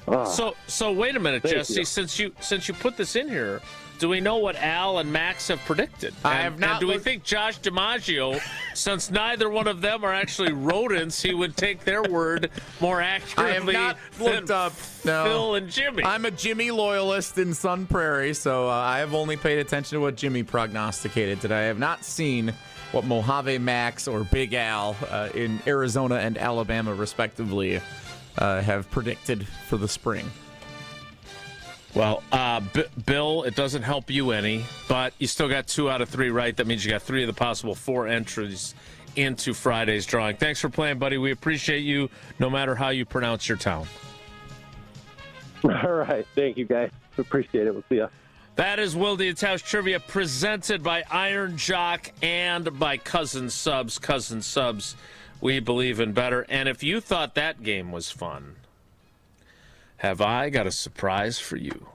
Oh. So wait a minute, Thank Jesse. you. Since you put this in here, do we know what Al and Max have predicted? I have not. And do we think Josh DiMaggio, since neither one of them are actually rodents, he would take their word more accurately I have not looked up. No. Phil and Jimmy? I'm a Jimmy loyalist in Sun Prairie, so I have only paid attention to what Jimmy prognosticated today. I have not seen what Mojave Max or Big Al in Arizona and Alabama, respectively, have predicted for the spring. Well, Bill, it doesn't help you any, but you still got 2 out of 3 right. That means you got 3 of the possible 4 entries into Friday's drawing. Thanks for playing, buddy. We appreciate you no matter how you pronounce your town. All right. Thank you, guys. Appreciate it. We'll see ya. That is Wilde Tausch Trivia presented by Iron Jock and by Cousin Subs. Cousin Subs, we believe in better. And if you thought that game was fun, have I got a surprise for you?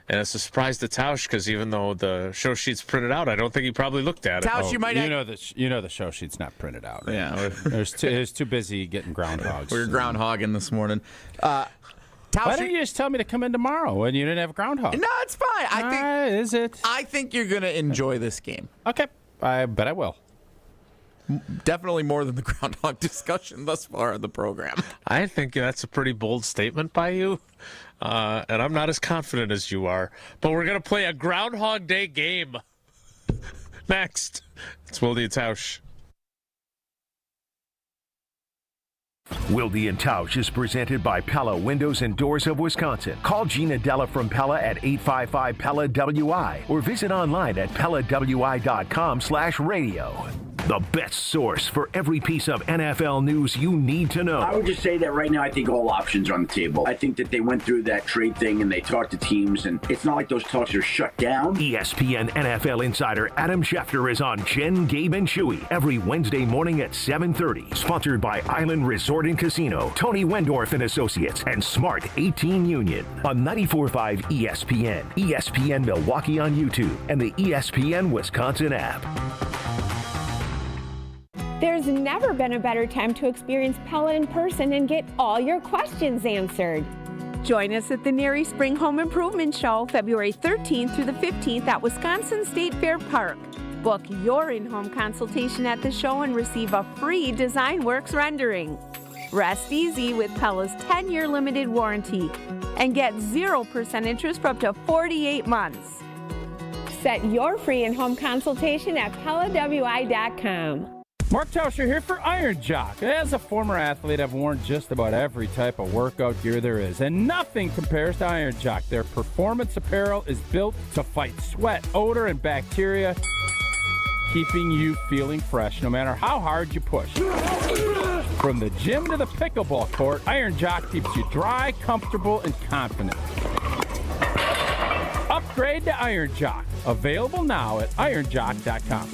And it's a surprise to Tausch because even though the show sheet's printed out, I don't think he probably looked at it. Tausch, you might know the show sheet's not printed out. Right? Yeah, it was too busy getting groundhogs. We were groundhogging this morning. Why don't you just tell me to come in tomorrow when you didn't have groundhog? No, it's fine. I think is it? I think you're gonna enjoy this game. Okay, I bet I will. Definitely more than the groundhog discussion thus far in the program. I think that's a pretty bold statement by you, and I'm not as confident as you are. But we're going to play a Groundhog Day game next. It's Wilde Tausch. Wilde and Tausch is presented by Pella Windows and Doors of Wisconsin. Call Gina Della from Pella at 855-PELLA-WI or visit online at PellaWI.com/radio. The best source for every piece of NFL news you need to know. I would just say that right now I think all options are on the table. I think that they went through that trade thing and they talked to teams, and it's not like those talks are shut down. ESPN NFL insider Adam Schefter is on Jen, Gabe, and Chewy every Wednesday morning at 7:30. Sponsored by Island Resort and Casino, Tony Wendorf and Associates, and Smart 18 Union. On 94.5 ESPN, ESPN Milwaukee on YouTube, and the ESPN Wisconsin app. There's never been a better time to experience Pella in person and get all your questions answered. Join us at the Neary Spring Home Improvement Show, February 13th through the 15th at Wisconsin State Fair Park. Book your in-home consultation at the show and receive a free DesignWorks rendering. Rest easy with Pella's 10-year limited warranty and get 0% interest for up to 48 months. Set your free in-home consultation at PellaWI.com. Mark Tauscher here for Iron Jock. As a former athlete, I've worn just about every type of workout gear there is, and nothing compares to Iron Jock. Their performance apparel is built to fight sweat, odor, and bacteria, keeping you feeling fresh no matter how hard you push. From the gym to the pickleball court, Iron Jock keeps you dry, comfortable, and confident. Upgrade to Iron Jock. Available now at ironjock.com.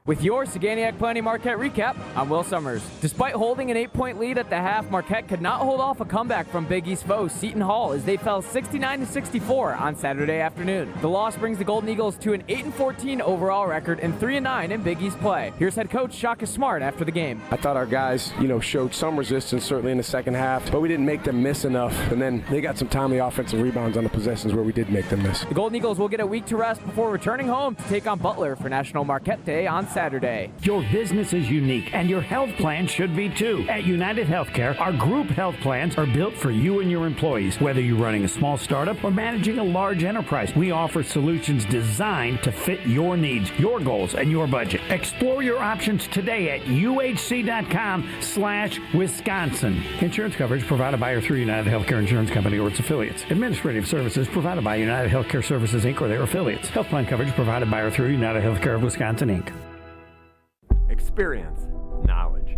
With your Saganiac Planning Marquette recap, I'm Will Summers. Despite holding an 8-point lead at the half, Marquette could not hold off a comeback from Big East foe Seton Hall as they fell 69-64 on Saturday afternoon. The loss brings the Golden Eagles to an 8-14 overall record and 3-9 in Big East play. Here's head coach Shaka Smart after the game. I thought our guys, showed some resistance certainly in the second half, but we didn't make them miss enough. And then they got some timely offensive rebounds on the possessions where we did make them miss. The Golden Eagles will get a week to rest before returning home to take on Butler for National Marquette Day on Saturday. Saturday. Your business is unique, and your health plan should be too. At United Healthcare, our group health plans are built for you and your employees. Whether you're running a small startup or managing a large enterprise, we offer solutions designed to fit your needs, your goals, and your budget. Explore your options today at uhc.com/Wisconsin. Insurance coverage provided by or through United Healthcare Insurance Company or its affiliates. Administrative services provided by United Healthcare Services, Inc. or their affiliates. Health plan coverage provided by or through United Healthcare of Wisconsin, Inc. Experience, knowledge,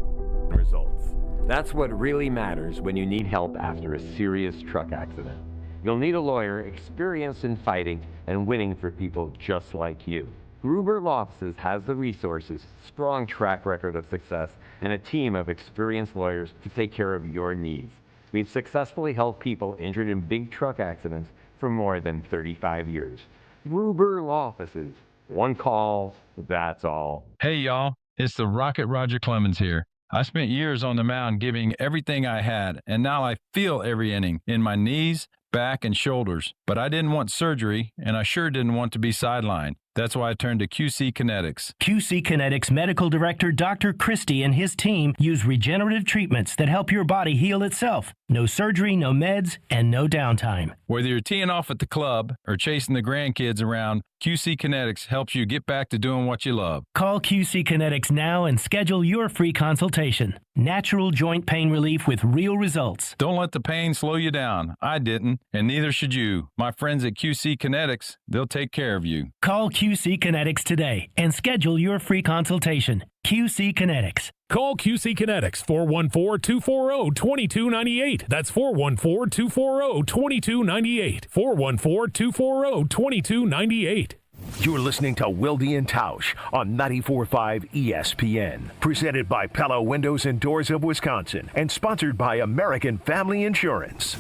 results. That's what really matters when you need help after a serious truck accident. You'll need a lawyer experienced in fighting and winning for people just like you. Gruber Law Offices has the resources, strong track record of success, and a team of experienced lawyers to take care of your needs. We've successfully helped people injured in big truck accidents for more than 35 years. Gruber Law Offices. One call, that's all. Hey, y'all. It's the Rocket Roger Clemens here. I spent years on the mound giving everything I had, and now I feel every inning in my knees, back, and shoulders. But I didn't want surgery, and I sure didn't want to be sidelined. That's why I turned to QC Kinetics. QC Kinetics Medical Director Dr. Christie and his team use regenerative treatments that help your body heal itself. No surgery, no meds, and no downtime. Whether you're teeing off at the club or chasing the grandkids around, QC Kinetics helps you get back to doing what you love. Call QC Kinetics now and schedule your free consultation. Natural joint pain relief with real results. Don't let the pain slow you down. I didn't, and neither should you. My friends at QC Kinetics, they'll take care of you. Call QC Kinetics today and schedule your free consultation. QC Kinetics. Call QC Kinetics, 414-240-2298. That's 414-240-2298. 414-240-2298. You're listening to Wilde Tausch on 94.5 ESPN. Presented by Pella Windows and Doors of Wisconsin and sponsored by American Family Insurance.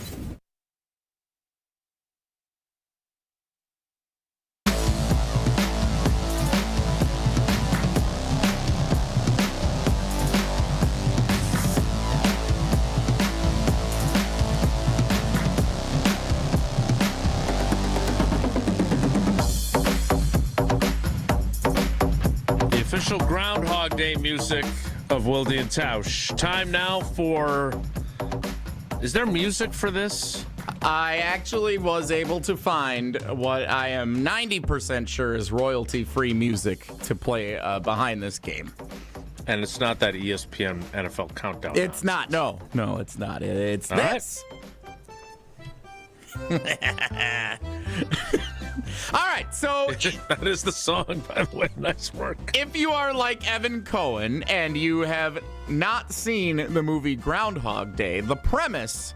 Official Groundhog Day music of Wilde and Tausch. Time now for... Is there music for this? I actually was able to find what I am 90% sure is royalty-free music to play behind this game. And it's not that ESPN NFL countdown. It's not. No, it's not. It's all this. Right. All right, so... That is the song, by the way. Nice work. If you are like Evan Cohen and you have not seen the movie Groundhog Day, the premise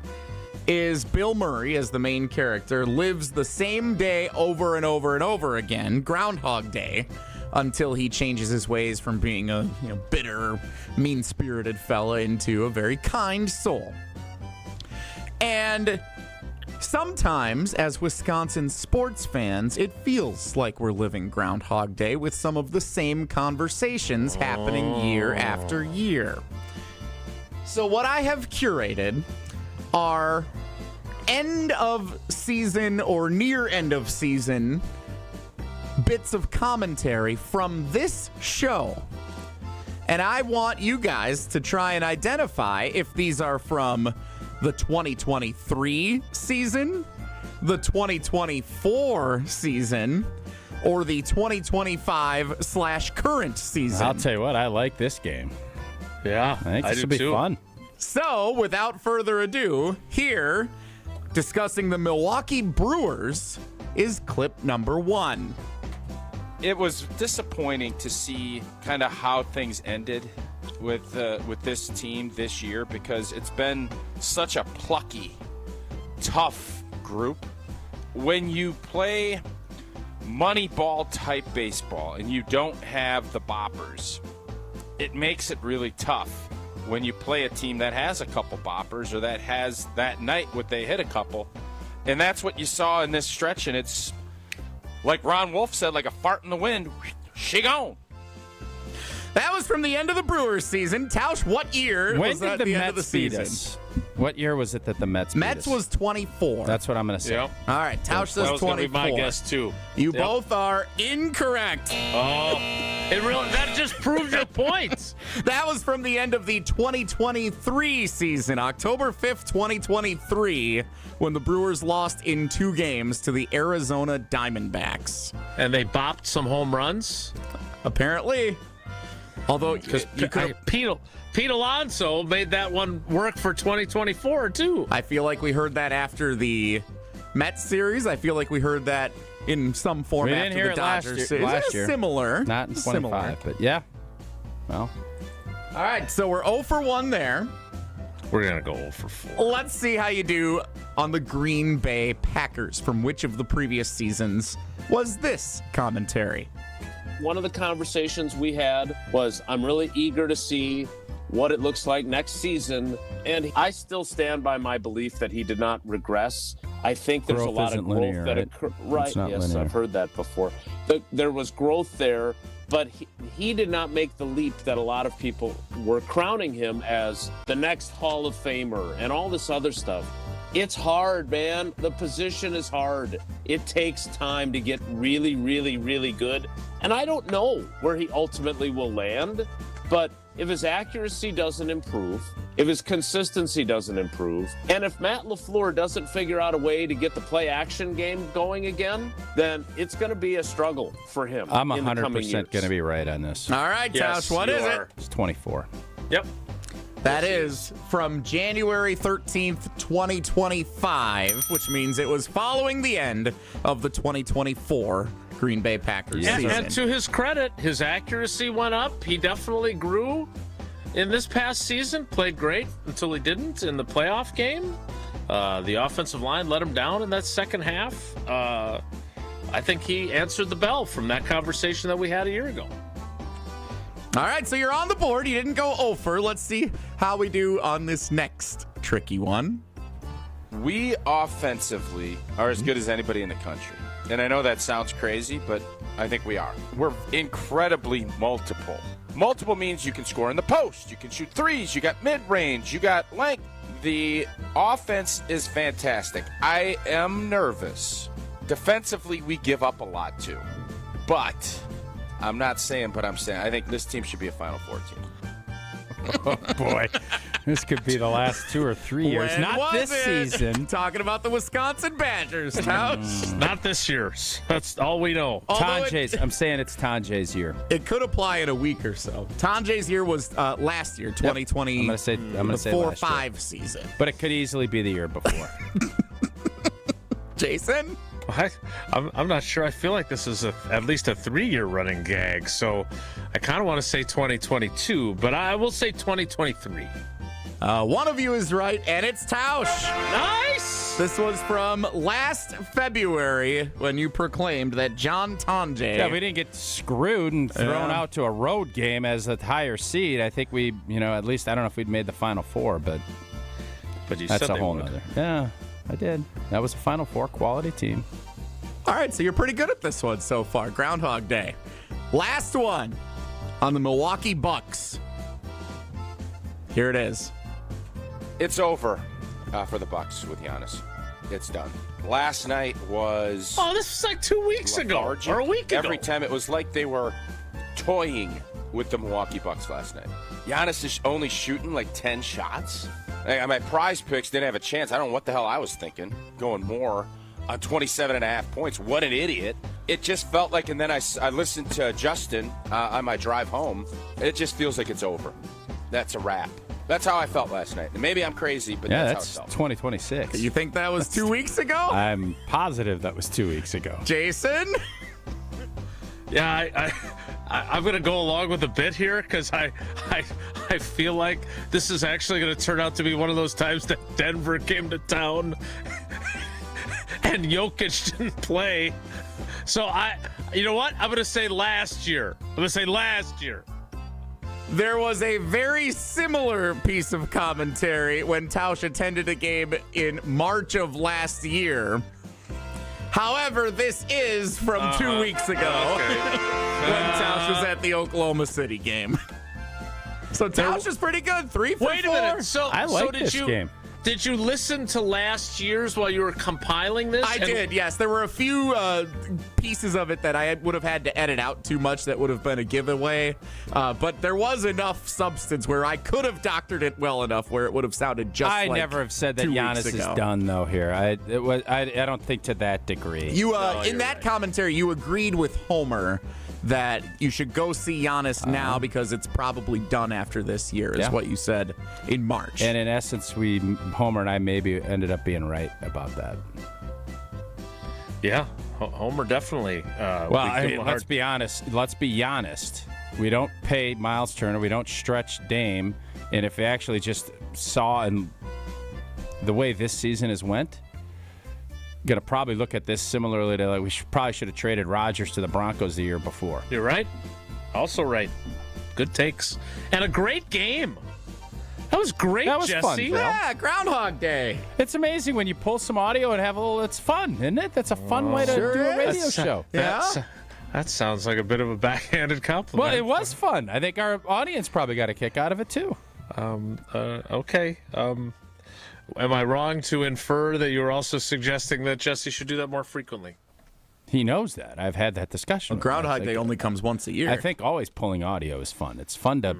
is Bill Murray, as the main character, lives the same day over and over and over again, Groundhog Day, until he changes his ways from being a bitter, mean-spirited fella into a very kind soul. And... sometimes, as Wisconsin sports fans, it feels like we're living Groundhog Day with some of the same conversations happening year after year. So what I have curated are end of season or near end of season bits of commentary from this show. And I want you guys to try and identify if these are from the 2023 season, the 2024 season, or the 2025/current season. I'll tell you what, I like this game. Yeah, I think this will be fun. So, without further ado, here, discussing the Milwaukee Brewers, is clip number 1. It was disappointing to see kind of how things ended with this team this year, because it's been such a plucky, tough group. When you play Moneyball type baseball and you don't have the boppers, it makes it really tough when you play a team that has a couple boppers, or that has that night what they hit a couple. And that's what you saw in this stretch, and it's like Ron Wolf said, like a fart in the wind. She gone. That was from the end of the Brewers season. Tausch, what year When was did that the the end of the Mets beat season? us? What year was it that the Mets beat Mets us? was 24. That's what I'm going to say. Yep. All right, Tausch says 24. That was going to be my guess, too. You both are incorrect. Oh, that just proves your point. That was from the end of the 2023 season, October 5th, 2023, when the Brewers lost in 2 games to the Arizona Diamondbacks. And they bopped some home runs? Apparently. Although, because Pete Alonso made that one work for 2024, too. I feel like we heard that after the Mets series. I feel like we heard that in some form We after didn't hear the it Dodgers series. last year. Similar. Not in 25, but yeah. Well. All right, so we're 0 for 1 there. We're going to go 0 for 4. Let's see how you do on the Green Bay Packers. From which of the previous seasons was this commentary? One of the conversations we had was, I'm really eager to see what it looks like next season. And I still stand by my belief that he did not regress. I think there's a lot of growth linear, that right? occurred. Right, yes, linear. I've heard that before. There was growth there, but he did not make the leap that a lot of people were crowning him as the next Hall of Famer and all this other stuff. It's hard, man. The position is hard. It takes time to get really, really, really good. And I don't know where he ultimately will land, but if his accuracy doesn't improve, if his consistency doesn't improve, and if Matt LaFleur doesn't figure out a way to get the play-action game going again, then it's going to be a struggle for him. I'm in the coming 100% years. going to be right on this. All right, Yes, Tausch, what you is are. it? It's 24. Yep. That is from January 13th, 2025, which means it was following the end of the 2024 Green Bay Packers season. And to his credit, his accuracy went up. He definitely grew in this past season, played great until he didn't in the playoff game. The offensive line let him down in that second half. I think he answered the bell from that conversation that we had a year ago. All right, so you're on the board. You didn't go over. Let's see how we do on this next tricky one. We offensively are as good as anybody in the country. And I know that sounds crazy, but I think we are. We're incredibly multiple. Multiple means you can score in the post, you can shoot threes, you got mid-range, you got length. The offense is fantastic. I am nervous. Defensively, we give up a lot too. But I'm not saying, but I'm saying I think this team should be a Final Four team. Oh, boy. This could be the last 2 or 3 years. When Not was this it? season. Talking about the Wisconsin Badgers, Tausch. Not this year. That's all we know. Tanjay's. I'm saying it's Tanjay's year. It could apply in a week or so. Tanjay's year was last year, 2020. I'm gonna say last year. 4-5 season. But it could easily be the year before. Jason? I'm not sure. I feel like this is at least a 3-year running gag. So I kind of want to say 2022, but I will say 2023. One of you is right, and it's Tausch. Nice! This was from last February when you proclaimed that John Tanjay. Yeah, we didn't get screwed and thrown out to a road game as a higher seed. I think we, at least I don't know if we'd made the Final Four, but you that's said a they whole would. nother. Yeah, I did. That was a Final Four quality team. All right, so you're pretty good at this one so far. Groundhog Day. Last one on the Milwaukee Bucks. Here it is. It's over for the Bucks with Giannis. It's done. Last night was... Oh, this was like 2 weeks ago lethargic. or a week ago. Every time it was like they were toying with the Milwaukee Bucks last night. Giannis is only shooting like 10 shots. My prize picks didn't have a chance. I don't know what the hell I was thinking. Going more on 27.5 points. What an idiot. It just felt like, and then I listened to Justin on my drive home. It just feels like it's over. That's a wrap. That's how I felt last night. And maybe I'm crazy, but that's how I felt. 2026. You think that was 2 weeks ago? I'm positive that was 2 weeks ago. Jason? Yeah, I'm going to go along with the bit here because I feel like this is actually going to turn out to be one of those times that Denver came to town and Jokic didn't play. So you know what? I'm going to say last year. There was a very similar piece of commentary when Tausch attended a game in March of last year. However, this is from 2 weeks ago when Tausch was at the Oklahoma City game. So Tausch is pretty good. 3 for 4. Wait a minute. So, I like this game. Did you listen to last year's while you were compiling this? I did, yes. There were a few pieces of it that I would have had to edit out too much that would have been a giveaway. But there was enough substance where I could have doctored it well enough where it would have sounded just like I never have said that 2 Giannis weeks is ago. done, though, here. I don't think to that degree. You in that commentary, you agreed with Homer that you should go see Giannis now because it's probably done after this year, is what you said in March. And in essence, Homer and I maybe ended up being right about that. Yeah, Homer definitely. Let's be honest. Let's be honest. We don't pay Miles Turner. We don't stretch Dame. And if we actually just saw and the way this season has went, going to probably look at this similarly to we probably should have traded Rodgers to the Broncos the year before. You're right. Also right. Good takes. And a great game. That was great, That was Jesse. fun, Phil. Yeah, Groundhog Day. It's amazing when you pull some audio and have a little, it's fun, isn't it? That's a fun way to do a radio show. That sounds like a bit of a backhanded compliment. Well, it was fun. I think our audience probably got a kick out of it, too. Okay. Am I wrong to infer that you're also suggesting that Jesse should do that more frequently? He knows that. I've had that discussion. Well, Groundhog Day only comes once a year. I think always pulling audio is fun. It's fun to,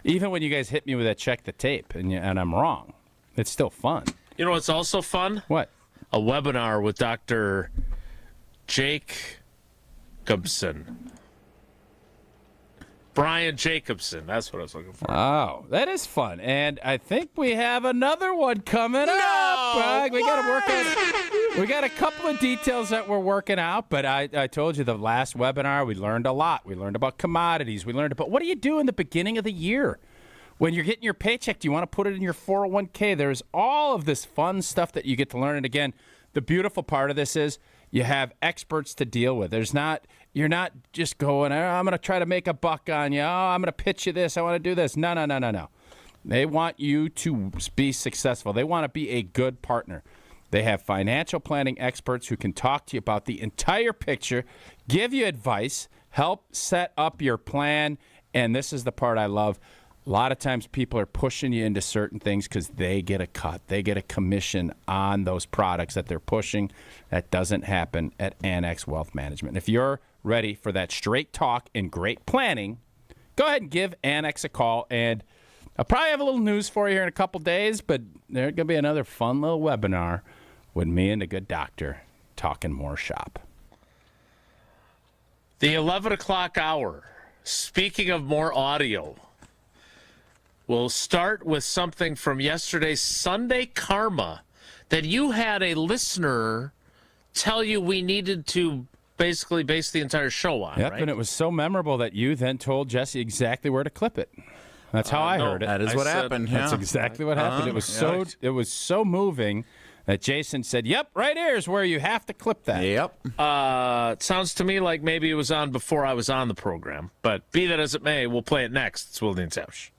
even when you guys hit me with that check the tape and I'm wrong, it's still fun. You know what's also fun? What? A webinar with Dr. Jacobson. Brian Jacobson. That's what I was looking for. Oh, that is fun. And I think we have another one coming up. We got to work on it. We got a couple of details that we're working out, but I told you the last webinar, we learned a lot. We learned about commodities. We learned about what do you do in the beginning of the year? When you're getting your paycheck, do you want to put it in your 401k? There's all of this fun stuff that you get to learn. And again, the beautiful part of this is you have experts to deal with. You're not just going, I'm going to try to make a buck on you. Oh, I'm going to pitch you this. I want to do this. No. They want you to be successful. They want to be a good partner. They have financial planning experts who can talk to you about the entire picture, give you advice, help set up your plan. And this is the part I love. A lot of times people are pushing you into certain things because they get a cut. They get a commission on those products that they're pushing. That doesn't happen at Annex Wealth Management. If you're ready for that straight talk and great planning, go ahead and give Annex a call. And I'll probably have a little news for you here in a couple days, but there's going to be another fun little webinar with me and the good doctor talking more shop. The 11 o'clock hour. Speaking of more audio, we'll start with something from yesterday's Sunday Karma that you had a listener tell you we needed to basically base the entire show on, Yep, right? and it was so memorable that you then told Jesse exactly where to clip it. That's how I heard it. That is what happened. That's exactly what happened. It was so moving that Jason said, "Yep, right here is where you have to clip that." Yep. It sounds to me like maybe it was on before I was on the program, but be that as it may, we'll play it next. It's Wilde Tausch.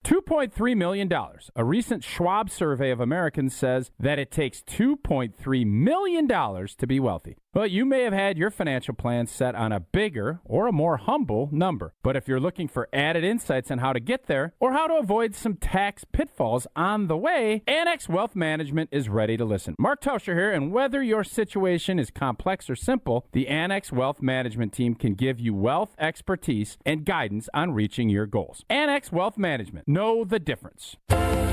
$2.3 million. A recent Schwab survey of Americans says that it takes $2.3 million to be wealthy. Well, you may have had your financial plan set on a bigger or a more humble number. But if you're looking for added insights on how to get there or how to avoid some tax pitfalls on the way, Annex Wealth Management is ready to listen. Mark Tauscher here, and whether your situation is complex or simple, the Annex Wealth Management team can give you wealth expertise and guidance on reaching your goals. Annex Wealth Management. Know the difference.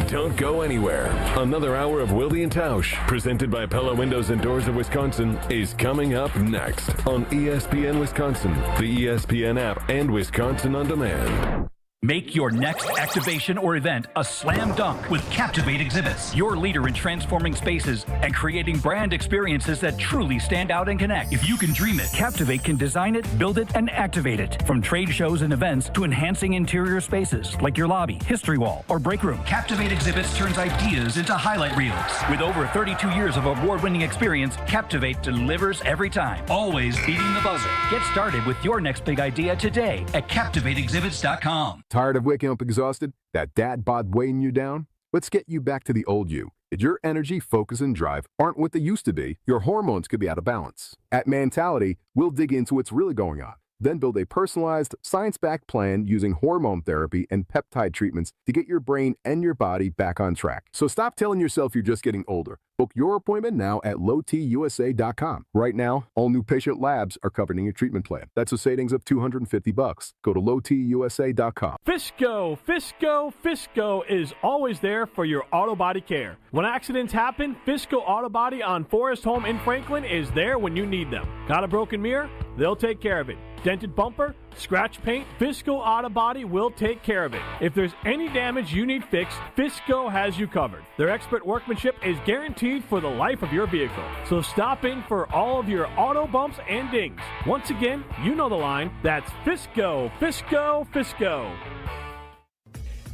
Don't go anywhere. Another hour of Wilde and Tausch, presented by Pella Windows and Doors of Wisconsin, is coming up next on ESPN Wisconsin, the ESPN app, and Wisconsin On Demand. Make your next activation or event a slam dunk with Captivate Exhibits, your leader in transforming spaces and creating brand experiences that truly stand out and connect. If you can dream it, Captivate can design it, build it, and activate it. From trade shows and events to enhancing interior spaces like your lobby, history wall, or break room, Captivate Exhibits turns ideas into highlight reels. With over 32 years of award-winning experience, Captivate delivers every time, always beating the buzzer. Get started with your next big idea today at CaptivateExhibits.com. Tired of waking up exhausted? That dad bod weighing you down? Let's get you back to the old you. If your energy, focus, and drive aren't what they used to be, your hormones could be out of balance. At Mentality, we'll dig into what's really going on, then build a personalized, science-backed plan using hormone therapy and peptide treatments to get your brain and your body back on track. So stop telling yourself you're just getting older. Book your appointment now at lowtusa.com. Right now, all new patient labs are covered in your treatment plan. That's a savings of $250. Go to lowtusa.com. Fisco is always there for your auto body care. When accidents happen, Fisco Auto Body on Forest Home in Franklin is there when you need them. Got a broken mirror? They'll take care of it. Dented bumper? Scratch paint? Fisco Auto Body will take care of it. If there's any damage you need fixed, Fisco has you covered. Their expert workmanship is guaranteed for the life of your vehicle. So stop in for all of your auto bumps and dings. Once again, you know the line. That's Fisco.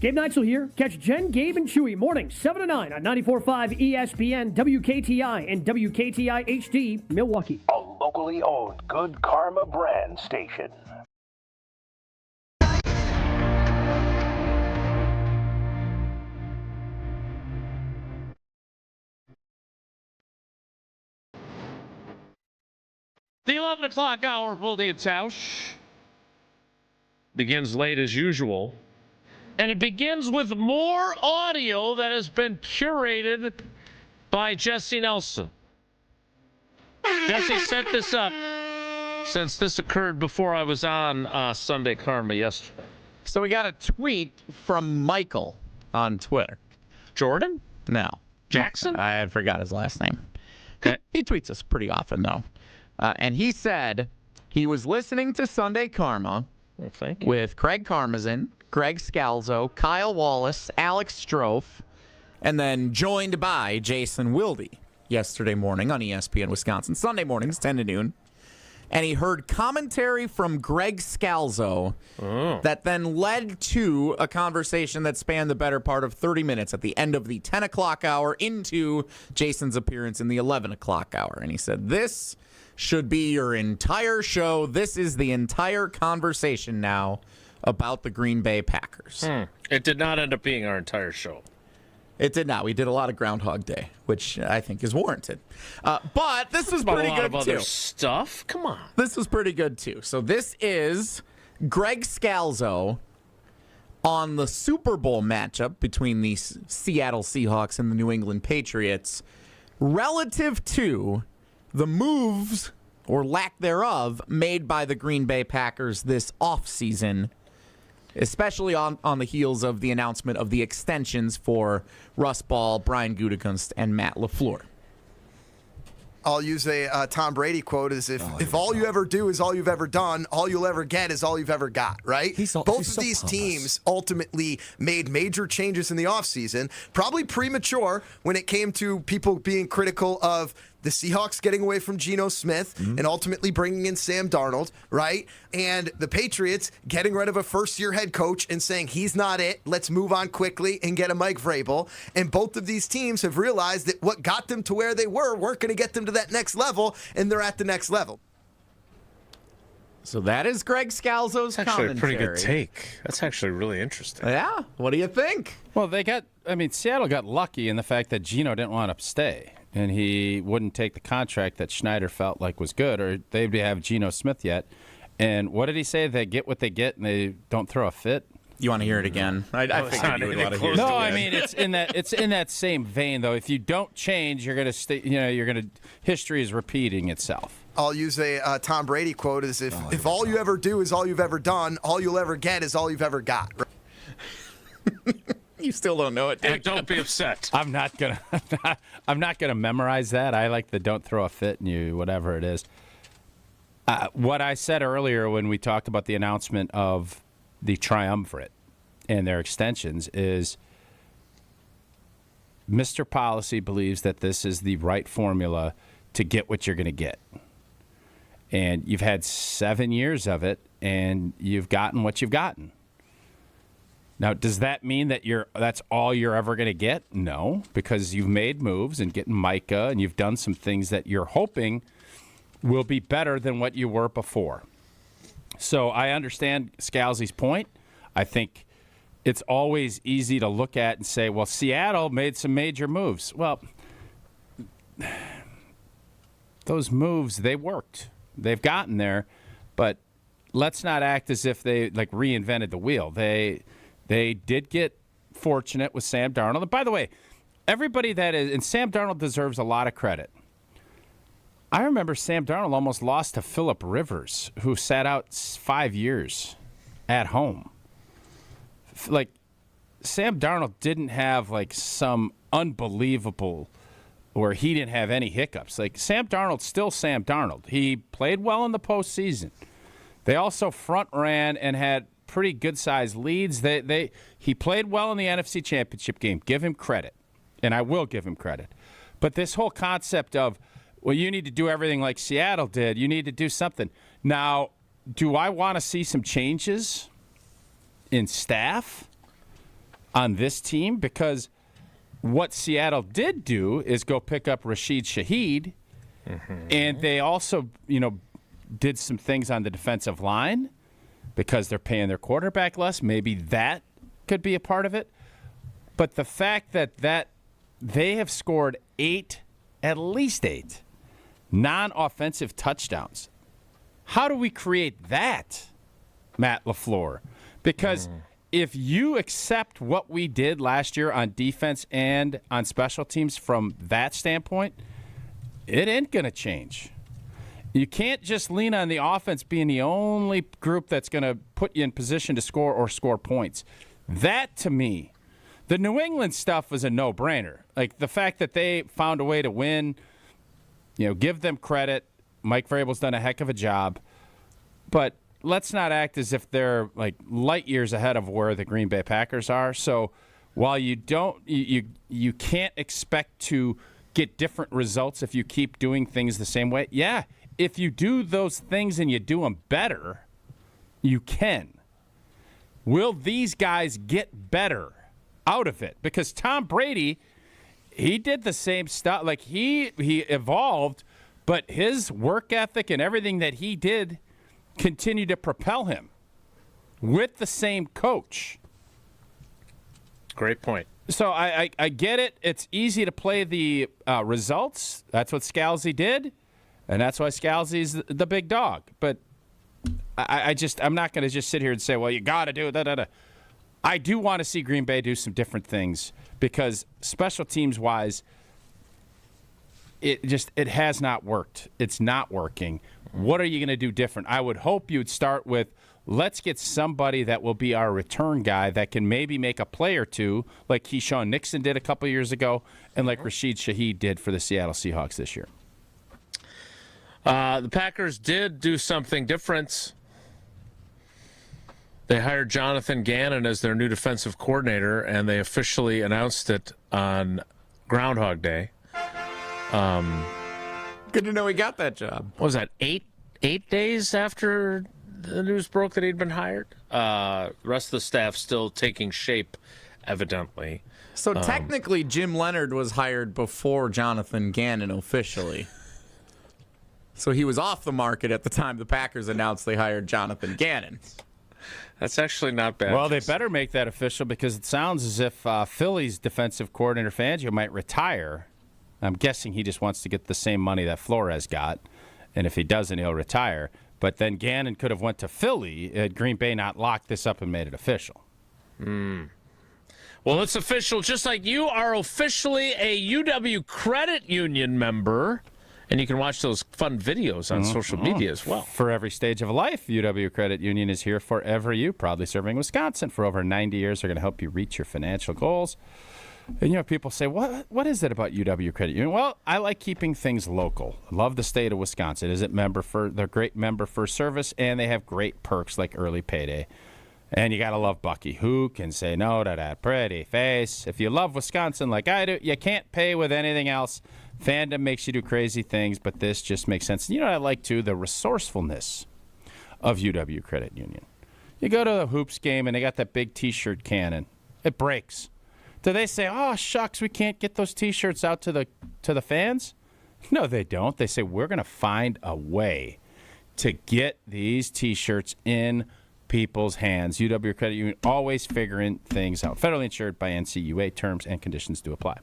Gabe Neitzel here. Catch Jen, Gabe, and Chewy mornings 7 to 9 on 94.5 ESPN, WKTI, and WKTI HD, Milwaukee. A locally owned Good Karma brand station. The 11 o'clock hour of Wilde Tausch begins late as usual. And it begins with more audio that has been curated by Jesse Nelson. Jesse set this up since this occurred before I was on Sunday Karma yesterday. So we got a tweet from Michael on Twitter. Jordan? No. Jackson? I forgot his last name. Okay. He tweets us pretty often, though. And he said he was listening to Sunday Karma with Craig Karmazin, Greg Scalzo, Kyle Wallace, Alex Strofe, and then joined by Jason Wilde yesterday morning on ESPN Wisconsin. Sunday mornings, 10 to noon. And he heard commentary from Greg Scalzo that then led to a conversation that spanned the better part of 30 minutes at the end of the 10 o'clock hour into Jason's appearance in the 11 o'clock hour. And he said, this should be your entire show. This is the entire conversation now about the Green Bay Packers. It did not end up being our entire show. It did not. We did a lot of Groundhog Day, which I think is warranted. But this was pretty good, too. A lot of other stuff? Come on. This was pretty good, too. So this is Greg Scalzo on the Super Bowl matchup between the Seattle Seahawks and the New England Patriots relative to the moves, or lack thereof, made by the Green Bay Packers this offseason, especially on the heels of the announcement of the extensions for Russ Ball, Brian Gutekunst, and Matt LaFleur. I'll use a Tom Brady quote as if all you ever do is all you've ever done, all you'll ever get is all you've ever got, right? Both of these teams ultimately made major changes in the offseason, probably premature when it came to people being critical of the Seahawks getting away from Geno Smith and ultimately bringing in Sam Darnold, right? And the Patriots getting rid of a first-year head coach and saying he's not it, let's move on quickly and get a Mike Vrabel. And both of these teams have realized that what got them to where they weren't going to get them to that next level, and they're at the next level. So that is Greg Scalzo's commentary. Actually a pretty good take. That's actually really interesting. Yeah? What do you think? Well, Seattle got lucky in the fact that Geno didn't want to stay. And he wouldn't take the contract that Schneider felt like was good, or they would have Geno Smith yet. And what did he say? They get what they get, and they don't throw a fit. You want to hear it again? I figured you would want to hear it again. No, I mean it's in that same vein though. If you don't change, you're going to stay. History is repeating itself. I'll use a Tom Brady quote as if all you ever do is all you've ever done, all you'll ever get is all you've ever got. You still don't know it, dude. Don't be upset. I'm not gonna memorize that. I like the don't throw a fit in you, whatever it is. What I said earlier when we talked about the announcement of the triumvirate and their extensions is Mr. Policy believes that this is the right formula to get what you're going to get. And you've had 7 years of it, and you've gotten what you've gotten. Now, does that mean that that's all you're ever going to get? No, because you've made moves and getting Micah, and you've done some things that you're hoping will be better than what you were before. So I understand Scalzi's point. I think it's always easy to look at and say, well, Seattle made some major moves. Well, those moves, they worked. They've gotten there, but let's not act as if they reinvented the wheel. They did get fortunate with Sam Darnold. And by the way, everybody and Sam Darnold deserves a lot of credit. I remember Sam Darnold almost lost to Phillip Rivers, who sat out 5 years at home. Sam Darnold didn't have some unbelievable where he didn't have any hiccups. Sam Darnold's still Sam Darnold. He played well in the postseason. They also front ran and had pretty good sized leads. He played well in the NFC Championship game. Give him credit, and I will give him credit. But this whole concept of, well, you need to do everything like Seattle did. You need to do something. Now, do I want to see some changes in staff on this team? Because what Seattle did do is go pick up Rashid Shaheed, and they also, did some things on the defensive line because they're paying their quarterback less. Maybe that could be a part of it. But the fact that they have scored at least eight non-offensive touchdowns. How do we create that, Matt LaFleur? Because if you accept what we did last year on defense and on special teams from that standpoint, it ain't going to change. You can't just lean on the offense being the only group that's going to put you in position to score or score points. That, to me, the New England stuff was a no-brainer. The fact that they found a way to win, give them credit. Mike Vrabel's done a heck of a job. But let's not act as if they're light years ahead of where the Green Bay Packers are. So while you can't expect to get different results if you keep doing things the same way. Yeah, if you do those things and you do them better, you can. Will these guys get better out of it? Because Tom Brady, he did the same stuff. He evolved, but his work ethic and everything that he did continued to propel him with the same coach. Great point. So I get it. It's easy to play the results. That's what Scalzi did, and that's why Scalzi's the big dog. But I'm not going to just sit here and say, well, you got to do it. I do want to see Green Bay do some different things because special teams wise, it has not worked. It's not working. What are you going to do different? I would hope you'd start with, let's get somebody that will be our return guy that can maybe make a play or two, like Keyshawn Nixon did a couple years ago, and like Rashid Shaheed did for the Seattle Seahawks this year. The Packers did do something different. They hired Jonathan Gannon as their new defensive coordinator, and they officially announced it on Groundhog Day. Good to know he got that job. What was that, eight days after the news broke that he'd been hired? The rest of the staff still taking shape, evidently. So technically, Jim Leonhard was hired before Jonathan Gannon officially. So he was off the market at the time the Packers announced they hired Jonathan Gannon. That's actually not bad. Well, they better make that official because it sounds as if Philly's defensive coordinator Fangio might retire. I'm guessing he just wants to get the same money that Flores got, and if he doesn't, he'll retire. But then Gannon could have went to Philly had Green Bay not locked this up and made it official. Well, it's official. Just like you are officially a UW Credit Union member, and you can watch those fun videos on social media as well. For every stage of life, UW Credit Union is here forever you. Proudly serving Wisconsin for over 90 years. They're going to help you reach your financial goals. And, people say, what is it about UW Credit Union? Well, I like keeping things local. I love the state of Wisconsin. They're great member first service, and they have great perks like early payday. And you got to love Bucky. Who can say no to that pretty face? If you love Wisconsin like I do, you can't pay with anything else. Fandom makes you do crazy things, but this just makes sense. You know what I like, too? The resourcefulness of UW Credit Union. You go to the hoops game, and they got that big T-shirt cannon. It breaks. Do they say, oh, shucks, we can't get those T-shirts out to the fans? No, they don't. They say, we're going to find a way to get these T-shirts in people's hands. UW Credit Union, always figuring things out. Federally insured by NCUA. Terms and conditions do apply.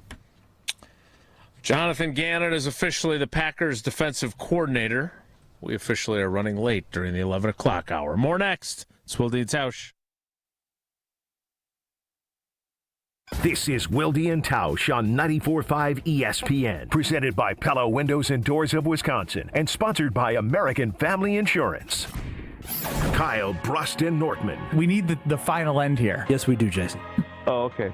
Jonathan Gannon is officially the Packers defensive coordinator. We officially are running late during the 11 o'clock hour. More next. It's Wilde Tausch. This is Wilde Tausch on 94.5 ESPN, presented by Pella Windows and Doors of Wisconsin, and sponsored by American Family Insurance. Kyle Bruston Nortman. We need the final end here. Yes, we do, Jason. Oh, okay.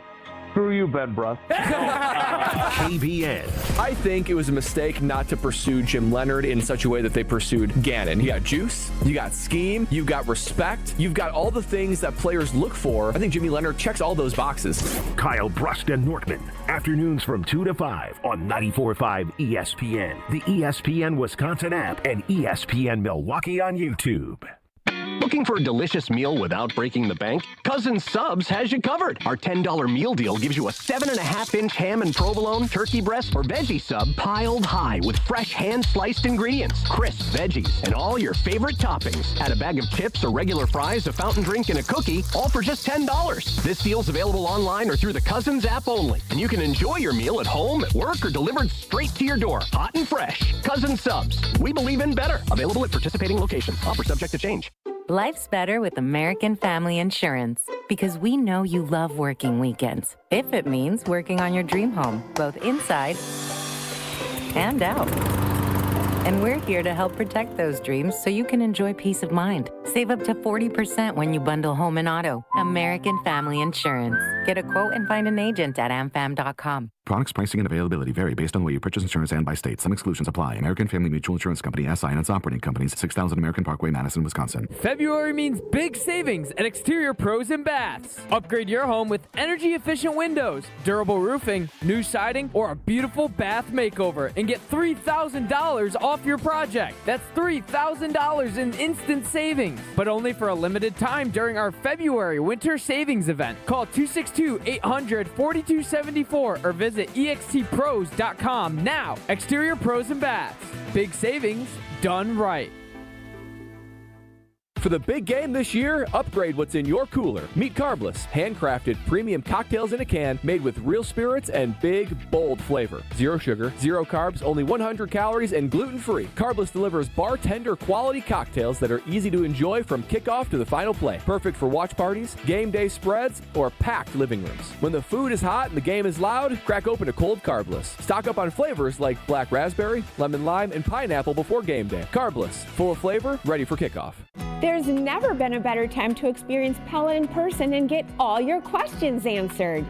Screw you, Ben Bruss. KBN. I think it was a mistake not to pursue Jim Leonhard in such a way that they pursued Gannon. You got juice, you got scheme, you've got respect, you've got all the things that players look for. I think Jimmy Leonhard checks all those boxes. Kyle Bruston Nortman. Afternoons from 2 to 5 on 94.5 ESPN, the ESPN Wisconsin app, and ESPN Milwaukee on YouTube. Looking for a delicious meal without breaking the bank? Cousin Subs has you covered. Our $10 meal deal gives you a 7.5-inch ham and provolone, turkey breast, or veggie sub piled high with fresh hand-sliced ingredients, crisp veggies, and all your favorite toppings. Add a bag of chips or regular fries, a fountain drink, and a cookie, all for just $10. This deal's available online or through the Cousins app only. And you can enjoy your meal at home, at work, or delivered straight to your door, hot and fresh. Cousin Subs. We believe in better. Available at participating locations. Offer subject to change. Life's better with American Family Insurance because we know you love working weekends. If it means working on your dream home, both inside and out. And we're here to help protect those dreams so you can enjoy peace of mind. Save up to 40% when you bundle home and auto. American Family Insurance. Get a quote and find an agent at amfam.com. Products, pricing, and availability vary based on the way you purchase insurance and by state. Some exclusions apply. American Family Mutual Insurance Company, SI, and its operating companies, 6000 American Parkway, Madison, Wisconsin. February means big savings at Exterior Pros and Baths. Upgrade your home with energy-efficient windows, durable roofing, new siding, or a beautiful bath makeover and get $3,000 off your project. That's $3,000 in instant savings, but only for a limited time during our February winter savings event. Call 262-800-4274 or visit extpros.com now. Exterior Pros and Baths. Big savings done right. For the big game this year, upgrade what's in your cooler. Meet Carbless, handcrafted premium cocktails in a can made with real spirits and big, bold flavor. Zero sugar, zero carbs, only 100 calories, and gluten-free. Carbless delivers bartender quality cocktails that are easy to enjoy from kickoff to the final play. Perfect for watch parties, game day spreads, or packed living rooms. When the food is hot and the game is loud, crack open a cold Carbless. Stock up on flavors like black raspberry, lemon lime, and pineapple before game day. Carbless, full of flavor, ready for kickoff. There's never been a better time to experience Pella in person and get all your questions answered.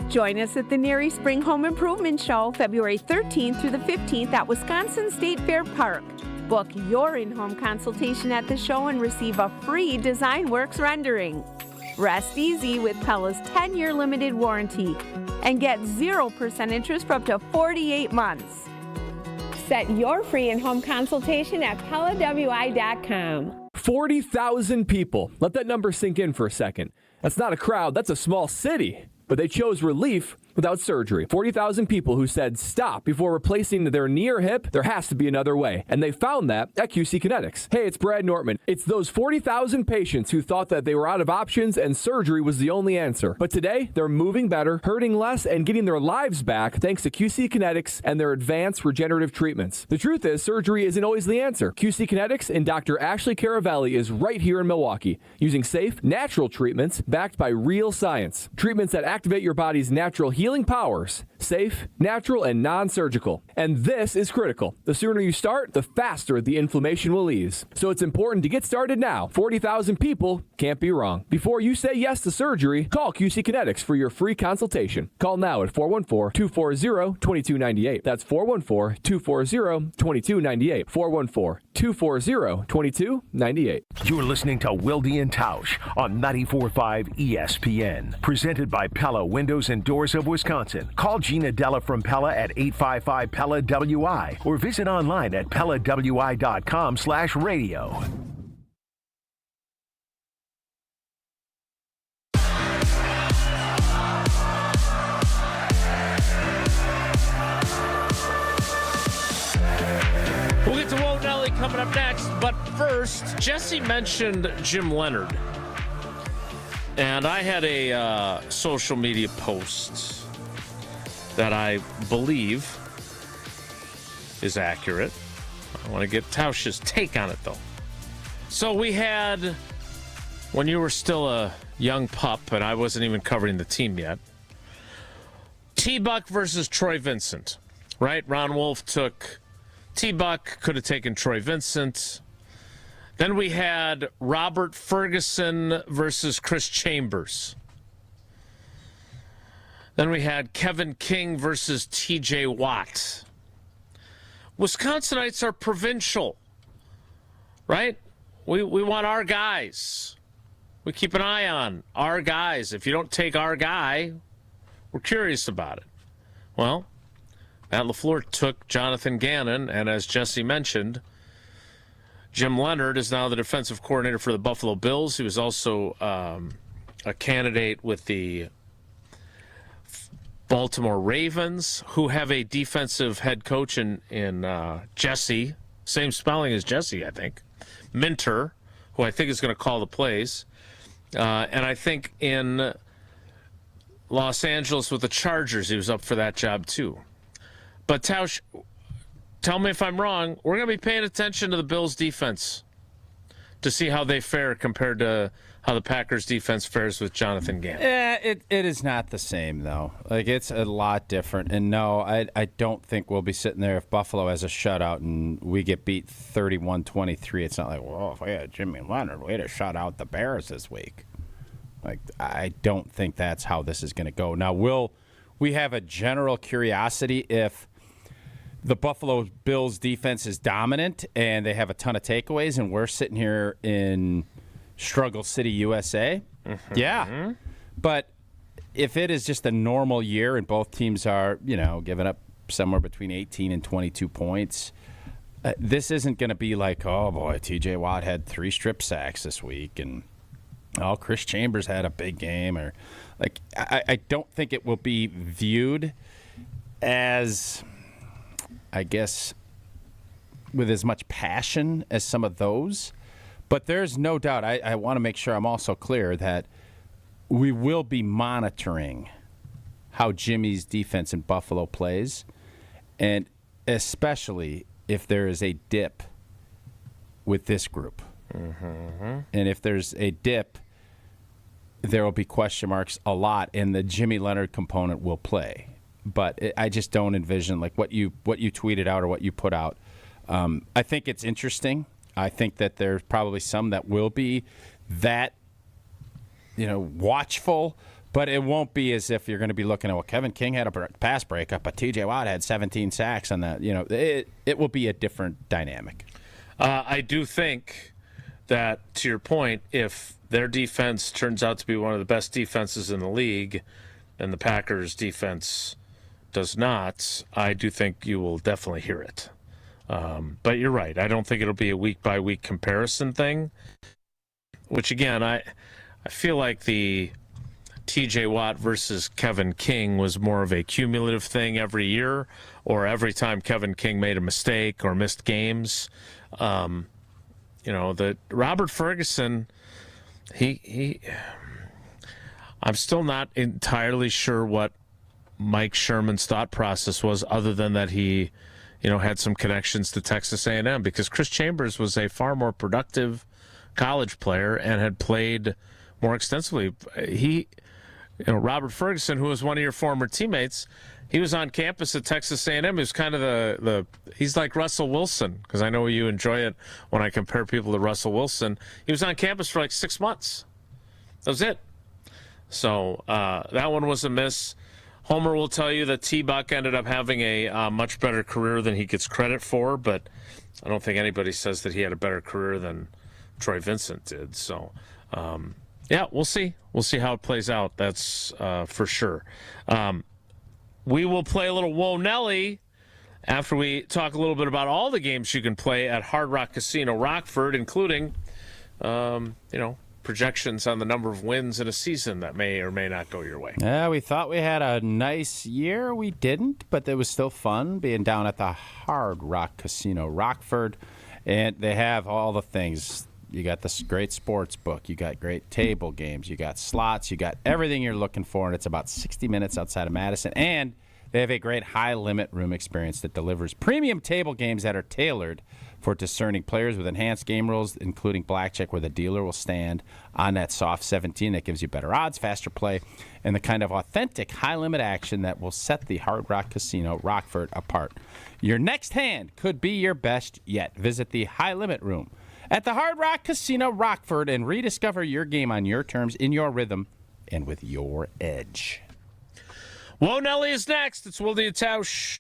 Join us at the Neary Spring Home Improvement Show, February 13th through the 15th at Wisconsin State Fair Park. Book your in-home consultation at the show and receive a free DesignWorks rendering. Rest easy with Pella's 10-year limited warranty and get 0% interest for up to 48 months. Set your free in-home consultation at PellaWI.com. 40,000 people. Let that number sink in for a second. That's not a crowd, that's a small city. But they chose relief without surgery. 40,000 people who said stop before replacing their knee or hip. There has to be another way. And they found that at QC Kinetics. Hey, it's Brad Nortman. It's those 40,000 patients who thought that they were out of options and surgery was the only answer. But today, they're moving better, hurting less, and getting their lives back thanks to QC Kinetics and their advanced regenerative treatments. The truth is, surgery isn't always the answer. QC Kinetics and Dr. Ashley Caravelli is right here in Milwaukee, using safe, natural treatments backed by real science. Treatments that activate your body's natural healing powers. Safe, natural, and non-surgical. And this is critical. The sooner you start, the faster the inflammation will ease. So it's important to get started now. 40,000 people can't be wrong. Before you say yes to surgery, call QC Kinetics for your free consultation. Call now at 414-240-2298. That's 414-240-2298. 414-240-2298. You're listening to Wilde Tausch on 94.5 ESPN. Presented by Pella Windows and Doors of Wisconsin. Call Gina Della from Pella at 855-PELLA-WI or visit online at PellaWI.com/radio. We'll get to Whoa Nelly coming up next, but first, Jesse mentioned Jim Leonhard. And I had a social media post that I believe is accurate. I want to get Tausch's take on it, though. So we had, when you were still a young pup, and I wasn't even covering the team yet, T-Buck versus Troy Vincent, right? Ron Wolf took T-Buck, could have taken Troy Vincent. Then we had Robert Ferguson versus Chris Chambers. Then we had Kevin King versus T.J. Watt. Wisconsinites are provincial, right? We want our guys. We keep an eye on our guys. If you don't take our guy, we're curious about it. Well, Matt LaFleur took Jonathan Gannon, and as Jesse mentioned, Jim Leonhard is now the defensive coordinator for the Buffalo Bills. He was also a candidate with the Baltimore Ravens, who have a defensive head coach in Jesse, same spelling as Jesse, I think, Minter, who I think is going to call the plays. And I think in Los Angeles with the Chargers, he was up for that job too. But Tausch, tell me if I'm wrong, we're going to be paying attention to the Bills' defense to see how they fare compared to how the Packers' defense fares with Jonathan Gannon. It is not the same, though. Like, it's a lot different. And no, I don't think we'll be sitting there if Buffalo has a shutout and we get beat 31-23. It's not like, whoa, if we had Jimmy Leonhard, we had to shut out the Bears this week. Like, I don't think that's how this is going to go. Now, we have a general curiosity if the Buffalo Bills defense is dominant and they have a ton of takeaways and we're sitting here in Struggle City, USA. Mm-hmm. Yeah. But if it is just a normal year and both teams are, giving up somewhere between 18 and 22 points, this isn't going to be like, oh, boy, T.J. Watt had 3 strip sacks this week and, oh, Chris Chambers had a big game. Or like, I don't think it will be viewed as, I guess, with as much passion as some of those. But there's no doubt, I want to make sure I'm also clear that we will be monitoring how Jimmy's defense in Buffalo plays, and especially if there is a dip with this group. Mm-hmm. And if there's a dip, there will be question marks a lot, and the Jimmy Leonhard component will play. But I just don't envision like what you tweeted out or what you put out. I think it's interesting. I think that there's probably some that will be that, watchful, but it won't be as if you're going to be looking at, well, Kevin King had a pass breakup, but T.J. Watt had 17 sacks on that. It will be a different dynamic. I do think that, to your point, if their defense turns out to be one of the best defenses in the league and the Packers' defense does not, I do think you will definitely hear it. But you're right. I don't think it'll be a week-by-week comparison thing, which, again, I feel like the T.J. Watt versus Kevin King was more of a cumulative thing every year, or every time Kevin King made a mistake or missed games. The Robert Ferguson, I'm still not entirely sure what Mike Sherman's thought process was, other than that he had some connections to Texas A&M, because Chris Chambers was a far more productive college player and had played more extensively. Robert Ferguson, who was one of your former teammates, he was on campus at Texas A&M. He was kind of he's like Russell Wilson, because I know you enjoy it when I compare people to Russell Wilson. He was on campus for like 6 months. That was it. So that one was a miss. Homer will tell you that T-Buck ended up having a much better career than he gets credit for, but I don't think anybody says that he had a better career than Troy Vincent did. So, we'll see. We'll see how it plays out. That's for sure. We will play a little Whoa Nelly after we talk a little bit about all the games you can play at Hard Rock Casino Rockford, including, projections on the number of wins in a season that may or may not go your way. Yeah, we thought we had a nice year. We didn't, but it was still fun being down at the Hard Rock Casino Rockford. And they have all the things. You got this great sports book. You got great table games. You got slots. You got everything you're looking for, and it's about 60 minutes outside of Madison. And they have a great high-limit room experience that delivers premium table games that are tailored for discerning players with enhanced game rules, including blackjack, where the dealer will stand on that soft 17 that gives you better odds, faster play, and the kind of authentic high-limit action that will set the Hard Rock Casino Rockford apart. Your next hand could be your best yet. Visit the high-limit room at the Hard Rock Casino Rockford and rediscover your game on your terms, in your rhythm, and with your edge. Whoa, Nelly is next. It's Wilde Tausch.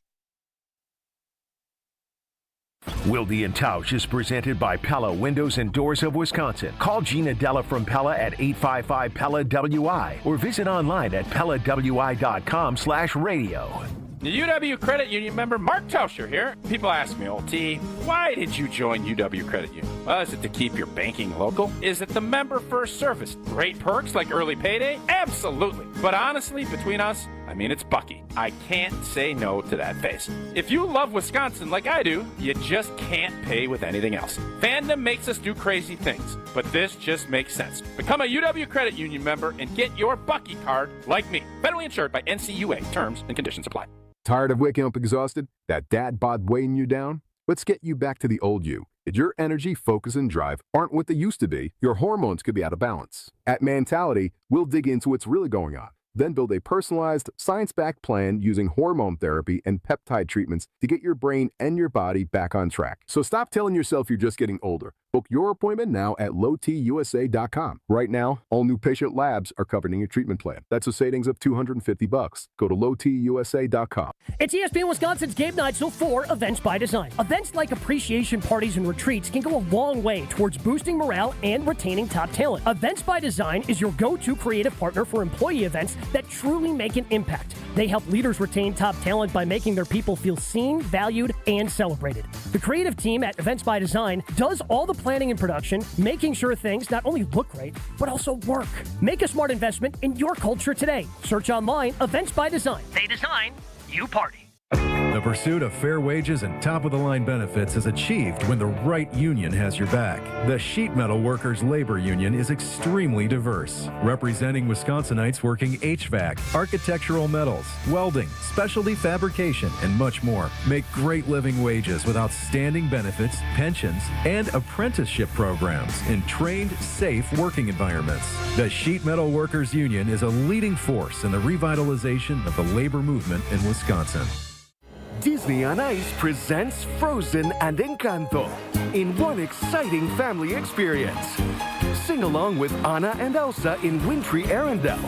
Wilde Tausch is presented by Pella Windows and Doors of Wisconsin. Call Gina Della from Pella at 855-PELLA-WI or visit online at PellaWI.com/radio. The UW Credit Union member Mark Tauscher here. People ask me, old T, why did you join UW Credit Union? Well, is it to keep your banking local? Is it the member first service? Great perks like early payday? Absolutely. But honestly, between us, I mean, it's Bucky. I can't say no to that face. If you love Wisconsin like I do, you just can't pay with anything else. Fandom makes us do crazy things, but this just makes sense. Become a UW Credit Union member and get your Bucky card like me. Federally insured by NCUA. Terms and conditions apply. Tired of waking up exhausted? That dad bod weighing you down? Let's get you back to the old you. If your energy, focus, and drive aren't what they used to be, your hormones could be out of balance. At Mentality, we'll dig into what's really going on, then build a personalized, science-backed plan using hormone therapy and peptide treatments to get your brain and your body back on track. So stop telling yourself you're just getting older. Book your appointment now at lowtusa.com. Right now, all new patient labs are covered in your treatment plan. That's a savings of $250. Go to lowtusa.com. It's ESPN Wisconsin's Game Night, so for Events by Design. Events like appreciation parties and retreats can go a long way towards boosting morale and retaining top talent. Events by Design is your go-to creative partner for employee events that truly make an impact. They help leaders retain top talent by making their people feel seen, valued, and celebrated. The creative team at Events by Design does all the planning and production, making sure things not only look great, but also work. Make a smart investment in your culture today. Search online, Events by Design. They design, you party. The pursuit of fair wages and top-of-the-line benefits is achieved when the right union has your back. The Sheet Metal Workers Labor Union is extremely diverse, representing Wisconsinites working HVAC, architectural metals, welding, specialty fabrication, and much more. Make great living wages with outstanding benefits, pensions, and apprenticeship programs in trained, safe working environments. The Sheet Metal Workers Union is a leading force in the revitalization of the labor movement in Wisconsin. Disney on Ice presents Frozen and Encanto in one exciting family experience. Sing along with Anna and Elsa in wintry Arendelle.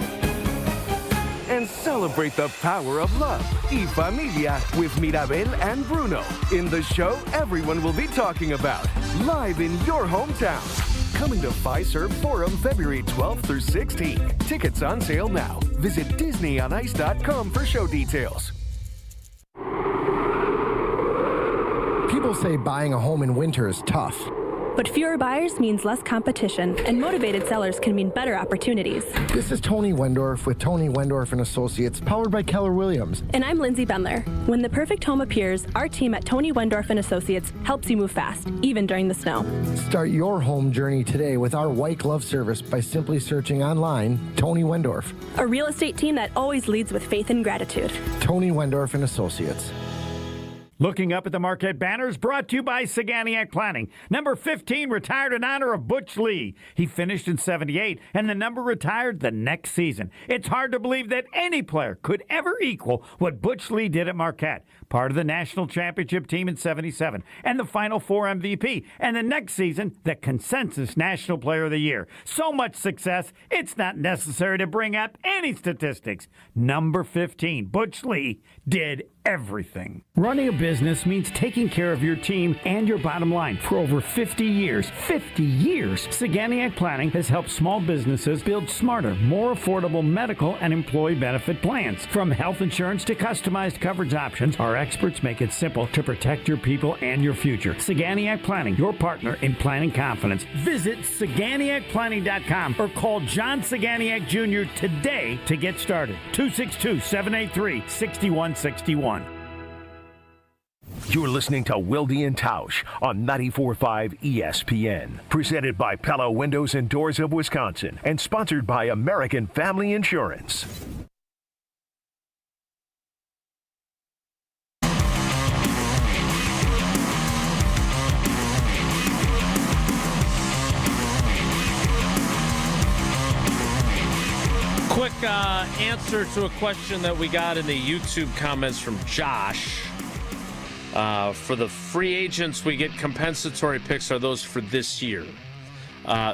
And celebrate the power of love, y familia, with Mirabel and Bruno in the show everyone will be talking about, live in your hometown. Coming to Fiserv Forum February 12th through 16th. Tickets on sale now. Visit DisneyOnIce.com for show details. People say buying a home in winter is tough. But fewer buyers means less competition, and motivated sellers can mean better opportunities. This is Tony Wendorf with Tony Wendorf & Associates, powered by Keller Williams. And I'm Lindsay Bendler. When the perfect home appears, our team at Tony Wendorf & Associates helps you move fast, even during the snow. Start your home journey today with our white glove service by simply searching online, Tony Wendorf. A real estate team that always leads with faith and gratitude. Tony Wendorf & Associates. Looking up at the Marquette banners, brought to you by Saganiac Planning. Number 15 retired in honor of Butch Lee. He finished in 78, and the number retired the next season. It's hard to believe that any player could ever equal what Butch Lee did at Marquette. Part of the national championship team in 77, and the Final Four MVP, and the next season, the consensus National Player of the Year. So much success, it's not necessary to bring up any statistics. Number 15, Butch Lee, did everything. Running a business means taking care of your team and your bottom line. For over 50 years, Saganiac Planning has helped small businesses build smarter, more affordable medical and employee benefit plans. From health insurance to customized coverage options, our experts make it simple to protect your people and your future. Saganiac Planning, your partner in planning confidence. Visit SaganiacPlanning.com or call John Saganiac Jr. today to get started. 262-783-6161. You're listening to Wilde Tausch on 94.5 ESPN. Presented by Pella Windows and Doors of Wisconsin and sponsored by American Family Insurance. Quick answer to a question that we got in the YouTube comments from Josh. For the free agents, we get compensatory picks. Are those for this year?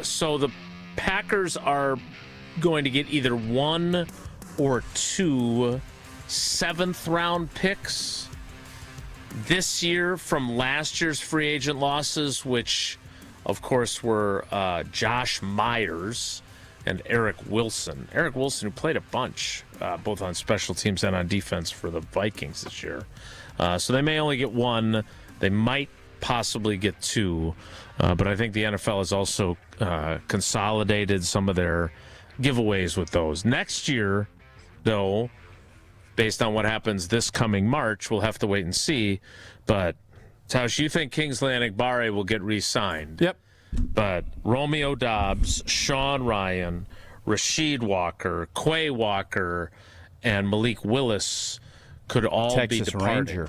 So the Packers are going to get either 1 or 2 7th-round picks this year from last year's free agent losses, which, of course, were Josh Myers and Eric Wilson. Eric Wilson, who played a bunch, both on special teams and on defense for the Vikings this year. So they may only get 1. They might possibly get 2. But I think the NFL has also consolidated some of their giveaways with those. Next year, though, based on what happens this coming March, we'll have to wait and see. But, Tausch, you think Kingsley Enagbare will get re-signed? Yep. But Romeo Doubs, Sean Ryan, Rasheed Walker, Quay Walker, and Malik Willis could all Texas be departing.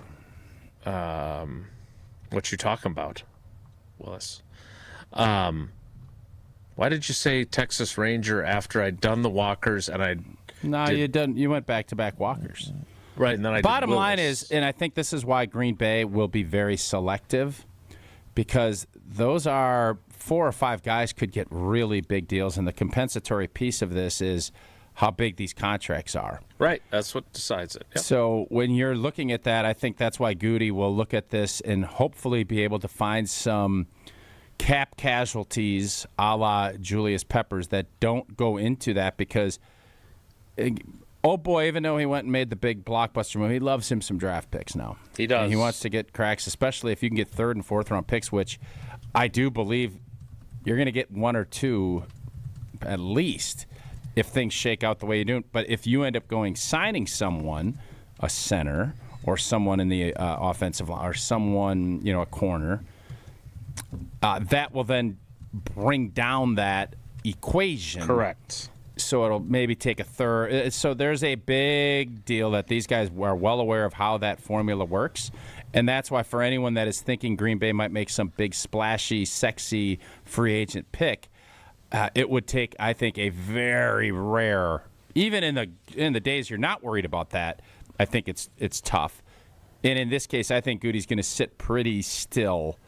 Ranger. What you talking about, Willis? Why did you say Texas Ranger after I'd done the Walkers and I? No, you went back-to-back Walkers. Right, and then I Bottom did line is, and I think this is why Green Bay will be very selective, because those are 4 or 5 guys could get really big deals, and the compensatory piece of this is how big these contracts are. Right, that's what decides it. Yep. So when you're looking at that, I think that's why Gutey will look at this and hopefully be able to find some cap casualties a la Julius Peppers that don't go into that, because oh boy, even though he went and made the big blockbuster move, he loves him some draft picks now. He does. And he wants to get cracks, especially if you can get 3rd and 4th round picks, which I do believe you're going to get 1 or 2 at least if things shake out the way you do. But if you end up signing someone, a center or someone in the offensive line or someone, a corner, that will then bring down that equation. Correct. So it'll maybe take a 3rd. So there's a big deal that these guys are well aware of how that formula works. And that's why for anyone that is thinking Green Bay might make some big, splashy, sexy free agent pick, it would take, I think, a very rare, even in the days you're not worried about that, I think it's tough. And in this case, I think Gutey's going to sit pretty still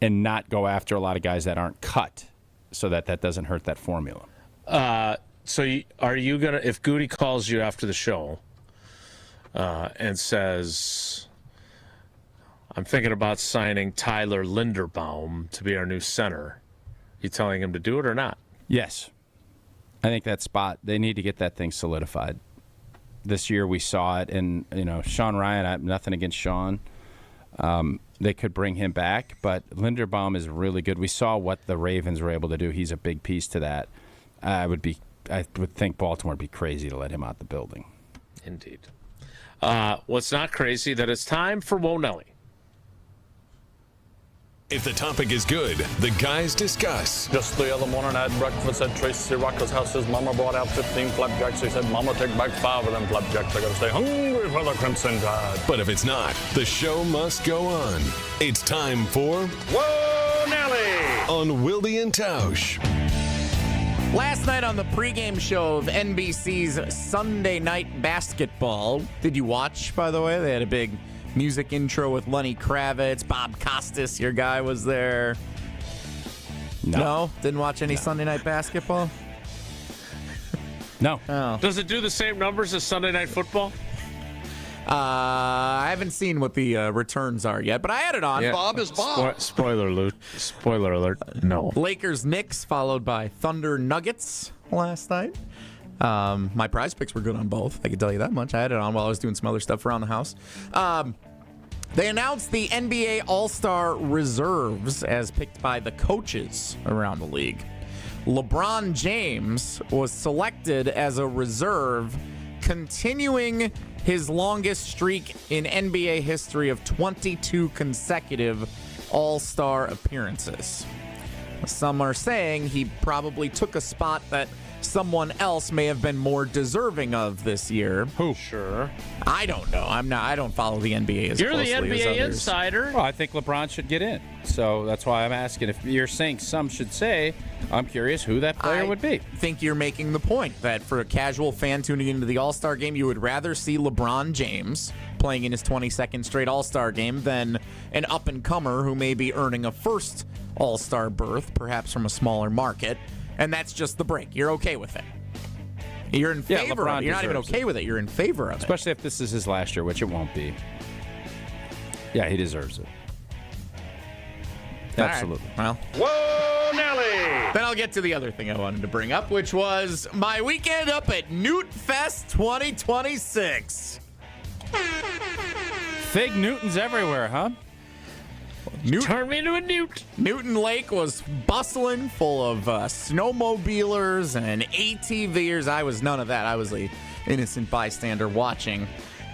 and not go after a lot of guys that aren't cut so that doesn't hurt that formula. So are you going to, if Gutey calls you after the show and says, I'm thinking about signing Tyler Linderbaum to be our new center, you telling him to do it or not? Yes. I think that spot, they need to get that thing solidified. This year we saw it, and, Sean Ryan, I have nothing against Sean. They could bring him back, but Linderbaum is really good. We saw what the Ravens were able to do. He's a big piece to that. I would think Baltimore would be crazy to let him out the building. Indeed. What's not crazy, that it's time for Whoa Nelly. If the topic is good, the guys discuss. Just the other morning I had breakfast at Tracy Rocker's house. His mama brought out 15 flapjacks. He said, Mama, take back 5 of them flapjacks. I gotta stay hungry for the Crimson Tide. But if it's not, the show must go on. It's time for Whoa Nelly on Wilde Tausch. Last night on the pregame show of NBC's Sunday Night Basketball, did you watch, by the way? They had a big music intro with Lenny Kravitz. Bob Costas, your guy, was there. No? Didn't watch any Sunday Night Basketball? No. Oh. Does it do the same numbers as Sunday Night Football? I haven't seen what the returns are yet, but I had it on. Yeah. Bob is Bob. Spoiler alert. No. Lakers Knicks followed by Thunder Nuggets last night. My prize picks were good on both. I can tell you that much. I had it on while I was doing some other stuff around the house. They announced the NBA All-Star reserves as picked by the coaches around the league. LeBron James was selected as a reserve continuing his longest streak in NBA history of 22 consecutive All-Star appearances. Some are saying he probably took a spot that someone else may have been more deserving of this year. Who? Sure. I don't know. I don't follow the NBA as You're closely the NBA as others. insider. Well, I think LeBron should get in. So that's why I'm asking. If you're saying some should say, I'm curious who that player would be. I think you're making the point that for a casual fan tuning into the All-Star game, you would rather see LeBron James playing in his 22nd straight All-Star game than an up-and-comer who may be earning a first All-Star berth, perhaps from a smaller market. And that's just the break. You're okay with it. You're in favor of it. You're not even okay with it. You're in favor of it. Especially if this is his last year, which it won't be. Yeah, he deserves it. Absolutely. Right. Well, whoa, Nelly! Then I'll get to the other thing I wanted to bring up, which was my weekend up at Newt Fest 2026. Fig Newtons everywhere, huh? Turn me into a newt. Newton Lake was bustling, full of snowmobilers and ATVers. I was none of that. I was an innocent bystander watching.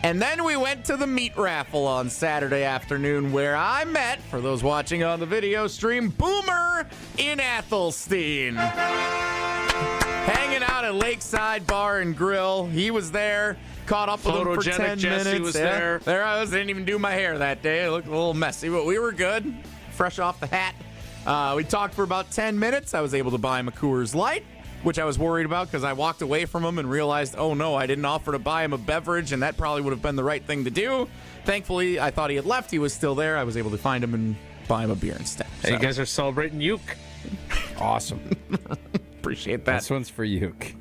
And then we went to the meat raffle on Saturday afternoon, where I met, for those watching on the video stream, Boomer in Athelstein. Hanging out at Lakeside Bar and Grill. He was there. Caught up with him for 10 Jesse minutes. was there. There I was. Didn't even do my hair that day. It looked a little messy, but we were good. Fresh off the hat. We talked for about 10 minutes. I was able to buy him a Coors Light, which I was worried about because I walked away from him and realized, oh no, I didn't offer to buy him a beverage, and that probably would have been the right thing to do. Thankfully, I thought he had left. He was still there. I was able to find him and buy him a beer instead. Hey, you guys are celebrating Uke. Awesome. Appreciate that. This one's for Uke.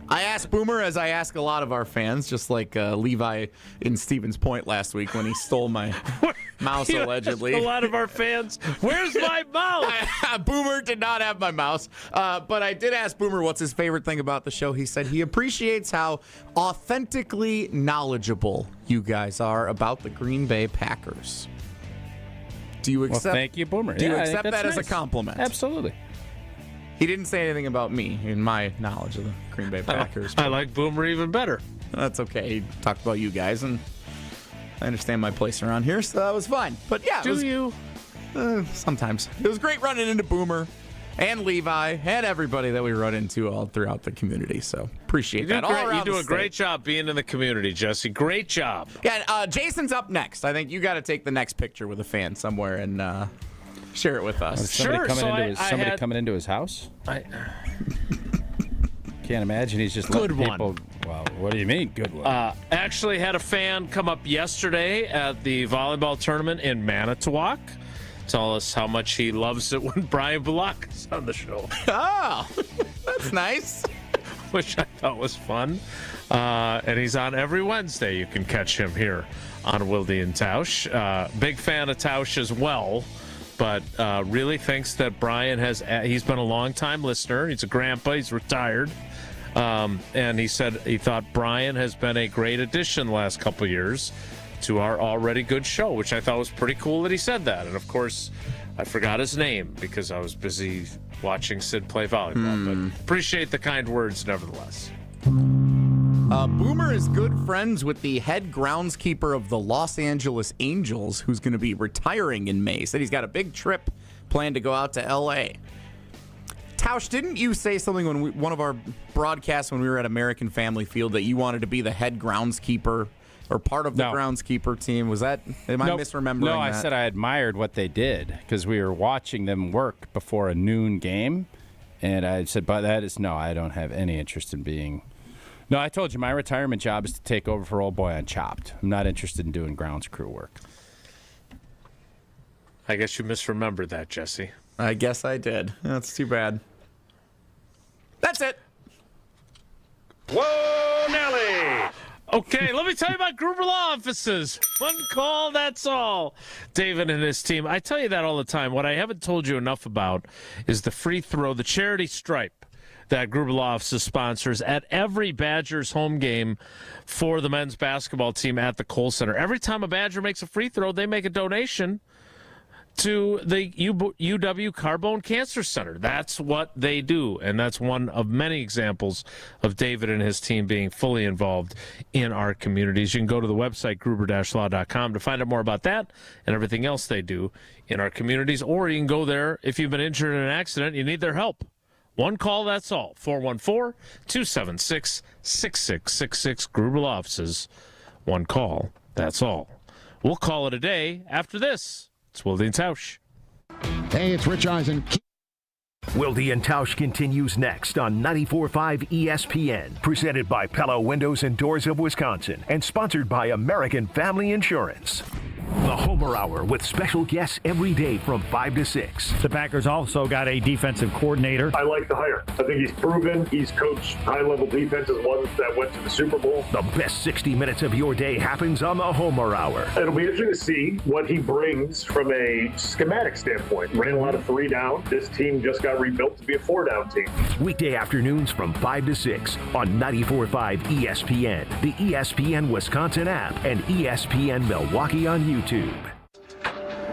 I asked Boomer, as I ask a lot of our fans, just like Levi in Stevens Point last week when he stole my mouse, allegedly. A lot of our fans, where's my mouse? Boomer did not have my mouse, but I did ask Boomer what's his favorite thing about the show. He said he appreciates how authentically knowledgeable you guys are about the Green Bay Packers. Do you accept? Well, thank you, Boomer. Do you Yeah, I accept think that that's as a nice. compliment? Absolutely. He didn't say anything about me in my knowledge of the Green Bay Packers. I like Boomer even better. That's okay. He talked about you guys, and I understand my place around here, so that was fine. But yeah, sometimes. It was great running into Boomer and Levi and everybody that we run into all throughout the community. So appreciate that. You do a great job being in the community, Jesse. Great job. Yeah, Jason's up next. I think you got to take the next picture with a fan somewhere and share it with us. Somebody coming into his house? Can't imagine he's just Good letting one. people. Well, what do you mean, good one? Actually had a fan come up yesterday at the volleyball tournament in Manitowoc. Tell us how much he loves it when Brian Bullock is on the show. Oh, that's nice. Which I thought was fun. And he's on every Wednesday. You can catch him here on Wilde Tausch. Big fan of Tausch as well. But really thinks that Brian he's been a long-time listener. He's a grandpa. He's retired. And he said he thought Brian has been a great addition the last couple of years to our already good show, which I thought was pretty cool that he said that. And, of course, I forgot his name because I was busy watching Sid play volleyball. But appreciate the kind words nevertheless. Boomer is good friends with the head groundskeeper of the Los Angeles Angels, who's going to be retiring in May. Said he's got a big trip planned to go out to L.A. Tausch, didn't you say something when one of our broadcasts when we were at American Family Field that you wanted to be the head groundskeeper or part of the groundskeeper team? Was that, am I misremembering No, that? I said I admired what they did because we were watching them work before a noon game. And I said, but that is, no, I don't have any interest in being. No, I told you my retirement job is to take over for old boy on Chopped. I'm not interested in doing grounds crew work. I guess you misremembered that, Jesse. I guess I did. That's too bad. That's it. Whoa, Nelly! Okay, let me tell you about Gruber Law Offices. One call, that's all. David and his team. I tell you that all the time. What I haven't told you enough about is the free throw, the charity stripe that Gruber Law Offices sponsors at every Badgers home game for the men's basketball team at the Kohl Center. Every time a Badger makes a free throw, they make a donation to the UW Carbone Cancer Center. That's what they do, and that's one of many examples of David and his team being fully involved in our communities. You can go to the website, gruber-law.com, to find out more about that and everything else they do in our communities, or you can go there if you've been injured in an accident, you need their help. One call, that's all. 414-276-6666. Gruber Law Offices. One call, that's all. We'll call it a day after this. It's Wilde Tausch. Hey, it's Rich Eisen. Wilde and Tausch continues next on 94.5 ESPN, presented by Pella Windows and Doors of Wisconsin, and sponsored by American Family Insurance. The Homer Hour with special guests every day from 5 to 6. The Packers also got a defensive coordinator. I like the hire. I think he's proven. He's coached high-level defenses, ones that went to the Super Bowl. The best 60 minutes of your day happens on the Homer Hour. It'll be interesting to see what he brings from a schematic standpoint. Ran a lot of 3 down. This team just got rebuilt to be a 4-down team. Weekday afternoons from 5 to 6 on 94.5 ESPN, the ESPN Wisconsin app, and ESPN Milwaukee on YouTube.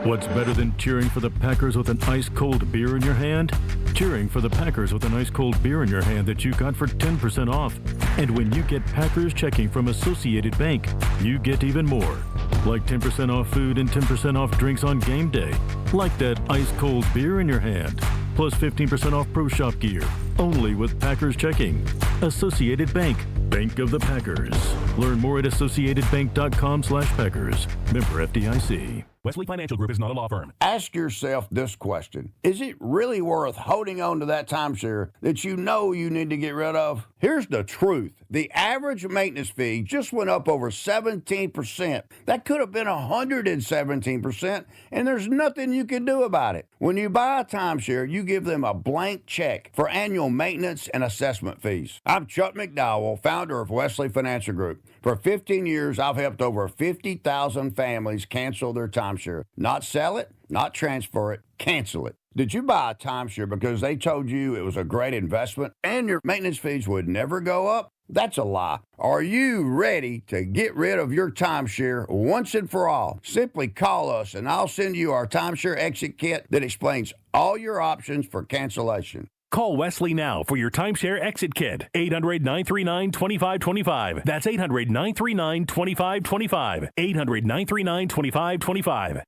What's better than cheering for the Packers with an ice-cold beer in your hand? Cheering for the Packers with an ice-cold beer in your hand that you got for 10% off. And when you get Packers checking from Associated Bank, you get even more. Like 10% off food and 10% off drinks on game day. Like that ice-cold beer in your hand. Plus 15% off Pro Shop gear. Only with Packers checking. Associated Bank. Bank of the Packers. Learn more at associatedbank.com/Packers. Member FDIC. Wesley Financial Group is not a law firm. Ask yourself this question. Is it really worth holding on to that timeshare that you know you need to get rid of? Here's the truth. The average maintenance fee just went up over 17%. That could have been 117%, and there's nothing you can do about it. When you buy a timeshare, you give them a blank check for annual maintenance and assessment fees. I'm Chuck McDowell, founder of Wesley Financial Group. For 15 years, I've helped over 50,000 families cancel their timeshare. Not sell it, not transfer it, cancel it. Did you buy a timeshare because they told you it was a great investment and your maintenance fees would never go up? That's a lie. Are you ready to get rid of your timeshare once and for all? Simply call us and I'll send you our timeshare exit kit that explains all your options for cancellation. Call Wesley now for your timeshare exit kit. 800-939-2525. That's 800-939-2525. 800-939-2525.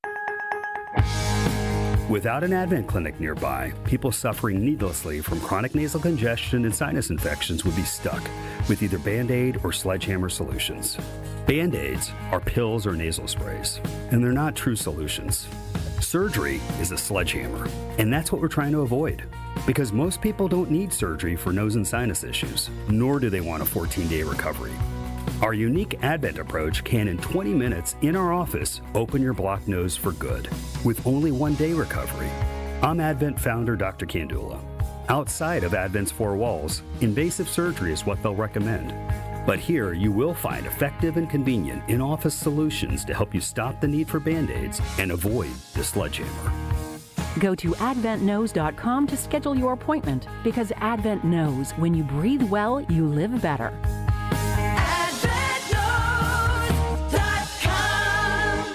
Without an Advent clinic nearby, people suffering needlessly from chronic nasal congestion and sinus infections would be stuck with either Band-Aid or Sledgehammer solutions. Band-Aids are pills or nasal sprays, and they're not true solutions. Surgery is a sledgehammer, and that's what we're trying to avoid. Because most people don't need surgery for nose and sinus issues, nor do they want a 14-day recovery. Our unique Advent approach can, in 20 minutes in our office, open your blocked nose for good, with only 1-day recovery. I'm Advent founder Dr. Kandula. Outside of Advent's 4 walls, invasive surgery is what they'll recommend. But here you will find effective and convenient in-office solutions to help you stop the need for Band-Aids and avoid the sledgehammer. Go to adventknows.com to schedule your appointment, because Advent knows when you breathe well, you live better.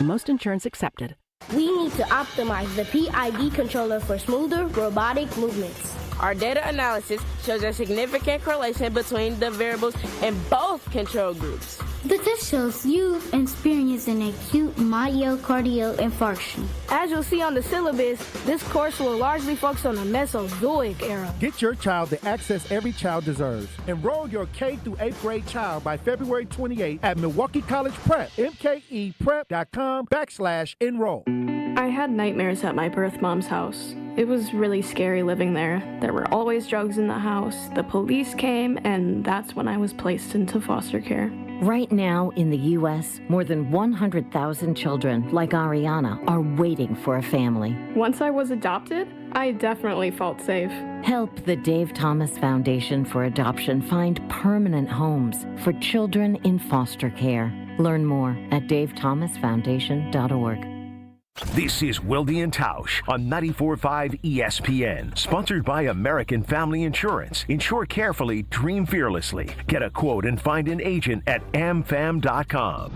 Most insurance accepted. We need to optimize the PID controller for smoother robotic movements. Our data analysis shows a significant correlation between the variables in both control groups. The test shows you've experienced an acute myocardial infarction. As you'll see on the syllabus, this course will largely focus on the Mesozoic era. Get your child the access every child deserves. Enroll your K through 8th grade child by February 28 at Milwaukee College Prep, mkeprep.com/enroll. I had nightmares at my birth mom's house. It was really scary living there. There were always drugs in the house. The police came, and that's when I was placed into foster care. Right now in the U.S., more than 100,000 children, like Ariana, are waiting for a family. Once I was adopted, I definitely felt safe. Help the Dave Thomas Foundation for Adoption find permanent homes for children in foster care. Learn more at davethomasfoundation.org. This is Wilde and Tausch on 94.5 ESPN, sponsored by American Family Insurance. Insure carefully, dream fearlessly. Get a quote and find an agent at amfam.com.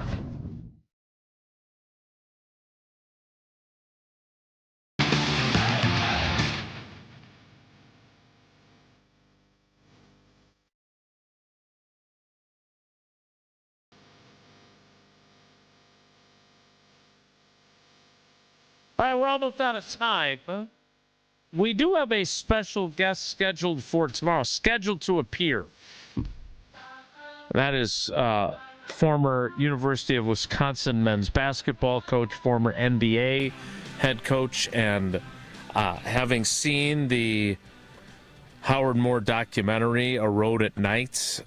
right, we're almost out of time. Huh? We do have a special guest scheduled for tomorrow, scheduled to appear. That is former University of Wisconsin men's basketball coach, former NBA head coach, and having seen the Howard Moore documentary, A Road at Night,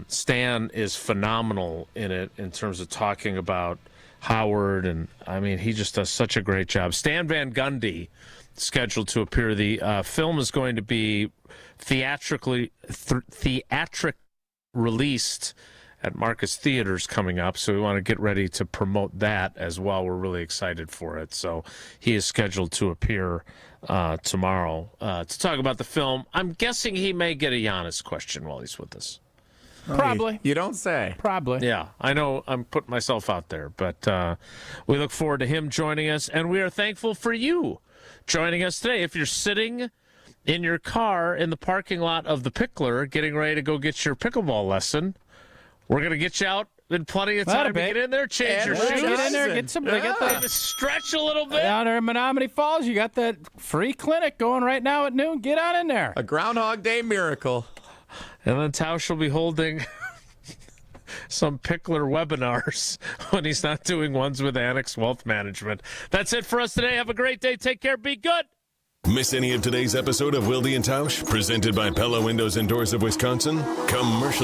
Stan is phenomenal in it in terms of talking about Howard, and I mean, he just does such a great job. Stan Van Gundy, scheduled to appear. The film is going to be theatric released at Marcus Theaters coming up, so we want to get ready to promote that as well. We're really excited for it. So he is scheduled to appear tomorrow to talk about the film. I'm guessing he may get a Giannis question while he's with us. Probably. You don't say. Probably. Yeah, I know I'm putting myself out there, but we look forward to him joining us, and we are thankful for you joining us today. If you're sitting in your car in the parking lot of the Pickler getting ready to go get your pickleball lesson, we're going to get you out in plenty of time to get in there, change your shoes. Get in there, get some, stretch a little bit. Down there in Menominee Falls, you got that free clinic going right now at noon. Get on in there. A Groundhog Day miracle. And then Tausch will be holding some Pickler webinars when he's not doing ones with Annex Wealth Management. That's it for us today. Have a great day. Take care. Be good. Miss any of today's episode of Wilde Tausch, presented by Pella Windows and Doors of Wisconsin? Commercial